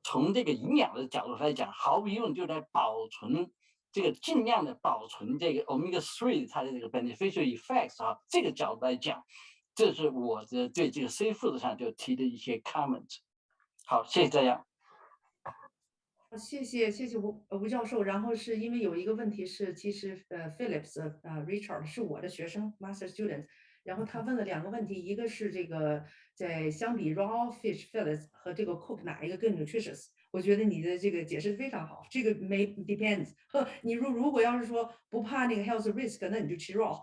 从这个营养的角度来讲，毫无疑问就在保存这个尽量的保存这个 omega 3它的这个 beneficial effects 啊，这个角度来讲，这是我的对这个 seafood 上就提的一些 comment。好，谢谢大家。谢谢吴教授。然后是因为有一个问题是，其实Phillips Richard 是我的学生 Master Student，然后他问了2个问题，一个是这个在相比 raw fish fillets 和这个 cook 哪一个更 nutritious？我觉得你的这个解释非常好，这个没 depends，你如果要是说不怕那个 health risk，那你就吃 raw。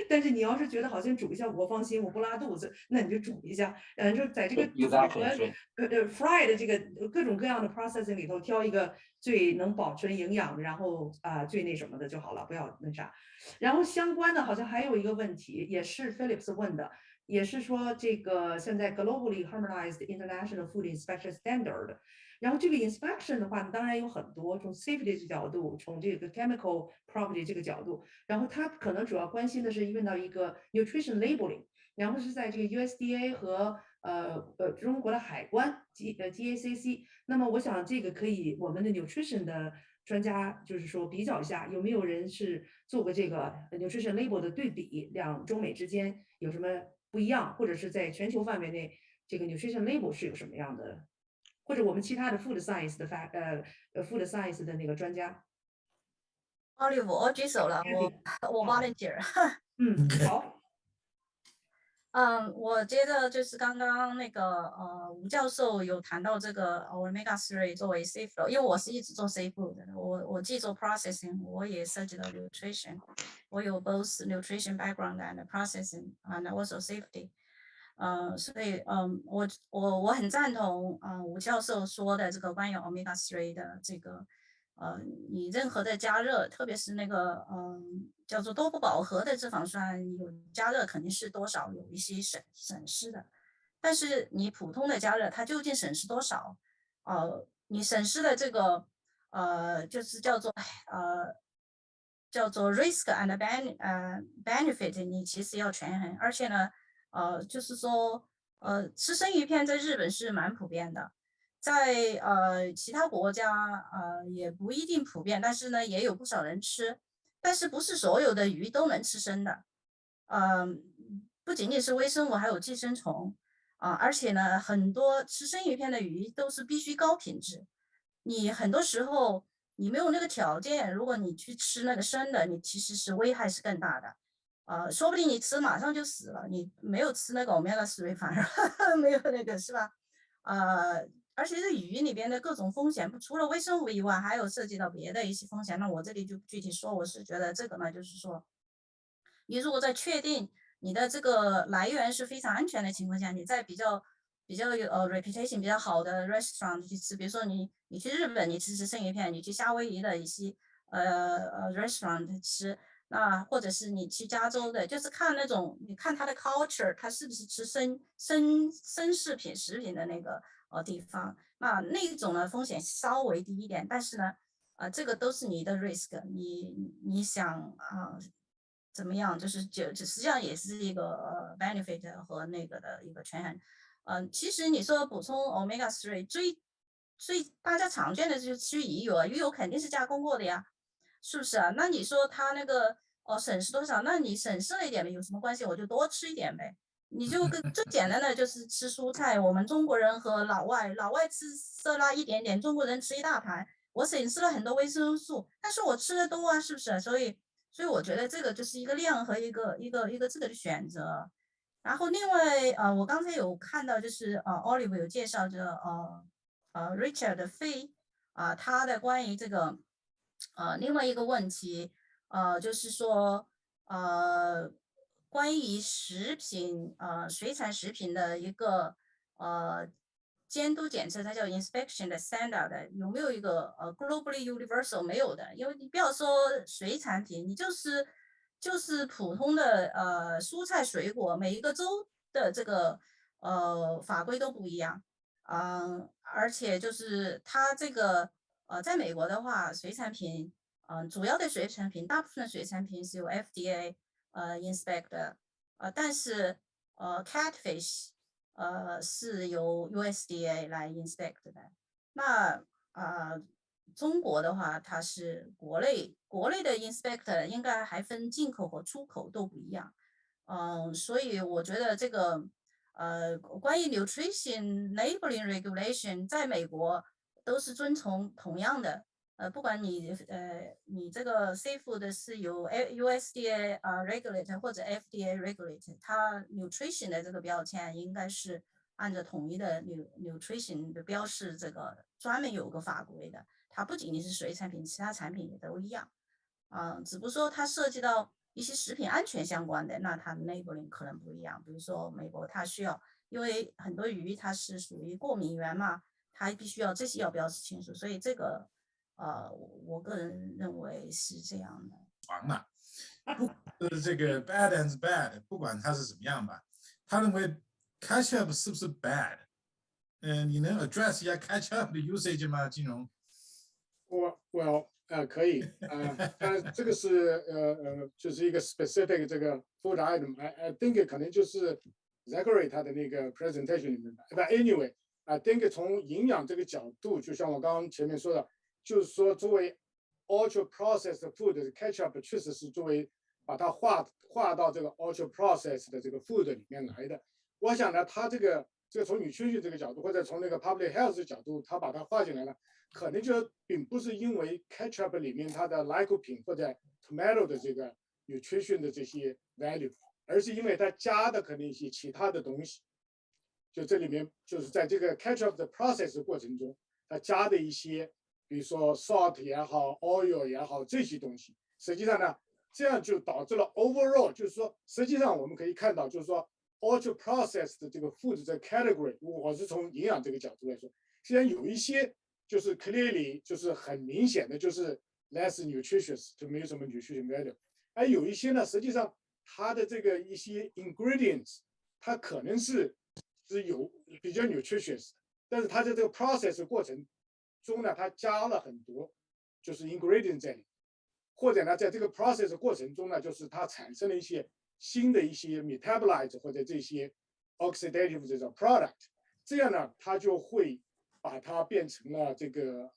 但是你要是觉得好像煮一下我放心，我不拉肚子，那你就煮一下。就在这个煮和 Exactly， fry 的这个各种各样的 processing 里头挑一个最能保存营养，然后最那什么的就好了，不要那啥。然后相关的好像还有一个问题，也是 Phillips 问的，也是说这个现在 globally harmonized international food inspection standard。然后这个 inspection 的话，当然有很多，从 safety 的角度，从这个 chemical property 这个角度，然后它可能主要关心的是用到一个 nutrition labeling，然后是在这个 USDA 和中国的海关GACC。那么我想这个可以我们的 nutrition 的专家就是说比较一下，有没有人是做过这个 nutrition label 的对比，中美之间有什么不一样，或者是在全球范围内这个 nutrition label 是有什么样的，或者我们其他的 food science 的food science 的那个专家。Olive，我举手了，我 volunteer。好。我接着就是刚刚那个吴教授有谈到这个 omega 3作为 seafood，因为我是一直做 seafood 的，我既做 processing， 我也涉及到 nutrition， 我有 both nutrition background and processing and also safety。所以我很赞同吴教授说的这个关于 omega 3的这个你任何的加热，特别是那个叫做多不饱和的脂肪酸，有加热肯定是多少有一些损失的。但是你普通的加热，它究竟损失多少？你损失的这个就是叫做risk and benefit，你其实要权衡。而且呢，就是说吃生鱼片在日本是蛮普遍的。在其他国家也不一定普遍，但是呢也有不少人吃，但是不是所有的鱼都能吃生的，不仅仅是微生物，还有寄生虫而且呢很多吃生鱼片的鱼都是必须高品质，你很多时候你没有那个条件，如果你去吃那个生的，你其实是危害是更大的，说不定你吃马上就死了，你没有吃那个 omega-3反而没有那个是吧？而且这鱼里边的各种风险，除了微生物以外，还有涉及到别的一些风险。那我这里就具体说，我是觉得这个呢，就是说，你如果在确定你的这个来源是非常安全的情况下，你在比较reputation 比较好的 restaurant 去吃，比如说你去日本，你吃生鱼片，你去夏威夷的一些restaurant 吃，那或者是你去加州的，就是看那种你看它的 culture， 它是不是吃生食品的那个地方，那种呢风险稍微低一点，但是呢，这个都是你的 risk， 你想怎么样，就是实际上也是一个benefit 和那个的一个权衡。其实你说补充 omega-3 最大家常见的就是吃鱼油鱼油肯定是加工过的呀，是不是啊？那你说它那个损失多少？那你损失了一点有什么关系？我就多吃一点呗。你就最简单的就是吃蔬菜，我们中国人和老外吃色拉一点点，中国人吃一大盘，我损失了很多维生素，但是我吃的多啊，是不是？所以我觉得这个就是一个量和一个这个的选择。然后另外我刚才有看到就是Olive 有介绍着Richard Fay他的关于这个另外一个问题就是说关于食品水产食品的一个监督检测，它叫 inspection 的 standard 有没有一个globally universal 没有的，因为你不要说水产品，你就是普通的蔬菜水果，每一个州的这个法规都不一样，而且就是它这个在美国的话，水产品主要的水产品，大部分的水产品是由 FDA inspect 的，但是catfish是由 USDA 来 inspect 的。那中国的话，它是国内的 inspector 应该还分进口和出口都不一样。所以我觉得这个关于 nutrition labeling regulation 在美国都是遵从同样的。不管你这个 seafood 是由 USDA regulate 或者 FDA regulate， 它 nutrition 的这个标签应该是按照统一的 nutrition 的标示，这个专门有个法规的。它不仅仅是水产品，其他产品也都一样。只不过说它涉及到一些食品安全相关的，那它的 labeling 可能不一样。比如说美国它需要，因为很多鱼它是属于过敏源嘛，它必须要这些要标示清楚，所以这个我个人认为是这样的。这个 bad and bad， 不管它是怎么样吧，他认为 ketchup 是不是 bad？ 你能 address 一下 ketchup 的 usage 吗？金融？可以当然这个是就是一个 specific 这个 food item，I think 可能就是 Zachary 他的那个 presentation 里面的。But anyway，I think 从营养这个角度，就像我刚刚前面说的，就是说作为 ultra processed food ketchup 确实是作为把它划到这个 ultra processed 的这个 food 里面来的。我想呢，他这个从nutrition这个角度，或者从那个 public health 的角度，他把它划进来了。可能就并不是因为 ketchup 里面它的 lycopene 或者 tomato 的这个 nutrition 的这些 value， 而是因为它加的可能一些其他的东西。就这里面就是在这个 ketchup 的 process 过程中，它加的一些，比如说 salt 也好 ，oil 也好，这些东西，实际上呢，这样就导致了 overall， 就是说，实际上我们可以看到，就是说 ultra processed 的这个 food 这个 category， 我是从营养这个角度来说，虽然有一些就是 clearly 就是很明显的就是 less nutritious， 就没有什么 nutrition value。而有一些呢，实际上它的这个一些 ingredients， 它可能是有比较 nutritious， 但是它在这个 process 过程中呢，它加了很多就是 ingredient 在里面，或者呢，在这个 process 过程中呢，就是它产生了一些新的一些 metabolite 或者这些 oxidative 这种 product， 这样呢，它就会把它变成了这个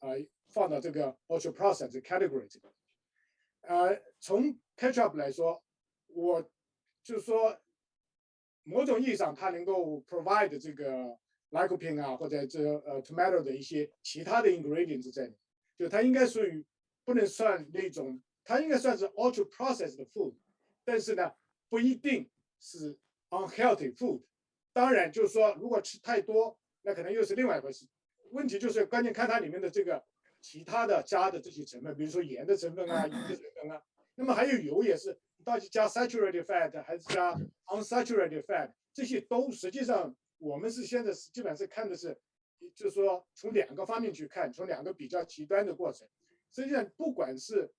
放到这个 ultra processed category 这个。从 ketchup 来说，我就是说，某种意义上它能够 provide 这个 lycopene 啊，或者tomato 的一些其他的 ingredients 在里面，就它应该属于不能算那种，它应该算是 ultra processed food， 但是呢，不一定是 unhealthy food。当然，就是说，如果吃太多，那可能又是另外一回事。问题就是关键看它里面的这个其他的加的这些成分，比如说盐的成分啊、油的成分啊，那么还有油也是，到底加 saturated fat 还是加 unsaturated fat， 这些都实际上我们是现在基本上是看的是，就是说从两个方面去看，从两个比较极端的过程。实际上，不管是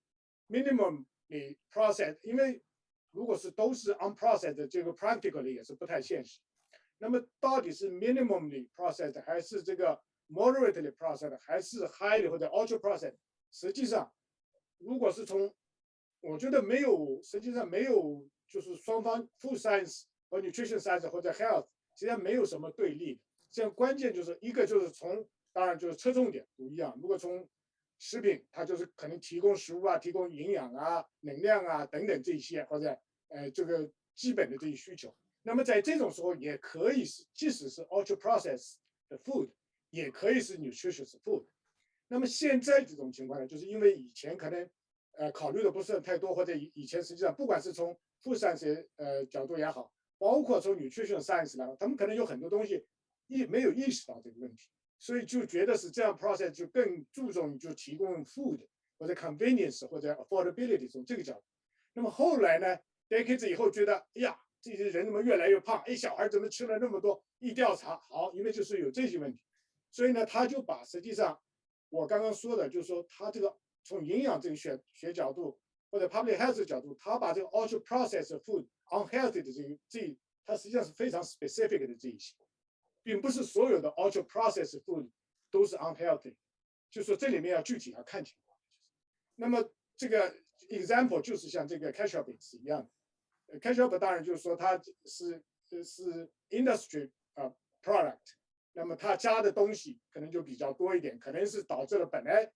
minimally processed， 因为如果是都是 unprocessed， 这个 practically 也是不太现实。那么到底是 minimally processed 还是这个 moderately processed 还是 highly 或者 ultra processed？ 实际上，如果是从我觉得实际上没有，就是双方 food science 和 nutrition science 或者 health， 实际上没有什么对立的。这样关键就是一个就是当然就是侧重点不一样。如果从食品，它就是可能提供食物啊、提供营养啊、能量啊等等这些，或者这个基本的这些需求。那么在这种时候也可以是，即使是 ultra processed 的 food， 也可以是 nutritious food。那么现在这种情况呢，就是因为以前可能考虑的不是太多，或者以前实际上不管是从 food science 角度也好，包括从 nutrition science 来，他们可能有很多东西没有意识到这个问题，所以就觉得是这样 process 就更注重就提供 food 或者 convenience 或者 affordability 从这个角度。那么后来呢 decades 以后觉得，哎呀，这些人怎么越来越胖？哎，小孩怎么吃了那么多？一调查，好，因为就是有这些问题，所以呢，他就把实际上我刚刚说的，就是说他这个从营养这个学角度或者 public health 的角度，他把这个 ultra processed food unhealthy 的它实际上是非常 specific 的这一些，并不是所有的 ultra processed food 都是 unhealthy， 就是说这里面要具体要看情况。那么这个 example 就是像这个 ketchup 也是一样的。ketchup 当然就是说它是 industry product， 那么它加的东西可能就比较多一点，可能是导致了本来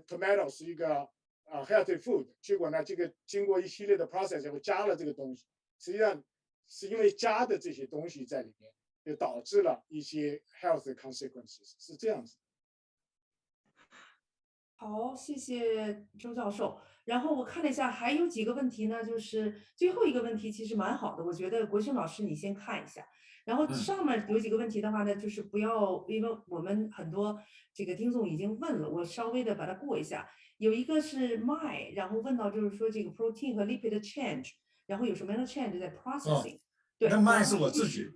tomato 是一个healthy food， 结果呢这个经过一系列的 process 以后加了这个东西，实际上是因为加的这些东西在里面，就导致了一些 health consequences， 是这样子。好，谢谢周教授。然后我看了一下，还有几个问题呢，就是最后一个问题其实蛮好的，我觉得国庆老师你先看一下。然后上面有几个问题的话呢，就是不要，因为我们很多这个听众已经问了，我稍微的把它过一下。有一个是 my， 然后问到就是说这个 protein 和 lipid change， 然后有什么样的 change 在 processing？对，那 my 是我自己，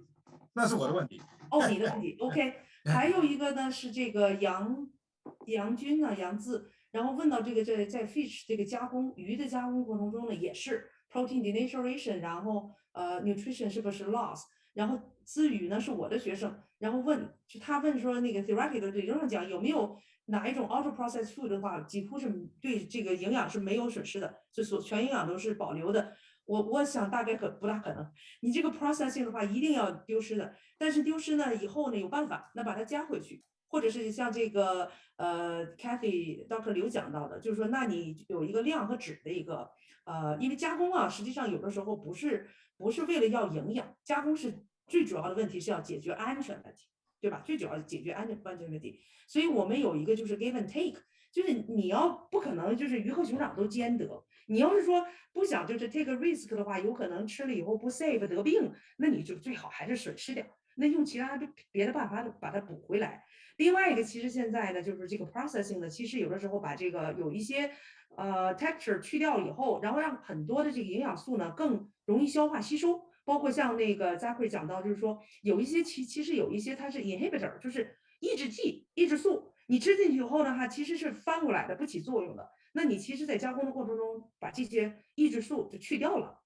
那是我的问题。哦，你的问题 OK。还有一个呢是这个杨军呢杨字，然后问到这个在 fish 这个加工鱼的加工过程中呢，也是 protein denaturation， 然后nutrition 是不是 loss？ 然后思雨呢是我的学生，然后他问说那个 theoretically 理论上讲有没有哪一种 ultra processed food 的话，几乎是对这个营养是没有损失的，就全营养都是保留的。我想大概不大可能，你这个 processing 的话一定要丢失的，但是丢失呢以后呢有办法，那把它加回去。或者是像这个Kathy Dr. 刘讲到的，就是说，那你有一个量和质的一个因为加工啊，实际上有的时候不是为了要营养，加工是最主要的问题是要解决安全问题，对吧？最主要解决安全问题，所以我们有一个就是 give and take， 就是你要不可能就是鱼和熊掌都兼得，你要是说不想就是 take a risk 的话，有可能吃了以后不 safe 得病，那你就最好还是损失掉，那用其他别的办法把它补回来。另外一个，其实现在呢，就是这个 processing 呢，其实有的时候把这个有一些texture 去掉以后，然后让很多的这个营养素呢更容易消化吸收，包括像那个佳慧讲到，就是说有一些其实有一些它是 inhibitor， 就是抑制剂、抑制素，你吃进去以后呢，它其实是翻过来的，不起作用的。那你其实在加工的过程中，把这些抑制素就去掉了，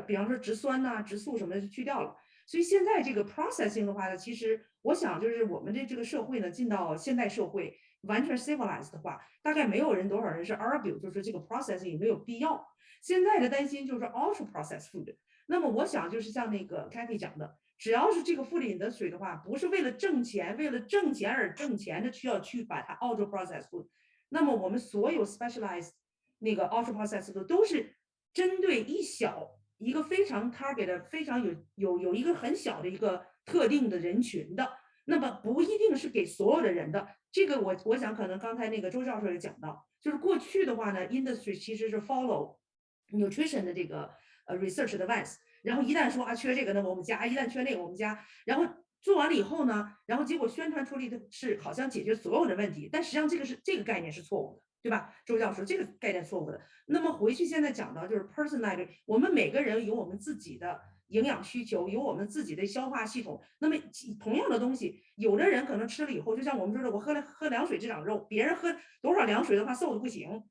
比方说植酸呐、植素什么的就去掉了。所以现在这个 processing 的话呢，其实我想就是我们这个社会呢，进到现代社会完全 civilized 的话，大概没有人多少人是 argue，就是这个 processing 没有必要。现在的担心就是 ultra processed food。那么我想就是像那个 Kathy 讲的，只要是这个 food industry 的话，不是为了挣钱，为了挣钱而挣钱的，需要去把它 ultra processed food。那么我们所有 specialized 那个 ultra processed food 都是针对一个非常 target 的，非常有一个很小的一个特定的人群的，那么不一定是给所有的人的。这个我想可能刚才那个周教授也讲到，就是过去的话呢 ，industry 其实是 follow nutrition 的这个research advance，然后一旦说啊缺这个，那么我们加；一旦缺那个，我们加。然后做完了以后呢，然后结果宣传出来的是好像解决所有的问题，但实际上这个概念是错误的。对吧？周教授，这个概念错误的。那么回去现在讲到就是 personalized， 我们每个人有我们自己的营养需求，有我们自己的消化系统。那么同样的东西，有的人可能吃了以后，就像我们说的，我喝凉水这长肉，别人喝多少凉水的话瘦的不行。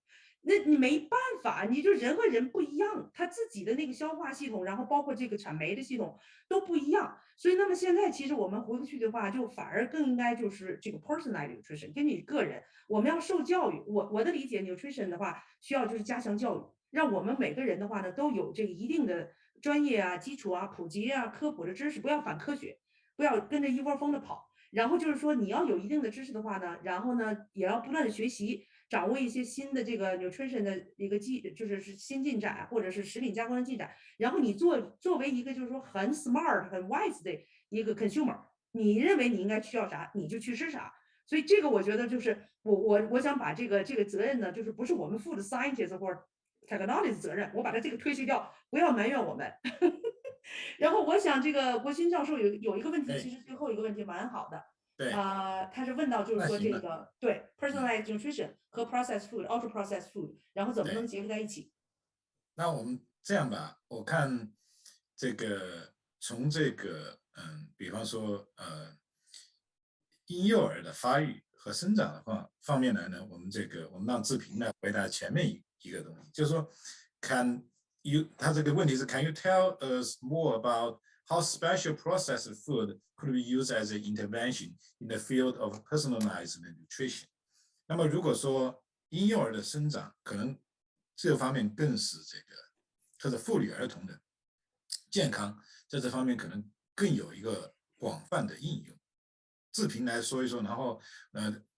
那你没办法，你就人和人不一样，他自己的那个消化系统，然后包括这个产酶的系统都不一样。所以那么现在其实我们回去的话，就反而更应该就是这个 personalized nutrition， 跟你个人，我们要受教育。我的理解 nutrition 的话，需要就是加强教育，让我们每个人的话呢都有这个一定的专业啊、基础啊、普及啊、科普的知识，不要反科学，不要跟着一窝蜂的跑。然后就是说你要有一定的知识的话呢，然后呢也要不断的学习，掌握一些新的这个 nutrition 的一个就是新进展，或者是食品加工的进展。然后你作为一个就是说很 smart 很 wise 的一个 consumer， 你认为你应该需要啥，你就去吃啥。所以这个我觉得就是我想把这个责任呢，就是不是我们 food scientist 或者 technology 的责任，我把它这个推卸掉，不要埋怨我们。然后我想这个国新教授有一个问题，其实最后一个问题蛮好的。对，他是问到就是说这那行个对 personalized nutrition 和 processed food、ultra processed food，然后怎么能结合在一起？那我们这样吧，我看这个从这个比方说婴幼儿的发育和生长的方面来呢，我们让志平来回答前面一个东西，就是说他这个问题是 Can you tell us more about how special processed food could be used as an intervention in the field of personalized nutrition？ 那么如果说婴幼儿的生长可能这方面更是或者妇女儿童的健康，在这方面可能更有一个广泛的应用。志平来说一说，然后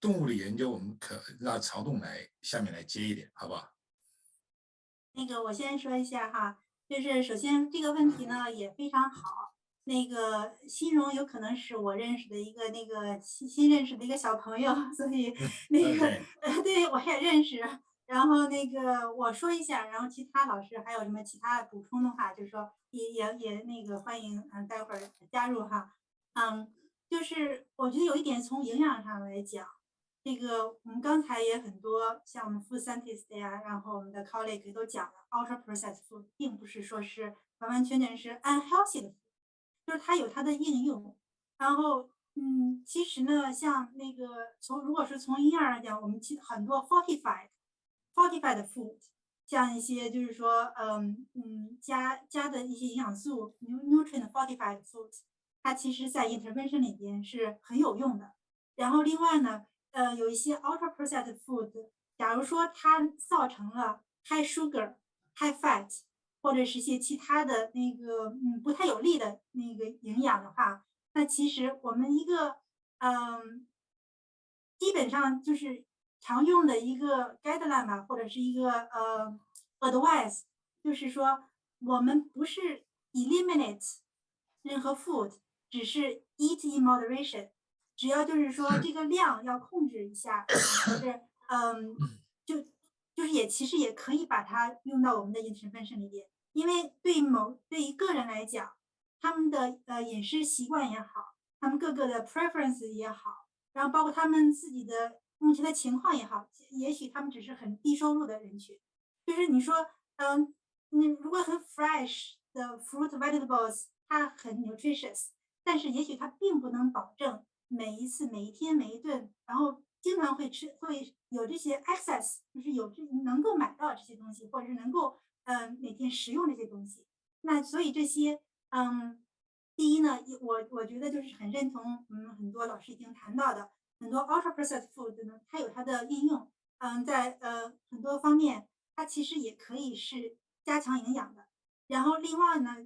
动物的研究我们可让曹栋下面来接一点，好不好？那个我先说一下哈，就是首先这个问题呢也非常好。那个欣荣有可能是我认识的一个新认识的一个小朋友，所以那个对我也认识。然后那个我说一下，然后其他老师还有什么其他的补充的话，就是说也那个欢迎待会儿加入哈。就是我觉得有一点从营养上来讲。这个我们刚才也很多像我们 food scientist 呀，然后我们的 colleague 都讲了 ultra processed food 并不是说是完完全全是 unhealthy 的 food， 就是它有它的应用。然后其实呢，像那个如果是从营养来讲，我们其实很多 fortified food， 像一些就是说加的一些营养素 nutrient fortified foods， 它其实在 intervention 里边是很有用的。然后另外呢，有一些 ultra processed food， 假如说它造成了 high sugar、high fat， 或者是一些其他的那个不太有利的那个营养的话，那其实我们一个基本上就是常用的一个 guideline 吧，或者是一个advice， 就是说我们不是 eliminate 任何 food， 只是 eat in moderation。只要就是说这个量要控制一下，就是其实也可以把它用到我们的 intervention 里边，因为对于个人来讲，他们的饮食习惯也好，他们各个的 preference 也好，然后包括他们自己的目前的情况也好，也许他们只是很低收入的人群，就是你说你如果很 fresh 的 fruit vegetables， 它很 nutritious， 但是也许它并不能保证每一次、每一天、每一顿，然后经常会有这些 access，就是能够买到这些东西，或者是能够每天食用这些东西。那所以这些第一呢，我觉得就是很认同很多老师已经谈到的很多 ultra processed food 呢，它有它的应用，在很多方面它其实也可以是加强营养的。然后另外呢，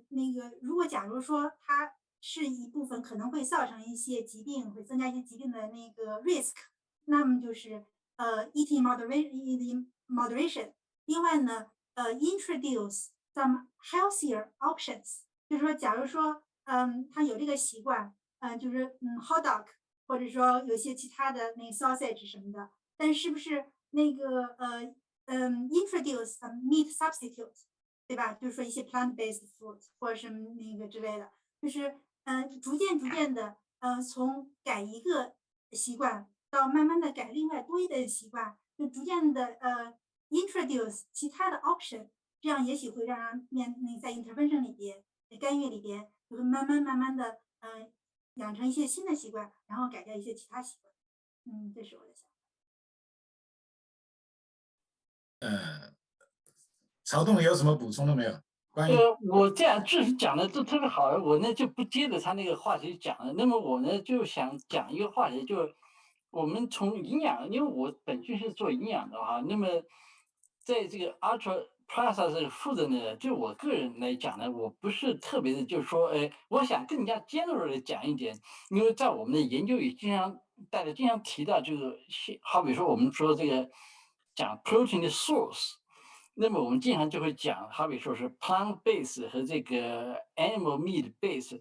如果假如说它是一部分可能会造成一些疾病，会增加一些疾病的那个 risk， 那么就是eating moderation。另外呢，introduce some healthier options， 就是说，假如说他有这个习惯，就是hot dog， 或者说有些其他的那个 sausage 什么的，但是不是introduce some meat substitute， 对吧？就是说一些 plant-based food 或者什么那个之类的，就是逐渐的从改一个习惯到慢慢的改另外多一点习惯，就逐渐的introduce 其他的 option， 这样也许会让人在 intervention 里边干预里边就会慢慢的养成一些新的习惯，然后改掉一些其他习惯。这是我的想法。曹栋有什么补充的没有？关于我这样知识讲的都特别好，我呢就不接着他那个话题讲了。那么我呢就想讲一个话题，就是我们从营养，因为我本身是做营养的哈，那么在这个 ultra processed food 呢，就我个人来讲呢，我不是特别的，就是说，我想更加 general 的讲一点，因为在我们的研究里，大家经常提到，就是好比说我们说这个讲 protein 的 source。那么我们经常就会讲，好比说是 plant base 和这个 animal meat base，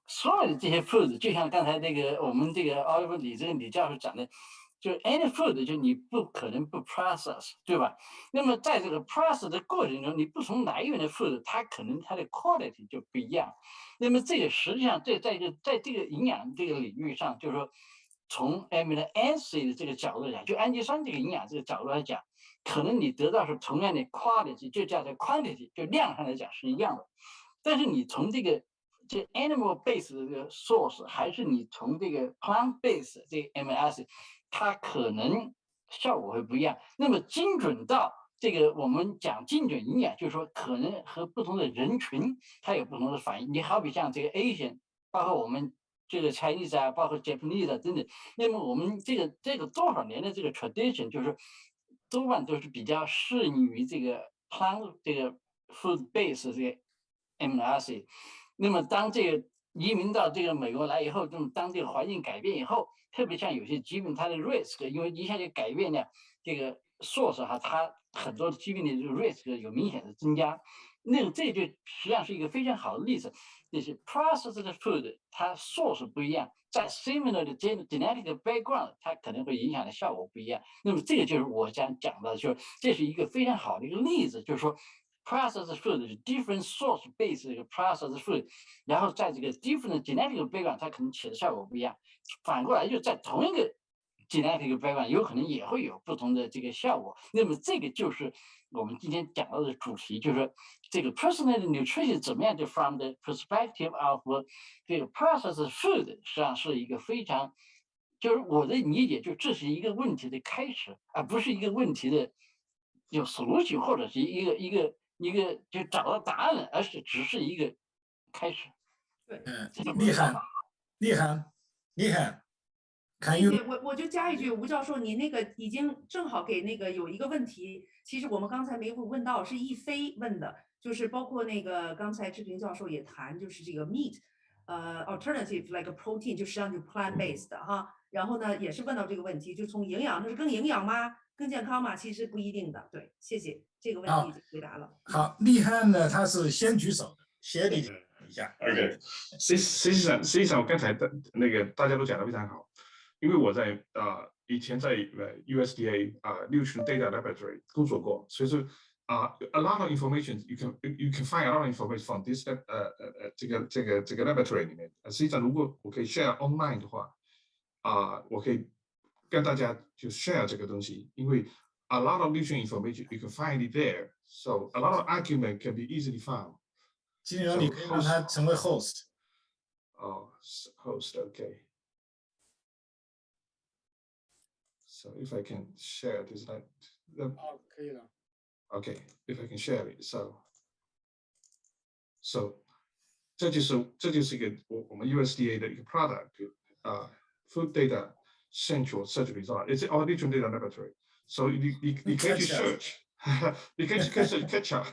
所有的这些 food， 就像刚才那个我们这个奥利弗李教授讲的，就是 any food 就你不可能不 process， 对吧？那么在这个 process 的过程中，你不同来源的 food， 它可能它的 quality 就不一样。那么这个实际上在这个营养这个领域上，就是说从 amino acid 的这个角度来讲，就氨基酸这个营养这个角度来讲。可能你得到是同样的 quality， 就叫做 quantity， 就量上来讲是一样的。但是你从这 animal base 的这个 source， 还是你从这个 plant base 这个 amino acid， 它可能效果会不一样。那么精准到这个我们讲精准营养，就是说可能和不同的人群它有不同的反应。你好比像这个 Asian， 包括我们这个 Chinese 啊，包括 Japanese 啊等等。那么我们这个多少年的这个 tradition， 就是多半都是比较适应于这个 plant 这个 food base 这个 amino acid。那么当这个移民到这个美国来以后，当这个环境改变以后，特别像有些疾病它的 risk， 因为一下就改变了这个 source 哈，它很多疾病的这个 risk 有明显的增加。这就实际上是一个非常好的例子，就是 processed food 它 source 不一样，在 similar 的 genetic background 它可能会影响的效果不一样。那么这个就是我想讲的，就是这是一个非常好的一个例子，就是说 processed food 是 different source base 这个 processed food， 然后在这个 different genetic background 它可能起的效果不一样。反过来就在同一个 genetic background 有可能也会有不同的这个效果。那么这个就是我们今天讲到的主题，就是说这个 personal nutrition 怎么样，就 from the perspective of 这个 processed food， 实际上是一个非常，就是我的理解，就这是一个问题的开始，而不是一个问题的有 solution， 或者是一个就找到答案，而是只是一个开始。对，立涵谢谢。我就加一句，吴教授，你那个已经正好给那个有一个问题，其实我们刚才没有问到，是一飞问的，就是包括那个刚才志平教授也谈，就是这个 meat， alternative like a protein， 就实际上就 plant based 的哈。然后呢，也是问到这个问题，就从营养，那是更营养吗？更健康吗？其实不一定的。对，谢谢，这个问题已经回答了。好，立汉呢，他是先举手的，先理一下。OK， 实际上我刚才的那个大家都讲得非常好，因为我在以前在USDA 六群 Data Laboratory 工作过，所以说a lot of information you can find a lot of information from this 这个 laboratory 里面。实际上如果我可以 share online 的话，我可以跟大家就 share 这个东西，因为 a lot of nutrient information you can find it there, so a lot of argument can be easily found. 金荣，你可以让他成为 host。host, OK。So if I can share this, Oh, 可以了。 okay, if I can share it, so 这就是一个我们 USDA 的一个 product food data central search result. It's an audition data laboratory. So 你可以去 search， 你可以去 catch up.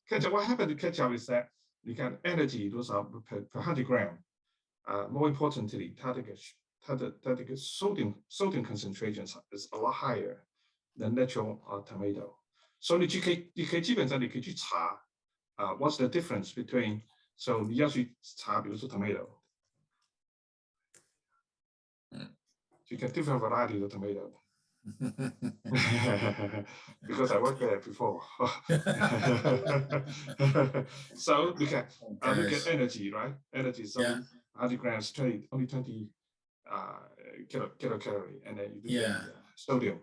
What happened to catch up is that 你看 energy 多少 per 100 gram. More importantly, 它这个 sodium concentration is a lot higher than natural tomato. So 你可以基本上你可以去查what's the difference between. So 你要去查，比如说 tomato， you get different varieties of tomato. Because I worked there before. So look at energy, right? Energy is only 100 grams, only 20 kilocalorie, and then you do sodium.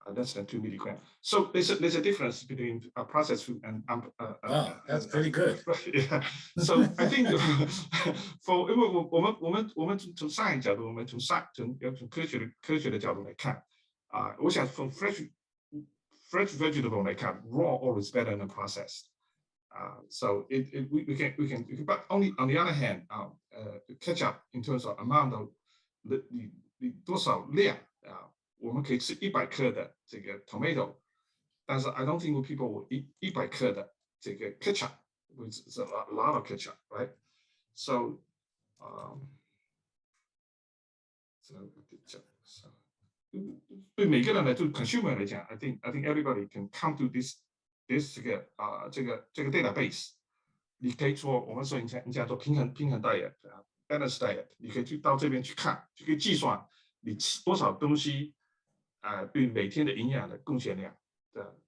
Less than 2 milligrams. So there's a difference between processed food and that's pretty good. Yeah. So I think for 因为我们从 science 角度，我们从科学的角度来看我想从 fresh vegetable 来看 raw always better than processed. So we can but only on the other hand catch up in terms of amount of 你多少量我们可以吃100克的这个 tomato， 但是 I don't think people will eat 100克的这个 ketchup, which is a lot of ketchup, right? So, so 对每个人来，就 consumer 来讲 I think everybody can come to this 这个 database。你可以说我们说你讲做平衡 diet balance diet， 你可以去到这边去看，就可以计算你吃多少东西。对每天的营养的贡献量的，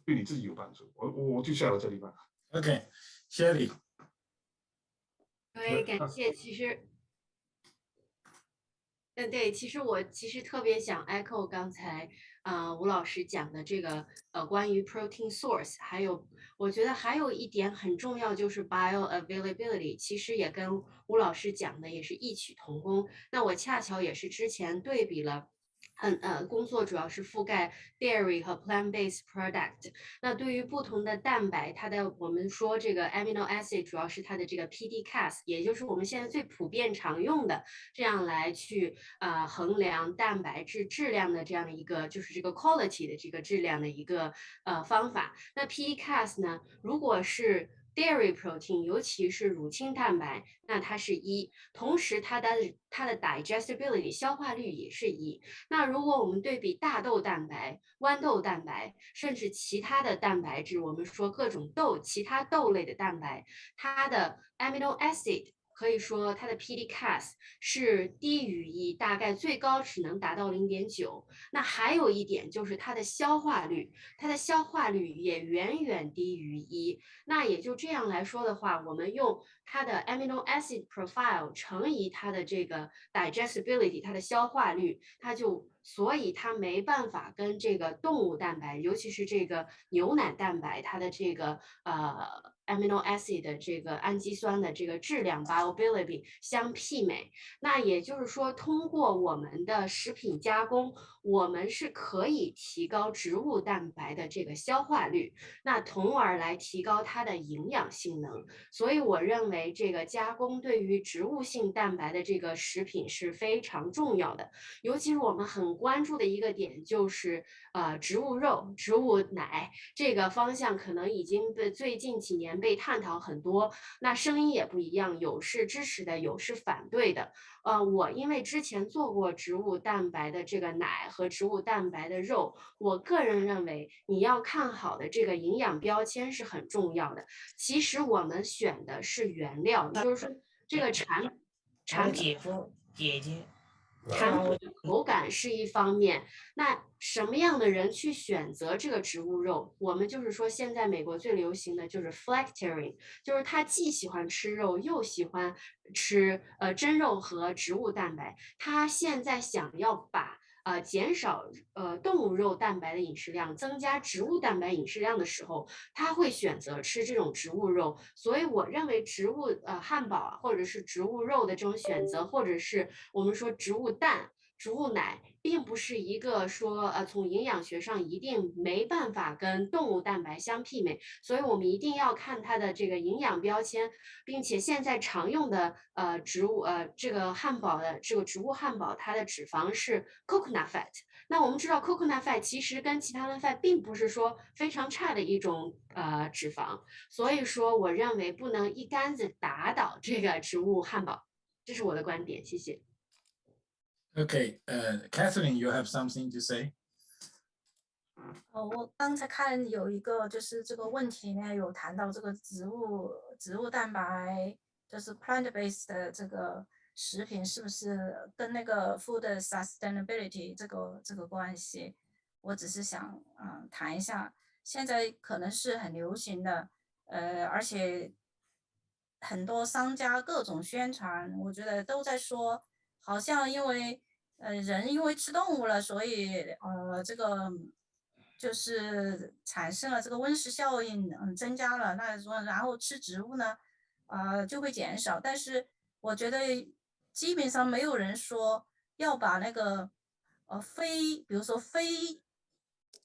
对你自己有帮助。我就下到这地方。Okay, Shelly。对，感谢。其实，对，其实我特别想 echo 刚才吴老师讲的这个关于 protein source， 还有我觉得还有一点很重要就是 bioavailability， 其实也跟吴老师讲的也是异曲同工。那我恰巧也是之前对比了。工作主要是覆盖 dairy 和 plant-based product。那对于不同的蛋白，我们说这个 amino acid 主要是它的这个 PDCAS， 也就是我们现在最普遍常用的，这样来去衡量蛋白质质量的这样的一个，就是这个 quality 的这个质量的一个方法。那 PDCAS 呢，如果是dairy protein， 尤其是乳清蛋白，那它是1，同时它的 digestibility 消化率也是1。那如果我们对比大豆蛋白、豌豆蛋白，甚至其他的蛋白质，我们说各种其他豆类的蛋白，它的 amino acid。可以说它的 PDCAS 是低于1，大概最高只能达到 0.9。那还有一点就是它的消化率，也远远低于1。那也就这样来说的话，我们用它的 amino acid profile 乘以它的这个 digestibility， 它的消化率，所以它没办法跟这个动物蛋白，尤其是这个牛奶蛋白，它的这个amino acid 的这个氨基酸的这个质量 bioavailability 相媲美。那也就是说，通过我们的食品加工，我们是可以提高植物蛋白的这个消化率，那从而来提高它的营养性能。所以我认为这个加工对于植物性蛋白的这个食品是非常重要的，尤其是我们很关注的一个点就是植物肉、植物奶这个方向可能已经最近几年被探讨很多，那声音也不一样，有是支持的，有是反对的。我因为之前做过植物蛋白的这个奶和植物蛋白的肉，我个人认为你要看好的这个营养标签是很重要的。其实我们选的是原料，就是说这个产品的口感是一方面，那什么样的人去选择这个植物肉？我们就是说，现在美国最流行的就是 flexitarian， 就是他既喜欢吃肉，又喜欢吃真肉和植物蛋白。他现在想要把减少动物肉蛋白的饮食量，增加植物蛋白饮食量的时候，他会选择吃这种植物肉。所以我认为植物汉堡或者是植物肉的这种选择，或者是我们说植物蛋。植物奶并不是一个说从营养学上一定没办法跟动物蛋白相媲美，所以我们一定要看它的这个营养标签，并且现在常用的这个汉堡的这个植物汉堡，它的脂肪是 coconut fat。那我们知道 coconut fat 其实跟其他的 fat 并不是说非常差的一种脂肪，所以说我认为不能一竿子打倒这个植物汉堡，这是我的观点，谢谢。Okay, Catherine, you have something to say? 我刚才看有一个就是这个问题呢，有谈到这个植物蛋白，就是 plant-based 的这个食品是不是跟那个 food sustainability 这个关系？我只是想谈一下，现在可能是很流行的，而且很多商家各种宣传，我觉得都在说，好像因为人因为吃动物了，所以这个就是产生了这个温室效应，增加了。那说然后吃植物呢，就会减少。但是我觉得基本上没有人说要把那个比如说非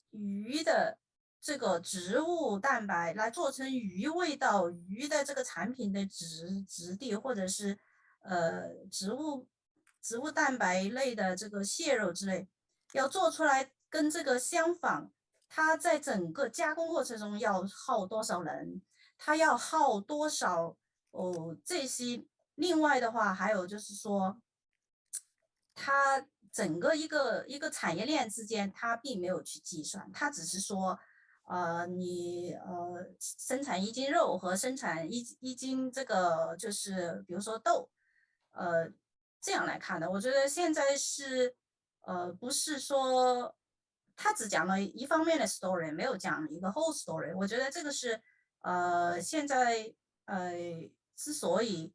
鱼的这个植物蛋白来做成鱼味道、鱼的这个产品的质地，或者是植物蛋白类的这个蟹肉之类，要做出来跟这个相仿，它在整个加工过程中要耗多少人，它要耗多少这些。另外的话，还有就是说，它整个一个产业链之间，它并没有去计算，它只是说，你生产1斤肉和生产一斤这个就是比如说豆，这样来看的。我觉得现在是不是说他只讲了一方面的 story， 没有讲一个 whole story。我觉得这个是现在之所以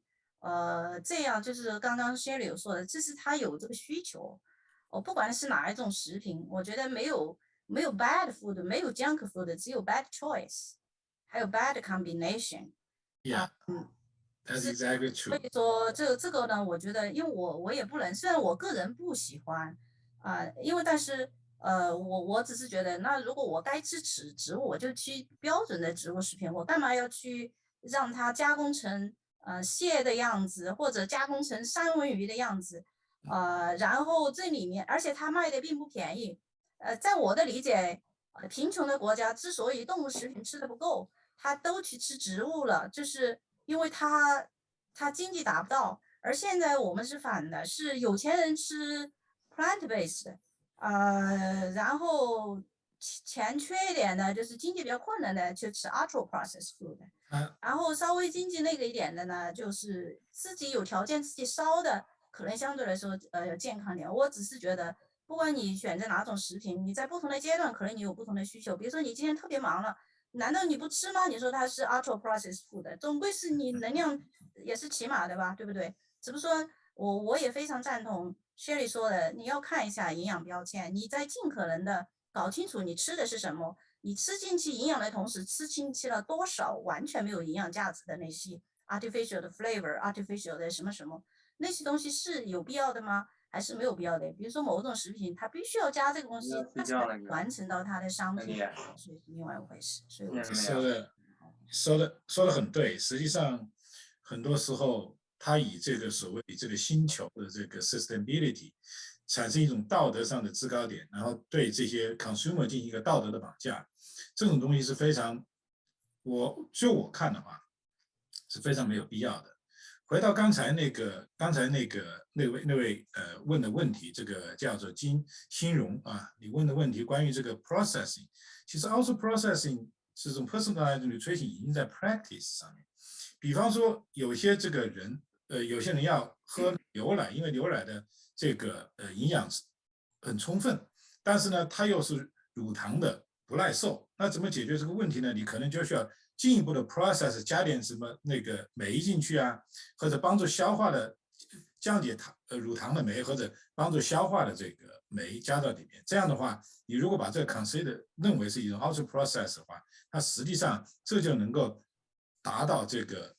这样，就是刚刚 Sherry 有说的，这是他有这个需求。不管是哪一种食品，我觉得没有 bad food， 没有 junk food， 只有 bad choice， 还有 bad combination。 Yeah, that's exactly true. 所以说这个呢，我觉得，因为我也不能，虽然我个人不喜欢因为但是我只是觉得，那如果我该吃植物，我就吃标准的植物食品，我干嘛要去让它加工成蟹的样子，或者加工成三文鱼的样子？然后这里面，而且它卖的并不便宜。在我的理解，贫穷的国家之所以动物食品吃的不够，它都去吃植物了，就是因为它经济达不到。而现在我们是反的，是有钱人吃 plant-based，然后钱缺一点的，就是经济比较困难的，去吃 ultra processed food。然后稍微经济那个一点的呢，就是自己有条件自己烧的，可能相对来说健康点。我只是觉得，不管你选择哪种食品，你在不同的阶段可能你有不同的需求。比如说你今天特别忙了，难道你不吃吗？你说它是 ultra processed food， 总归是你能量也是起码的吧，对不对？只不过说我也非常赞同 Sherry 说的，你要看一下营养标签，你在尽可能的搞清楚你吃的是什么。你吃进去营养的同时，吃进去了多少完全没有营养价值的那些 artificial 的 flavor、artificial 的什么什么，那些东西是有必要的吗？还是没有必要的？比如说某种食品，它必须要加这个东西，它才完成到它的商品，所以另外一回事。所以我说的很对。实际上，很多时候它以这个所谓这个星球的这个 sustainability。产生一种道德上的制高点，然后对这些 consumer 进行一个道德的绑架，这种东西是非常，就我看的话，是非常没有必要的。回到刚才那位问的问题，这个叫做新荣啊，你问的问题关于这个 processing， 其实 also processing 这种 personalized nutrition 已经在 practice 上面。比方说，有些人要喝牛奶，因为牛奶的这个营养很充分，但是呢，它又是乳糖的，不耐受。那怎么解决这个问题呢？你可能就需要进一步的 process， 加点什么那个酶进去啊，或者帮助消化的降解乳糖的酶，或者帮助消化的这个酶加到里面。这样的话，你如果把这个 consider 认为是一种 ultra process 的话，它实际上这就能够达到这个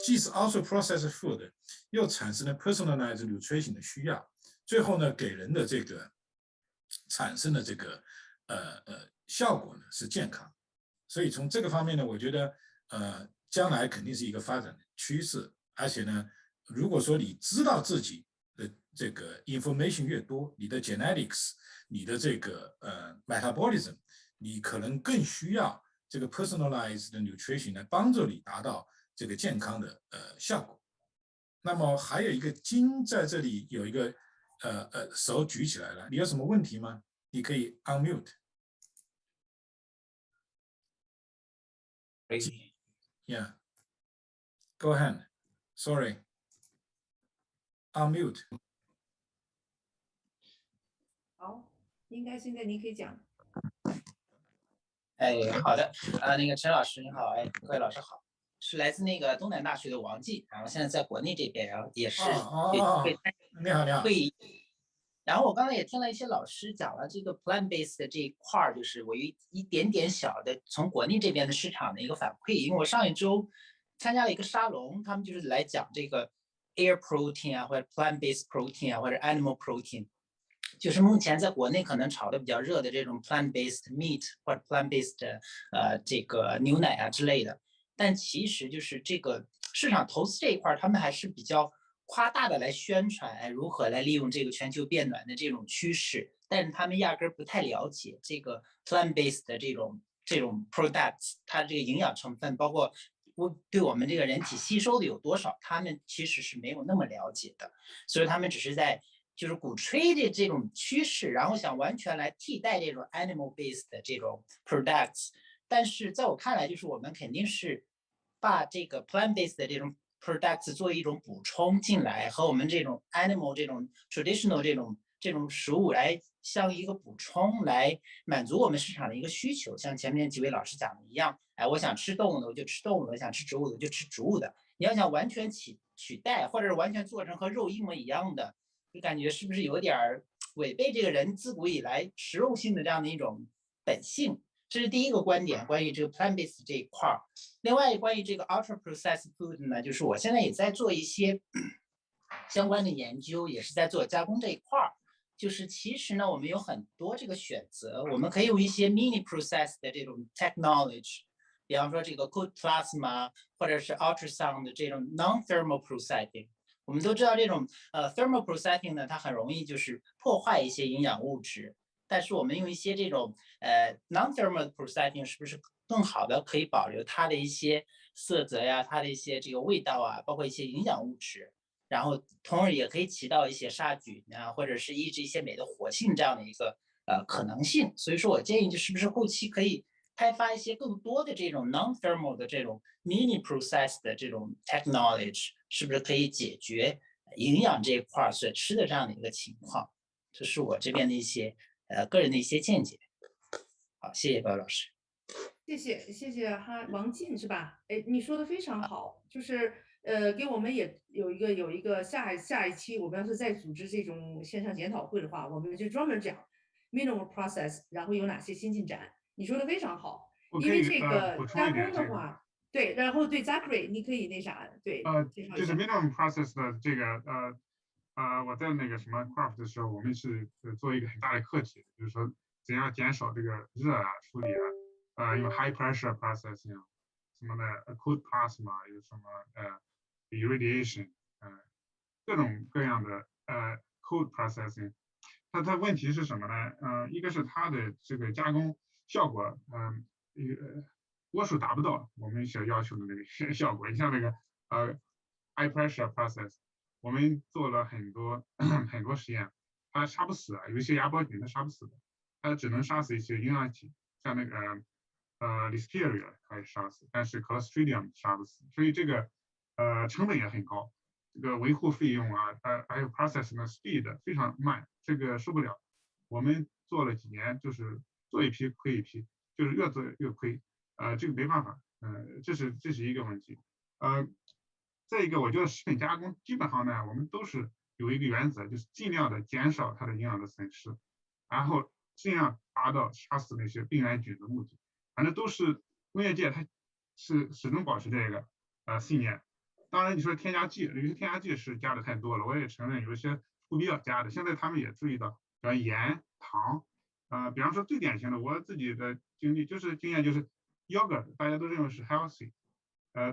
既是 ultra processed food， 又产生了 personalized nutrition 的需要。最后呢给人的这个产生的这个效果呢是健康。所以从这个方面呢，我觉得将来肯定是一个发展的趋势。而且呢，如果说你知道自己的这个 information 越多，你的 genetics， 你的这个metabolism， 你可能更需要这个 personalized nutrition 来帮助你达到这个健康的效果。那么还有一个金在这里有一个手举起来了，你有什么问题吗？你可以 unmute。Yeah, go ahead. Sorry. Unmute. 好，应该现在你可以讲。哎，好的，那个陈老师你好，哎，各位老师好，是来自那个东南大学的王继，然后现在在国内这边，然后也是你好，你好。会议。然后我刚才也听了一些老师讲了这个 plant-based 的这一块儿，就是我有一点点小的从国内这边的市场的一个反馈，因为我上一周参加了一个沙龙，他们就是来讲这个 air protein 啊，或者 plant-based protein 啊，或者 animal protein， 就是目前在国内可能炒的比较热的这种 plant-based meat 或者 plant-based 这个牛奶啊之类的，但其实就是这个市场投资这一块，他们还是比较夸大的来宣传如何来利用这个全球变暖的这种趋势，但是他们压根儿不太了解这个 plant-based 的这种 products 它这个营养成分，包括对我们这个人体吸收的有多少，他们其实是没有那么了解的，所以他们只是在就是鼓吹这种趋势，然后想完全来替代这种 animal-based 的这种 products， 但是在我看来，就是我们肯定是把这个 plant-based 的这种 products 作为一种补充进来，和我们这种 animal 这种 traditional 这种食物来像一个补充，来满足我们市场的一个需求。像前面几位老师讲的一样，我想吃动物的我就吃动物的，我想吃植物的我就吃植物的。你要想完全取代，或者是完全做成和肉一模一样的，就感觉是不是有点违背这个人自古以来食肉性的这样的一种本性？这是第一个观点，关于这个 plant-based 这一块儿。另外，关于这个 ultra processed food 呢，就是我现在也在做一些相关的研究，也是在做加工这一块儿。就是其实呢，我们有很多这个选择，我们可以用一些 mini processed 的这种 technology， 比方说这个 cold plasma 或者是 ultrasound 的这种 non-thermal processing。我们都知道这种thermal processing 呢，它很容易就是破坏一些营养物质，但是我们用一些这种non-thermal processing 是不是更好的可以保留它的一些色泽呀，它的一些这个味道啊，包括一些营养物质，然后同时也可以起到一些杀菌啊，或者是抑制一些酶的活性这样的一个可能性。所以说我建议就是不是后期可以开发一些更多的这种 non-thermal 的这种 mini process 的这种 technology， 是不是可以解决营养这一块所吃的这样的一个情况？这是我这边的一些个人的一些见解。好，谢谢高老师。谢谢王进是吧？哎，你说的非常好，就是给我们也有一个下一期，我们要是再组织这种线上研讨会的话，我们就专门讲 minimal process， 然后有哪些新进展。你说的非常好，因为这个加工的话，对，然后对 Zachary， 你可以那啥，对，就是 minimum process 的这个我在那个什么 craft 的时候，我们是做一个很大的课题，就是说怎样减少这个热啊处理啊，用 high pressure processing 什么的 cold plasma 有什么irradiation 各种各样的cold processing， 它问题是什么呢？一个是它的这个加工效果，多数达不到我们所要求的那个效果。你像那个high pressure process， 我们做了很多实验，它杀不死有一些芽孢菌它杀不死的，它只能杀死一些营养体，像那个Listeria 可以杀死，但是 Clostridium 杀不死，所以这个成本也很高，这个维护费用还有 processing 的 speed 非常慢，这个受不了。我们做了几年，就是做一批亏一批，就是越做越亏，这个没办法，这是一个问题。再一个，我觉得食品加工基本上呢，我们都是有一个原则，就是尽量的减少它的营养的损失，然后尽量达到杀死那些病原菌的目的。反正都是工业界它是始终保持这个信念。当然你说添加剂，有些添加剂是加的太多了，我也承认有些不必要加的。现在他们也注意到，比如盐、糖，比方说最典型的，我自己的经验就是 yogurt， 大家都认为是 healthy，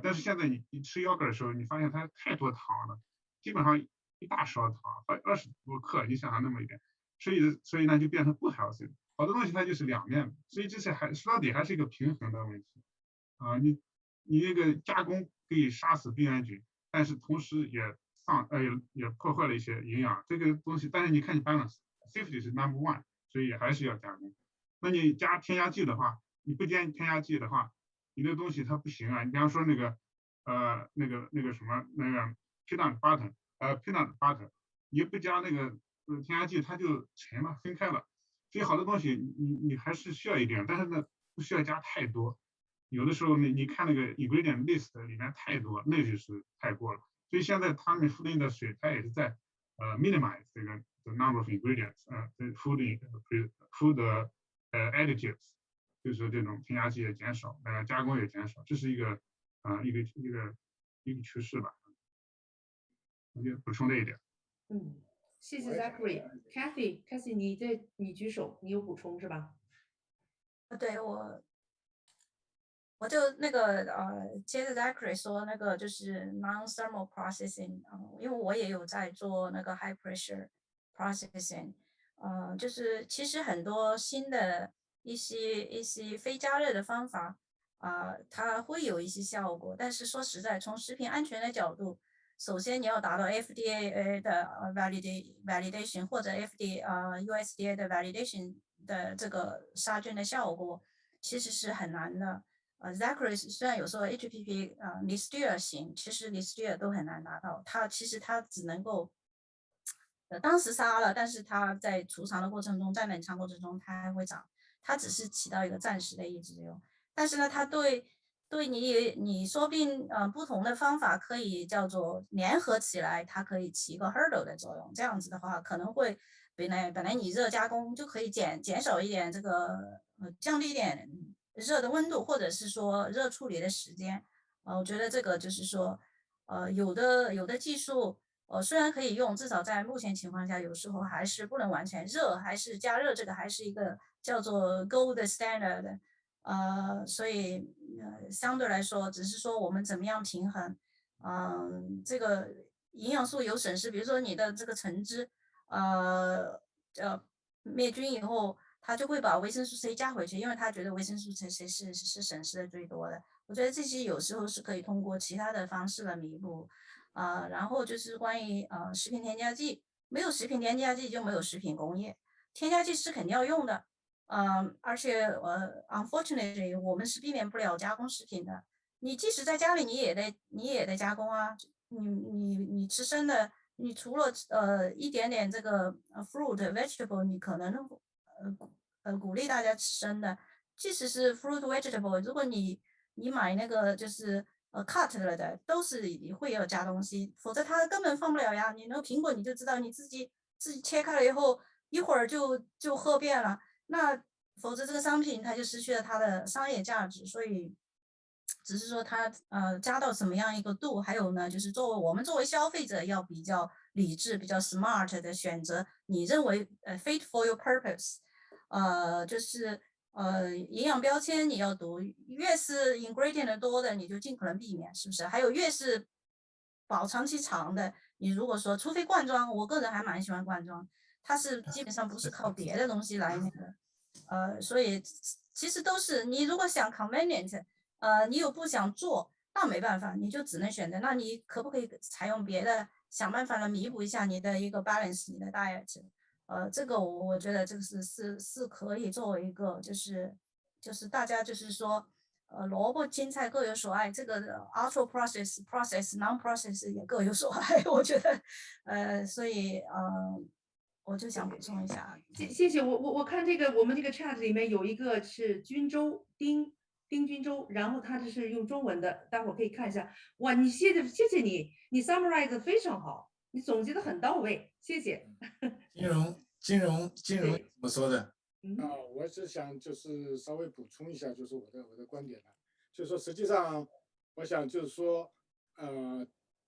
但是现在你吃 yogurt 的时候，你发现它太多糖了，基本上一大勺糖，20多克，你想想那么一点，所以呢就变成不 healthy。好多东西它就是两面的，所以这些说到底还是一个平衡的问题你那个加工可以杀死病原菌，但是同时也破坏了一些营养这个东西。但是你看你 balance，safety 是 number one， 所以还是要加工。那你加添加剂的话，你不添加剂的话，你那个东西它不行啊。你比方说那个什么那个 peanut butter，你不加那个添加剂，它就沉了，分开了。所以好多东西你还是需要一点，但是呢不需要加太多。有的时候你看那个 ingredient list 里面太多，那就是太过了。所以现在他们 food industry 它也是在minimize 这个 the number of ingredients， food additives， 就是这种添加剂也减少，加工也减少，这是一个趋势吧。我就补充这一点。谢谢 Zachary。Kathy， 你举手，你有补充是吧？对，我就那个接着 Zachary 说那个就是 non-thermal processing，因为我也有在做那个 high pressure processing，就是其实很多新的一些非加热的方法它会有一些效果，但是说实在，从食品安全的角度，首先你要达到 FDA 的validation 或者 USDA 的 validation 的这个杀菌的效果，其实是很难的。Zachary 虽然有时候 HPP Listeria 行，其实 Listeria 都很难达到。其实它只能够当时杀了，但是它在储藏的过程中，在冷藏过程中它还会长，它只是起到一个暂时的抑制用。但是呢，它对你说不定不同的方法可以叫做联合起来，它可以起一个 hurdle 的作用。这样子的话，可能会本来你热加工就可以减少一点这个降低一点热的温度，或者是说热处理的时间。我觉得这个就是说有的技术虽然可以用，至少在目前情况下，有时候还是不能完全热，还是加热，这个还是一个叫做 gold standard 的。所以相对来说，只是说我们怎么样平衡，这个营养素有损失，比如说你的这个橙汁，灭菌以后，他就会把维生素 C 加回去，因为他觉得维生素 C 是损失的最多的。我觉得这些有时候是可以通过其他的方式来弥补，然后就是关于食品添加剂，没有食品添加剂就没有食品工业，添加剂是肯定要用的。而且unfortunately 我们是避免不了加工食品的。你即使在家里，你也得加工啊。你吃生的，你除了一点点这个fruit vegetable， 你可能鼓励大家吃生的。即使是 fruit vegetable， 如果你买那个就是cut 了的，都是会有加东西，否则它根本放不了呀。你那个苹果你就知道，你自己切开了以后，一会儿就喝遍了。那否则这个商品它就失去了它的商业价值，所以只是说它加到什么样一个度，还有呢就是我们作为消费者要比较理智、比较 smart 的选择你认为fit for your purpose，就是营养标签你要读，越是 ingredient 多的你就尽可能避免，是不是？还有越是保质期长的，你如果说除非罐装，我个人还蛮喜欢罐装。它是基本上不是靠别的东西来那个，所以其实都是你如果想 convenient，你又不想做，那没办法，你就只能选择。那你可不可以采用别的，想办法来弥补一下你的一个 balance， 你的 diet？这个我觉得这个是可以作为一个就是大家就是说萝卜青菜各有所爱，这个 ultra process non process 也各有所爱，我觉得所以我就想补充一下。谢谢。我看我们这个 chat 里面有一个是均州丁均州，然后他这是用中文的，待会儿可以看一下。哇，谢谢你 summarize 得非常好，你总结的很到位，谢谢。金融怎么说的？我是想就是稍微补充一下，就是我的观点呢，就是说实际上我想就是说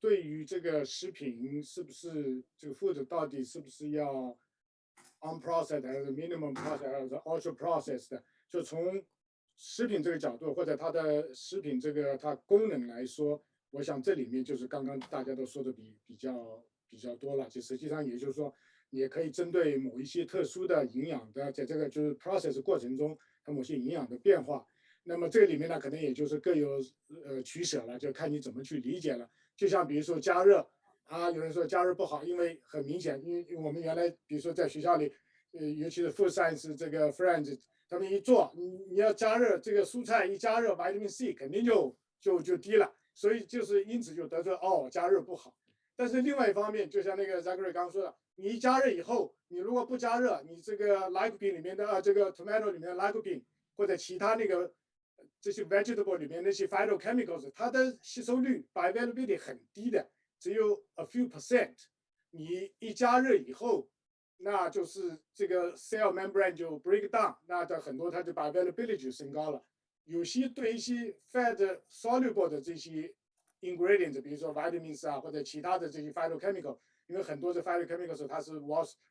对于这个食品是不是这个 food 到底是不是要 unprocessed 还是 minimum processed 还是 ultra processed 的，就从食品这个角度或者它的食品这个它功能来说，我想这里面就是刚刚大家都说的比较多了，就实际上也就是说，也可以针对某一些特殊的营养的，在这个就是 process 过程中它某些营养的变化。那么这个里面呢，可能也就是各有取舍了，就看你怎么去理解了。就像比如说加热啊，有人说加热不好，因为很明显，因为我们原来比如说在学校里，尤其是 food science 这个 friends，他们一做，你要加热这个蔬菜一加热，vitamin C 肯定就低了，所以就是因此就得出哦加热不好。但是另外一方面，就像那个 Zachary 刚刚说的，你一加热以后，你如果不加热，你这个 lycopene 里面的这个 tomato 里面的 lycopene 或者其他那个这些 vegetable 里面那些 phytochemicals， 它的吸收率 bioavailability 很低的，只有 a few percent。你一加热以后，那就是这个 cell membrane 就 break down， 那的很多它的 bioavailability 就升高了。有些对一些 fat soluble 的这些 ingredients， 比如说 vitamins 啊或者其他的这些 phytochemical， 因为很多的 phytochemicals 它是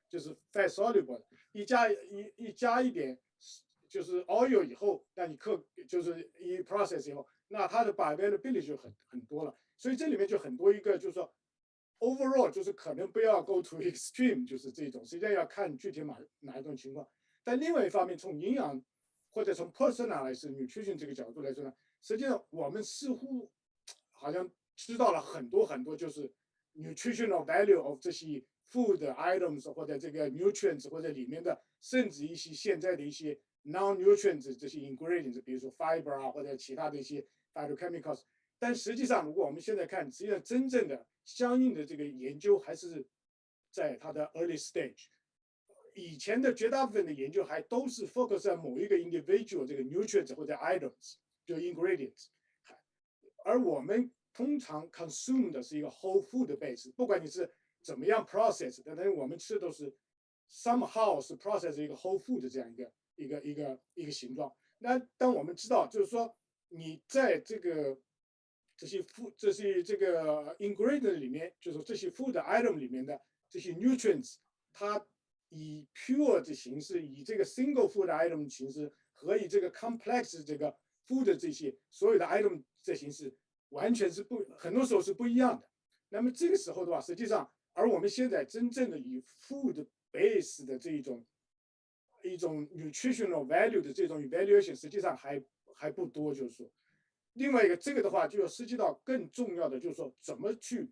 就是 fat soluble 的，一加一点就是 oil 以后，那你就是一 process 以后，那它的 bioavailability 就很多了。所以这里面就很多一个就是说 overall 就是可能不要 go to extreme， 就是这种，实际上要看具体哪一种情况。但另外一方面，从营养或者从 personalized nutrition 这个角度来说呢，实际上我们似乎好像知道了很多很多，就是 nutritional value of 这些 food items 或者这个 nutrients 或者里面的，甚至一些现在的一些 non-nutrients 这些 ingredients， 比如说 fiber 啊或者其他的一些 phytochemicals。但实际上，如果我们现在看，实际上真正的相应的这个研究还是在它的 early stage。以前的绝大部分的研究还都是 focus 在某一个 individual 这个 nutrients 或者 items， 就 ingredients。而我们通常 consume 的是一个 whole food base， 不管你是怎么样 process 的，但是我们吃的都是 somehow 是 process 一个 whole food 这样一个形状。那当我们知道，就是说你在这些这个 ingredient 里面，就是这些 food item 里面的这些 nutrients， 它以 pure 的形式，以这个 single food item 的形式和以这个 complex 这个 food 这些所有的 item 的形式，完全是很多时候是不一样的。那么这个时候的话，实际上，而我们现在真正的以 food base 的这一种 nutritional value 的这种 evaluation， 实际上还不多，就是说。另外一个，这个的话就要涉及到更重要的，就是说怎么去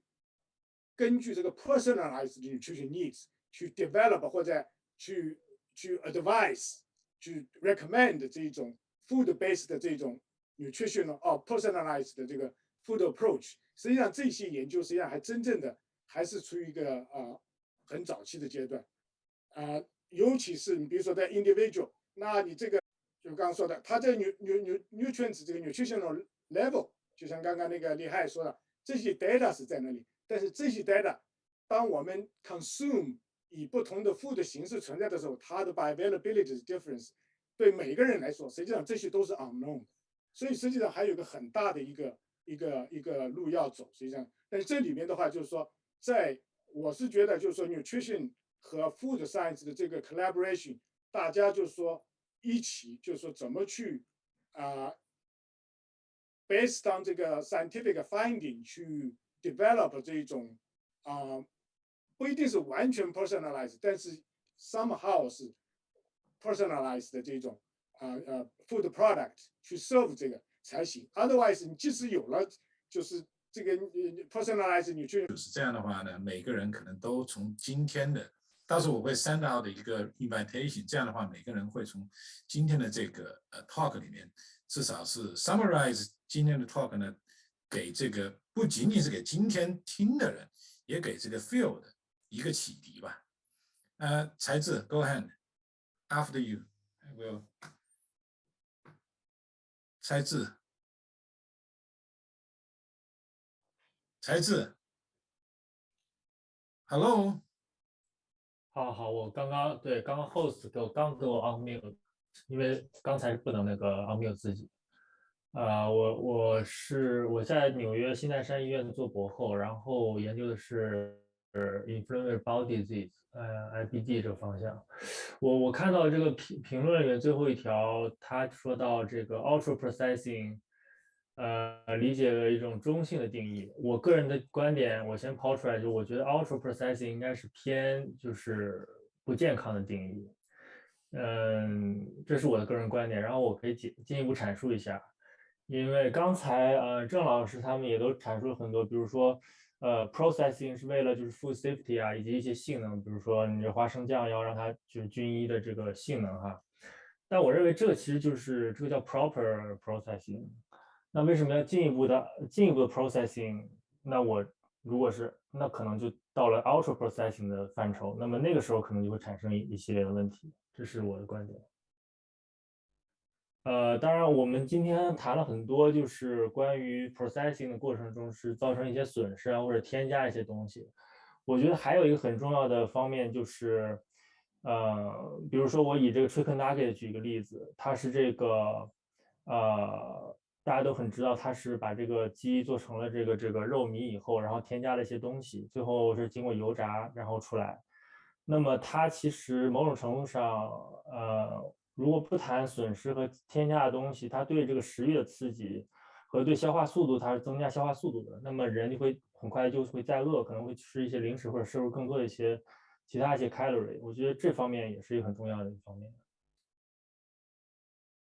根据这个 personalized nutrition needs 去 develop 或者去 advise 去 recommend 这种 food based 的这种 nutritional personalized 的这个 food approach。实际上这些研究实际上还真正的还是处于一个很早期的阶段尤其是你比如说在 individual， 那你这个就刚刚说的，它这 nutrients 这个 nutritional level， 就像刚刚那个李海说的，这些 data 是在那里，但是这些 data 当我们 consume 以不同的 food 形式存在的时候，它的 bioavailability difference 对每个人来说，实际上这些都是 unknown 的，所以实际上还有一个很大的一个路要走。实际上，但是这里面的话，就是说，我是觉得就是说 nutrition 和 food science 的这个 collaboration， 大家就是说一起就是说怎么去based on 这个 scientific finding 去 develop 这种不一定是完全 personalized， 但是 somehow 是 personalized 的这种food product 去 serve 这个才行。Otherwise， 你即使有了就是这个 personalized nutrition， 就是这样的话呢，每个人可能都从今天的，到时候我会 send out 的一个 invitation， 这样的话每个人会从今天的这个talk 里面，至少是 summarize 今天的 talk 呢，给这个不仅仅是给今天听的人，也给这个 field 一个启迪吧。才智 ，go ahead，after you， I will。才智。Hello， 好，我刚刚 host 刚给我 unmute， 因为刚才不能那个 unmute 自己。我在纽约新泰山医院做博后，然后研究的是inflammatory bowel disease，IBD 这个方向。我看到这个评论里面最后一条，他说到这个 ultra processing，理解为一种中性的定义。我个人的观点，我先抛出来，就我觉得 ultra processing 应该是偏就是不健康的定义。这是我的个人观点，然后我可以进一步阐述一下。因为刚才郑老师他们也都阐述了很多，比如说processing 是为了就是 food safety 啊，以及一些性能，比如说你这花生酱要让它就是均一的这个性能哈。但我认为这个其实就是这个叫 proper processing。那为什么要进一步的 processing？那我如果是那可能就到了 ultra processing 的范畴，那么那个时候可能就会产生一系列的问题，这是我的观点。当然，我们今天谈了很多，就是关于 processing 的过程中是造成一些损失啊，或者添加一些东西。我觉得还有一个很重要的方面就是，比如说我以这个 chicken nugget 举一个例子，它是这个，大家都很知道，它是把这个鸡做成了这个肉糜以后，然后添加了一些东西，最后是经过油炸然后出来。那么它其实某种程度上，如果不谈损失和添加的东西，它对这个食欲的刺激和对消化速度，它是增加消化速度的。那么人就会很快就会再饿，可能会吃一些零食或者摄入更多的其他一些 calorie。我觉得这方面也是一个很重要的一方面。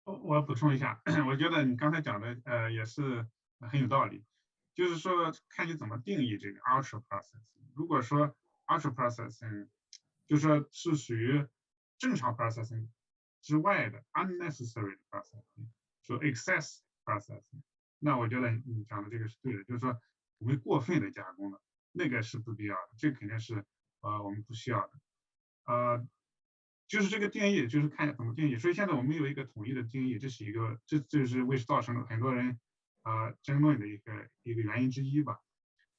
我补充一下，我觉得你刚才讲的也是很有道理，就是说看你怎么定义这个 ultra processing。如果说 ultra processing，就是说是属于正常 processing 之外的 unnecessary processing， 说 excess processing， 那我觉得你讲的这个是对的，就是说我们过分的加工的那个是不必要的，这肯定是我们不需要的。就是这个定义，就是看怎么定义。所以现在我们有一个统一的定义，这是为造成了很多人争论的一个原因之一吧。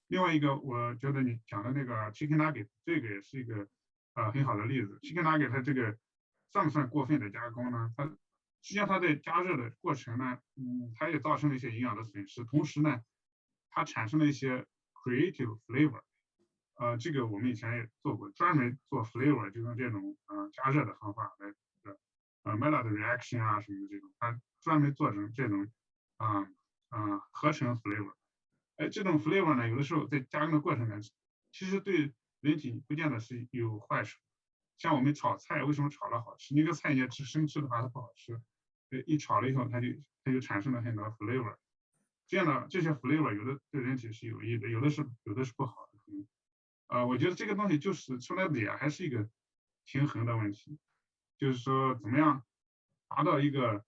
另外一个，我觉得你讲的那个 chicken nugget， 这个也是一个很好的例子。chicken nugget 它这个算不算过分的加工呢？它实际上它在加热的过程呢，它也造成了一些营养的损失，同时呢，它产生了一些 creative flavor。这个我们以前也做过，专门做 flavor， 就用这种加热的方法来Maillard reaction 啊什么的这种，它专门做成这种合成 flavor。这种 flavor 呢，有的时候在加工的过程呢，其实对人体不见得是有坏处。像我们炒菜，为什么炒了好吃？那个菜你要生吃的话，它不好吃。一炒了以后，它就产生了很多 flavor。这样的这些 flavor 有的对人体是有益的，有的是不好的。我觉得这个东西就是说来也还是一个平衡的问题，就是说怎么样达到一个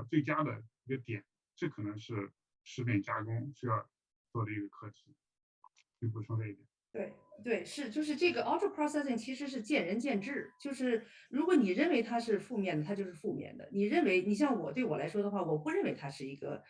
最佳的一个点，这可能是食品加工需要做的一个课题。就补充这一点。对，就是这个 ultra processing 其实是见仁见智，就是如果你认为它是负面的，它就是负面的；你认为你像对我来说的话，我不认为它是一个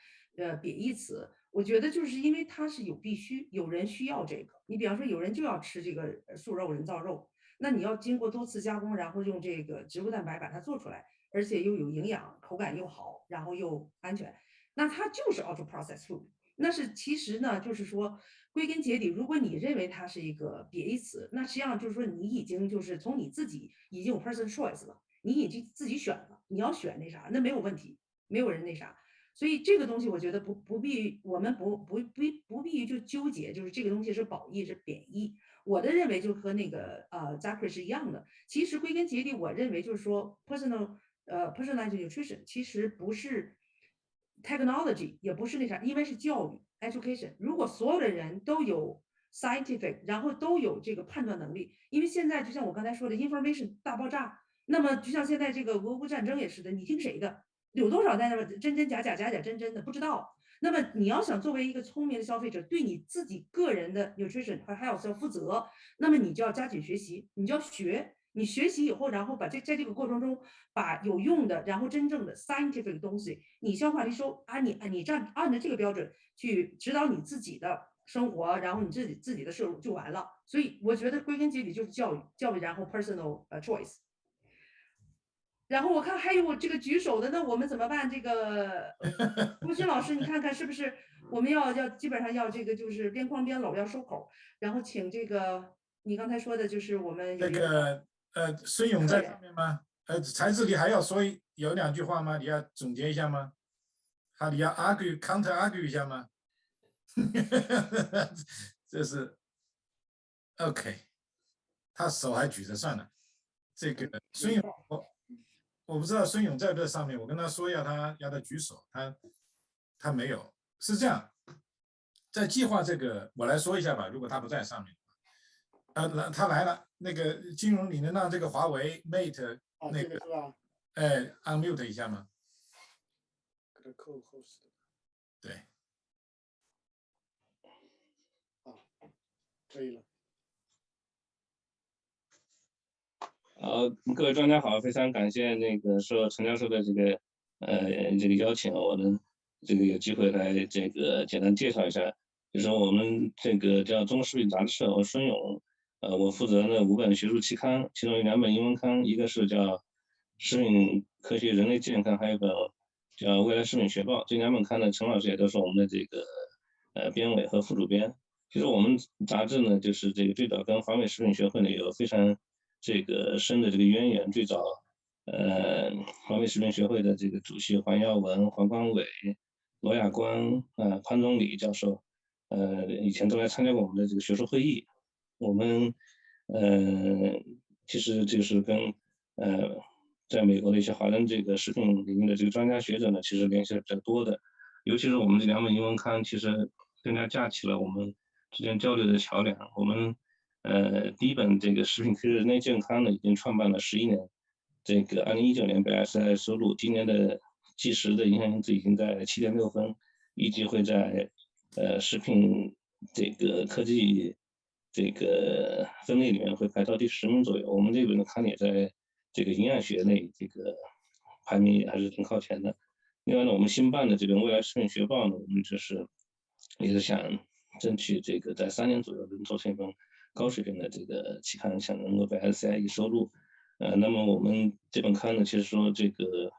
贬义词。我觉得就是因为它是必须有人需要这个。你比方说有人就要吃这个素肉人造肉，那你要经过多次加工，然后用这个植物蛋白把它做出来，而且又有营养，口感又好，然后又安全，那它就是 ultra processed food。那是其实呢，就是说归根结底，如果你认为它是一个贬义词，那实际上就是说你已经就是从你自己已经有 person choice 了，你已经自己选了，你要选那啥，那没有问题，没有人那啥。所以这个东西我觉得不必于我们不必于就纠结，就是这个东西是褒义是贬义。我的认为就和那个Zachary 是一样的。其实归根结底，我认为就是说 personalized nutrition 其实不是 technology， 也不是那啥，因为是教育 education。如果所有的人都有 scientific， 然后都有这个判断能力，因为现在就像我刚才说的 information 大爆炸，那么就像现在这个俄乌战争也是的，你听谁的？有多少在那真真假假假假真真的不知道。那么你要想作为一个聪明的消费者，对你自己个人的 nutrition 和 health 要负责，那么你就要加紧学习，你就要学。你学习以后，然后在这个过程中，把有用的，然后真正的 scientific 的东西，你消化吸收，你这样按照这个标准去指导你自己的生活，然后你自己的摄入就完了。所以我觉得归根结底就是教育，然后 personal choice。然后我看还有这个举手的，那我们怎么办？这个吴军老师，你看看是不是我们要基本上要这个就是边框边搂要收口，然后请这个你刚才说的就是我们有那一个个孙勇在上面吗？才智，你还要说有2句话吗？你要总结一下吗？你要 counter argue 一下吗？这是 OK， 他手还举着算了。这个孙勇，我不知道孙勇在不在上面，我跟他说要他举手，他没有。是这样，在计划这个我来说一下吧，如果他不在上面。他来了，那个金融，你能让这个华为 Mate 那个，这个是吧？unmute 一下吗？给它扣后视。对，可以了。各位专家好，非常感谢那个说陈教授的这个邀请，我们这个有机会来这个简单介绍一下，就是我们这个叫中国食品杂志社，我孙勇，我负责呢5本学术期刊，其中有2本英文刊，一个是叫《食品科学人类健康》，还有一本叫《未来食品学报》。这2本刊呢，陈老师也都是我们的这个编委和副主编。其实我们杂志呢，就是这个最早跟华美食品学会呢有非常这个深的这个渊源。最早，华美食品学会的这个主席黄耀文、黄光伟、罗亚光、潘宗礼教授，以前都来参加过我们的这个学术会议。我们其实就是跟在美国的一些华人这个食品领域的这个专家学者呢，其实联系的比较多的。尤其是我们这2本英文刊，其实更加架起了我们之间交流的桥梁。我们第1本这个食品科学人类健康呢，已经创办了11年，这个2019年被 SI 收录，今年的计时的影响因子已经在7.6分，预计会在食品这个科技这个分类里面会排到第10名左右。我们这本的刊也在这个营养学类这个排名还是挺靠前的。另外呢，我们新办的这个未来食品学报呢，我们也是想争取这个在3年左右能做成一本高水平的这个期刊，想能够被 SCI 收录。那么我们这本刊呢，其实说这个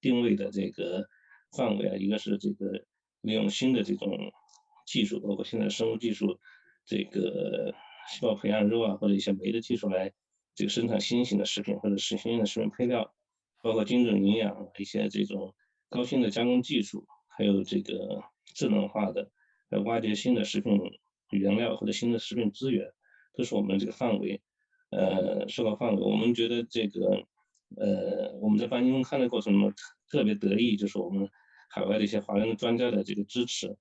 定位的这个范围啊，一个是这个利用新的这种技术，包括现在生物技术，这个细胞培养肉啊，或者一些酶的技术来这个生产新型的食品或者是新型的食品配料，包括精准营养一些这种高新的加工技术，还有这个智能化的挖掘新的食品原料或者新的食品资源，都是我们这个范围。受到范围，我们觉得这个我们在办英文刊的过程中特别得意，就是我们海外的一些华人专家的这个支持。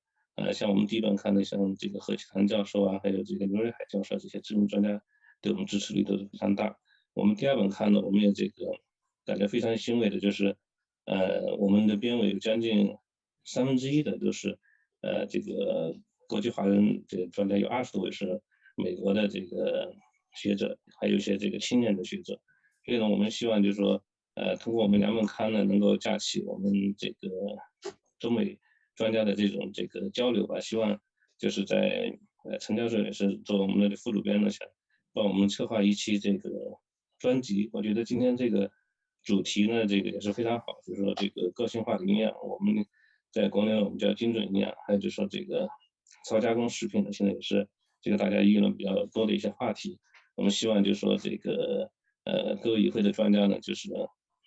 像我们第1本刊的像这个何启堂教授啊，还有这个刘瑞海教授这些知名专家对我们支持力都是非常大。我们第2本刊呢，我们也这个感觉非常欣慰的就是，我们的编委有将近1/3的都是这个国际华人这个专家，有20多位是美国的这个学者，还有一些这个青年的学者。所以呢，我们希望就是说，通过我们2本刊呢，能够架起我们这个中美专家的这种这个交流吧。希望就是在陈教授也是做我们的副主编呢，想帮我们策划一期这个专辑。我觉得今天这个主题呢，这个也是非常好，就是说这个个性化的营养，我们在国内我们叫精准营养，还有就是说这个超加工食品呢，现在也是这个大家议论比较多的一些话题。我们希望就是说这个各位与会的专家呢，就是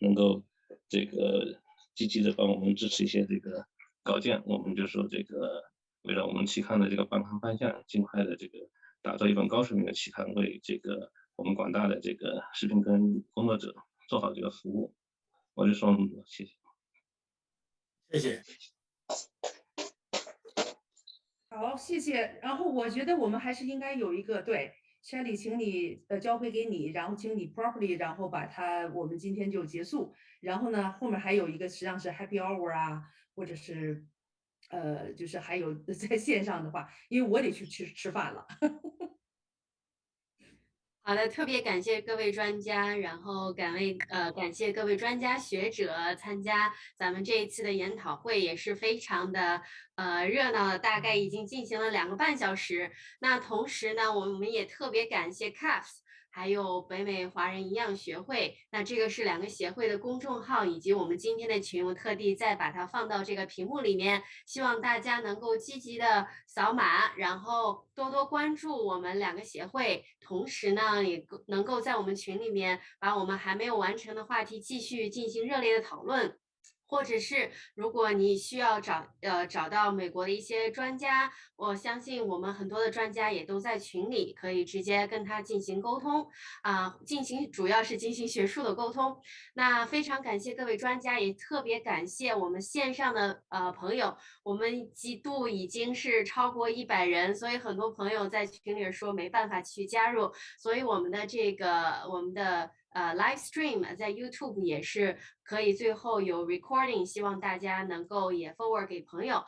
能够这个积极的帮我们支持一些这个稿件。我们就说这个为了我们期刊的这个办刊方向，尽快的这个打造一本高水平的期刊，为这个我们广大的这个食品工作者做好这个服务。我就说谢谢。谢谢。好，谢谢。然后我觉得我们还是应该有一个对。Shelly， 请你交回给你，然后请你 properly， 然后我们今天就结束。然后呢，后面还有一个实际上是 happy hour 啊，或者是就是还有在线上的话，因为我得去吃饭了。好的，特别感谢各位专家，然后感谢各位专家学者参加咱们这一次的研讨会，也是非常的热闹的，大概已经进行了2个半小时。那同时呢，我们也特别感谢 CAFS 还有北美华人营养学会。那这个是2个协会的公众号，以及我们今天的群，我特地再把它放到这个屏幕里面，希望大家能够积极的扫码，然后多多关注我们2个协会，同时呢，也能够在我们群里面把我们还没有完成的话题继续进行热烈的讨论。或者是如果你需要找到美国的一些专家，我相信我们很多的专家也都在群里，可以直接跟他进行沟通主要是进行学术的沟通。那非常感谢各位专家，也特别感谢我们线上的朋友，我们度已经是超过100人，所以很多朋友在群里说没办法去加入，所以我们的live stream 在 YouTube 也是可以最后有 recording， 希望大家能够也 forward 给朋友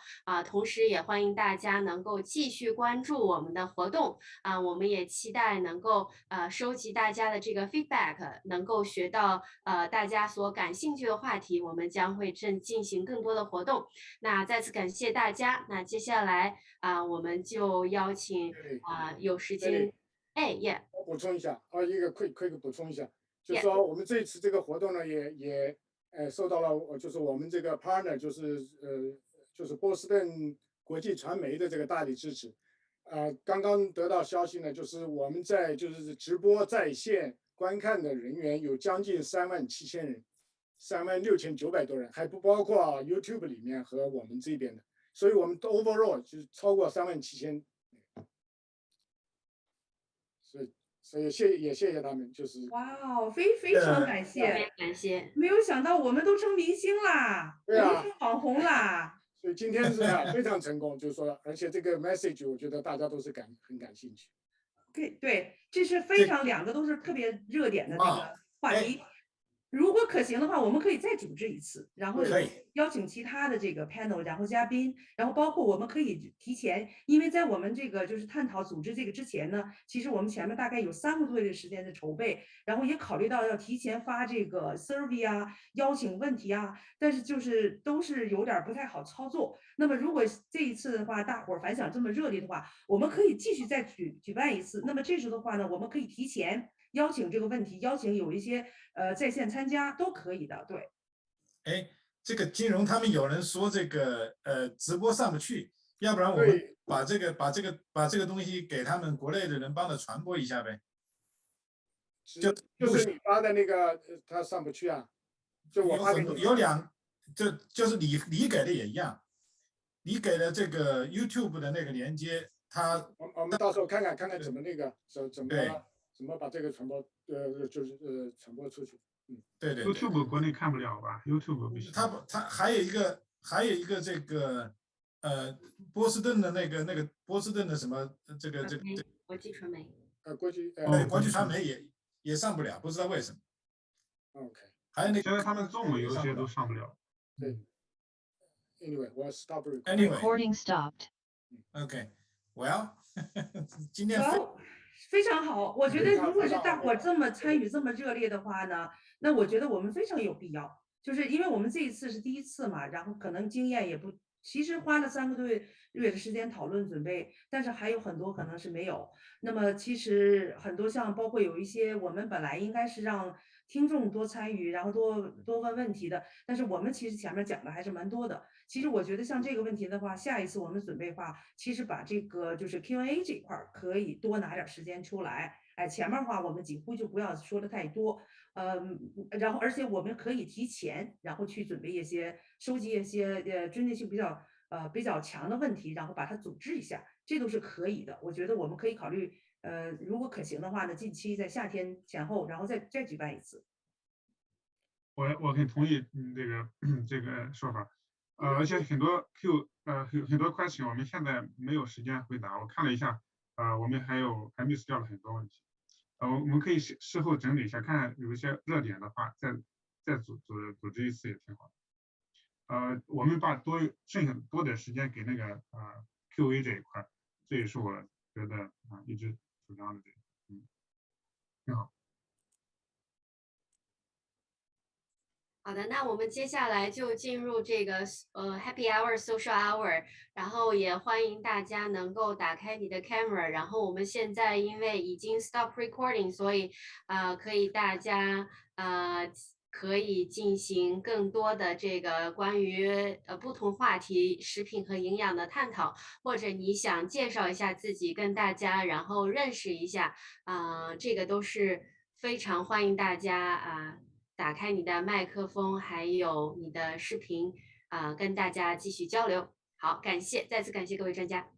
同时也欢迎大家能够继续关注我们的活动我们也期待能够收集大家的这个 feedback， 能够学到大家所感兴趣的话题，我们将会进行更多的活动。那再次感谢大家，那接下来我们就邀请有时间我补充一下一个 quick 补充一下，就是说我们这次这个活动呢，也受到了就是我们这个 partner 就是波士顿国际传媒的这个大力支持。刚刚得到消息呢，就是我们就是直播在线观看的人员有将近37000人，36900多人，还不包括YouTube 里面和我们这边的，所以我们 overall 就是超过37000。所以也谢谢他们，就是哇哦，非常感谢，感谢，没有想到我们都成明星啦，我们成网红啦。所以今天是非常成功，就是说，而且这个 message 我觉得大家都是很感兴趣。对，这是非常2个都是特别热点的那个话题。如果可行的话，我们可以再组织一次，然后邀请其他的这个 panel， 然后嘉宾，然后包括我们可以提前，因为在我们这个就是探讨组织这个之前呢，其实我们前面大概有3个多月的时间的筹备，然后也考虑到要提前发这个 survey 邀请问题但是就是都是有点不太好操作。那么如果这一次的话，大伙儿反响这么热烈的话，我们可以继续再举办一次。那么这时候的话呢，我们可以提前邀请这个问题，邀请有一些在线参加都可以的，对。这个金融他们有人说这个直播上不去，要不然我们把这个东西给他们国内的人帮着传播一下呗。就是你发的那个他上不去就我发给你就是你给的也一样，你给了这个 YouTube 的那个连接，我们到时候看看怎么那个怎么把这个传播就是传播出去。对 YouTube 国内看不了吧 ？YouTube 不行。它还有一个这个波士顿的那个波士顿的什么这个国际传媒国际传媒也上不了，不知道为什么。OK， 还有那现在他们中文有些都上不了。对。Anyway， 我 stop recording stopped。OK，well， 今天非常好，我觉得如果是大伙这么参与这么热烈的话呢，那我觉得我们非常有必要，就是因为我们这一次是第1次嘛，然后可能经验也不，其实花了3个多月的时间讨论准备，但是还有很多可能是没有。那么其实很多像包括有一些我们本来应该是让听众多参与，然后多问问题的，但是我们其实前面讲的还是蛮多的。其实我觉得像这个问题的话，下一次我们准备的话，其实把这个就是 Q&A 这块可以多拿点时间出来。前面的话我们几乎就不要说的太多，然后而且我们可以提前，然后去准备一些收集一些针对性比较强的问题，然后把它组织一下，这都是可以的。我觉得我们可以考虑，如果可行的话呢，近期在夏天前后，然后再举办一次。我很同意这个说法，而且很多很多 question 我们现在没有时间回答。我看了一下，我们还 miss 掉了很多问题，我们可以事后整理一下，看有一些热点的话，再组织一次也挺好的。我们把剩下多点时间给那个QA 这一块，这也是我觉得一直主张的挺好。好的，那我们接下来就进入这个Happy Hour Social Hour，然后也欢迎大家能够打开你的 camera，然后我们现在因为已经 stop recording，所以可以大家可以进行更多的这个关于不同话题、食品和营养的探讨，或者你想介绍一下自己，跟大家然后认识一下，这个都是非常欢迎大家打开你的麦克风，还有你的视频跟大家继续交流。好，再次感谢各位专家。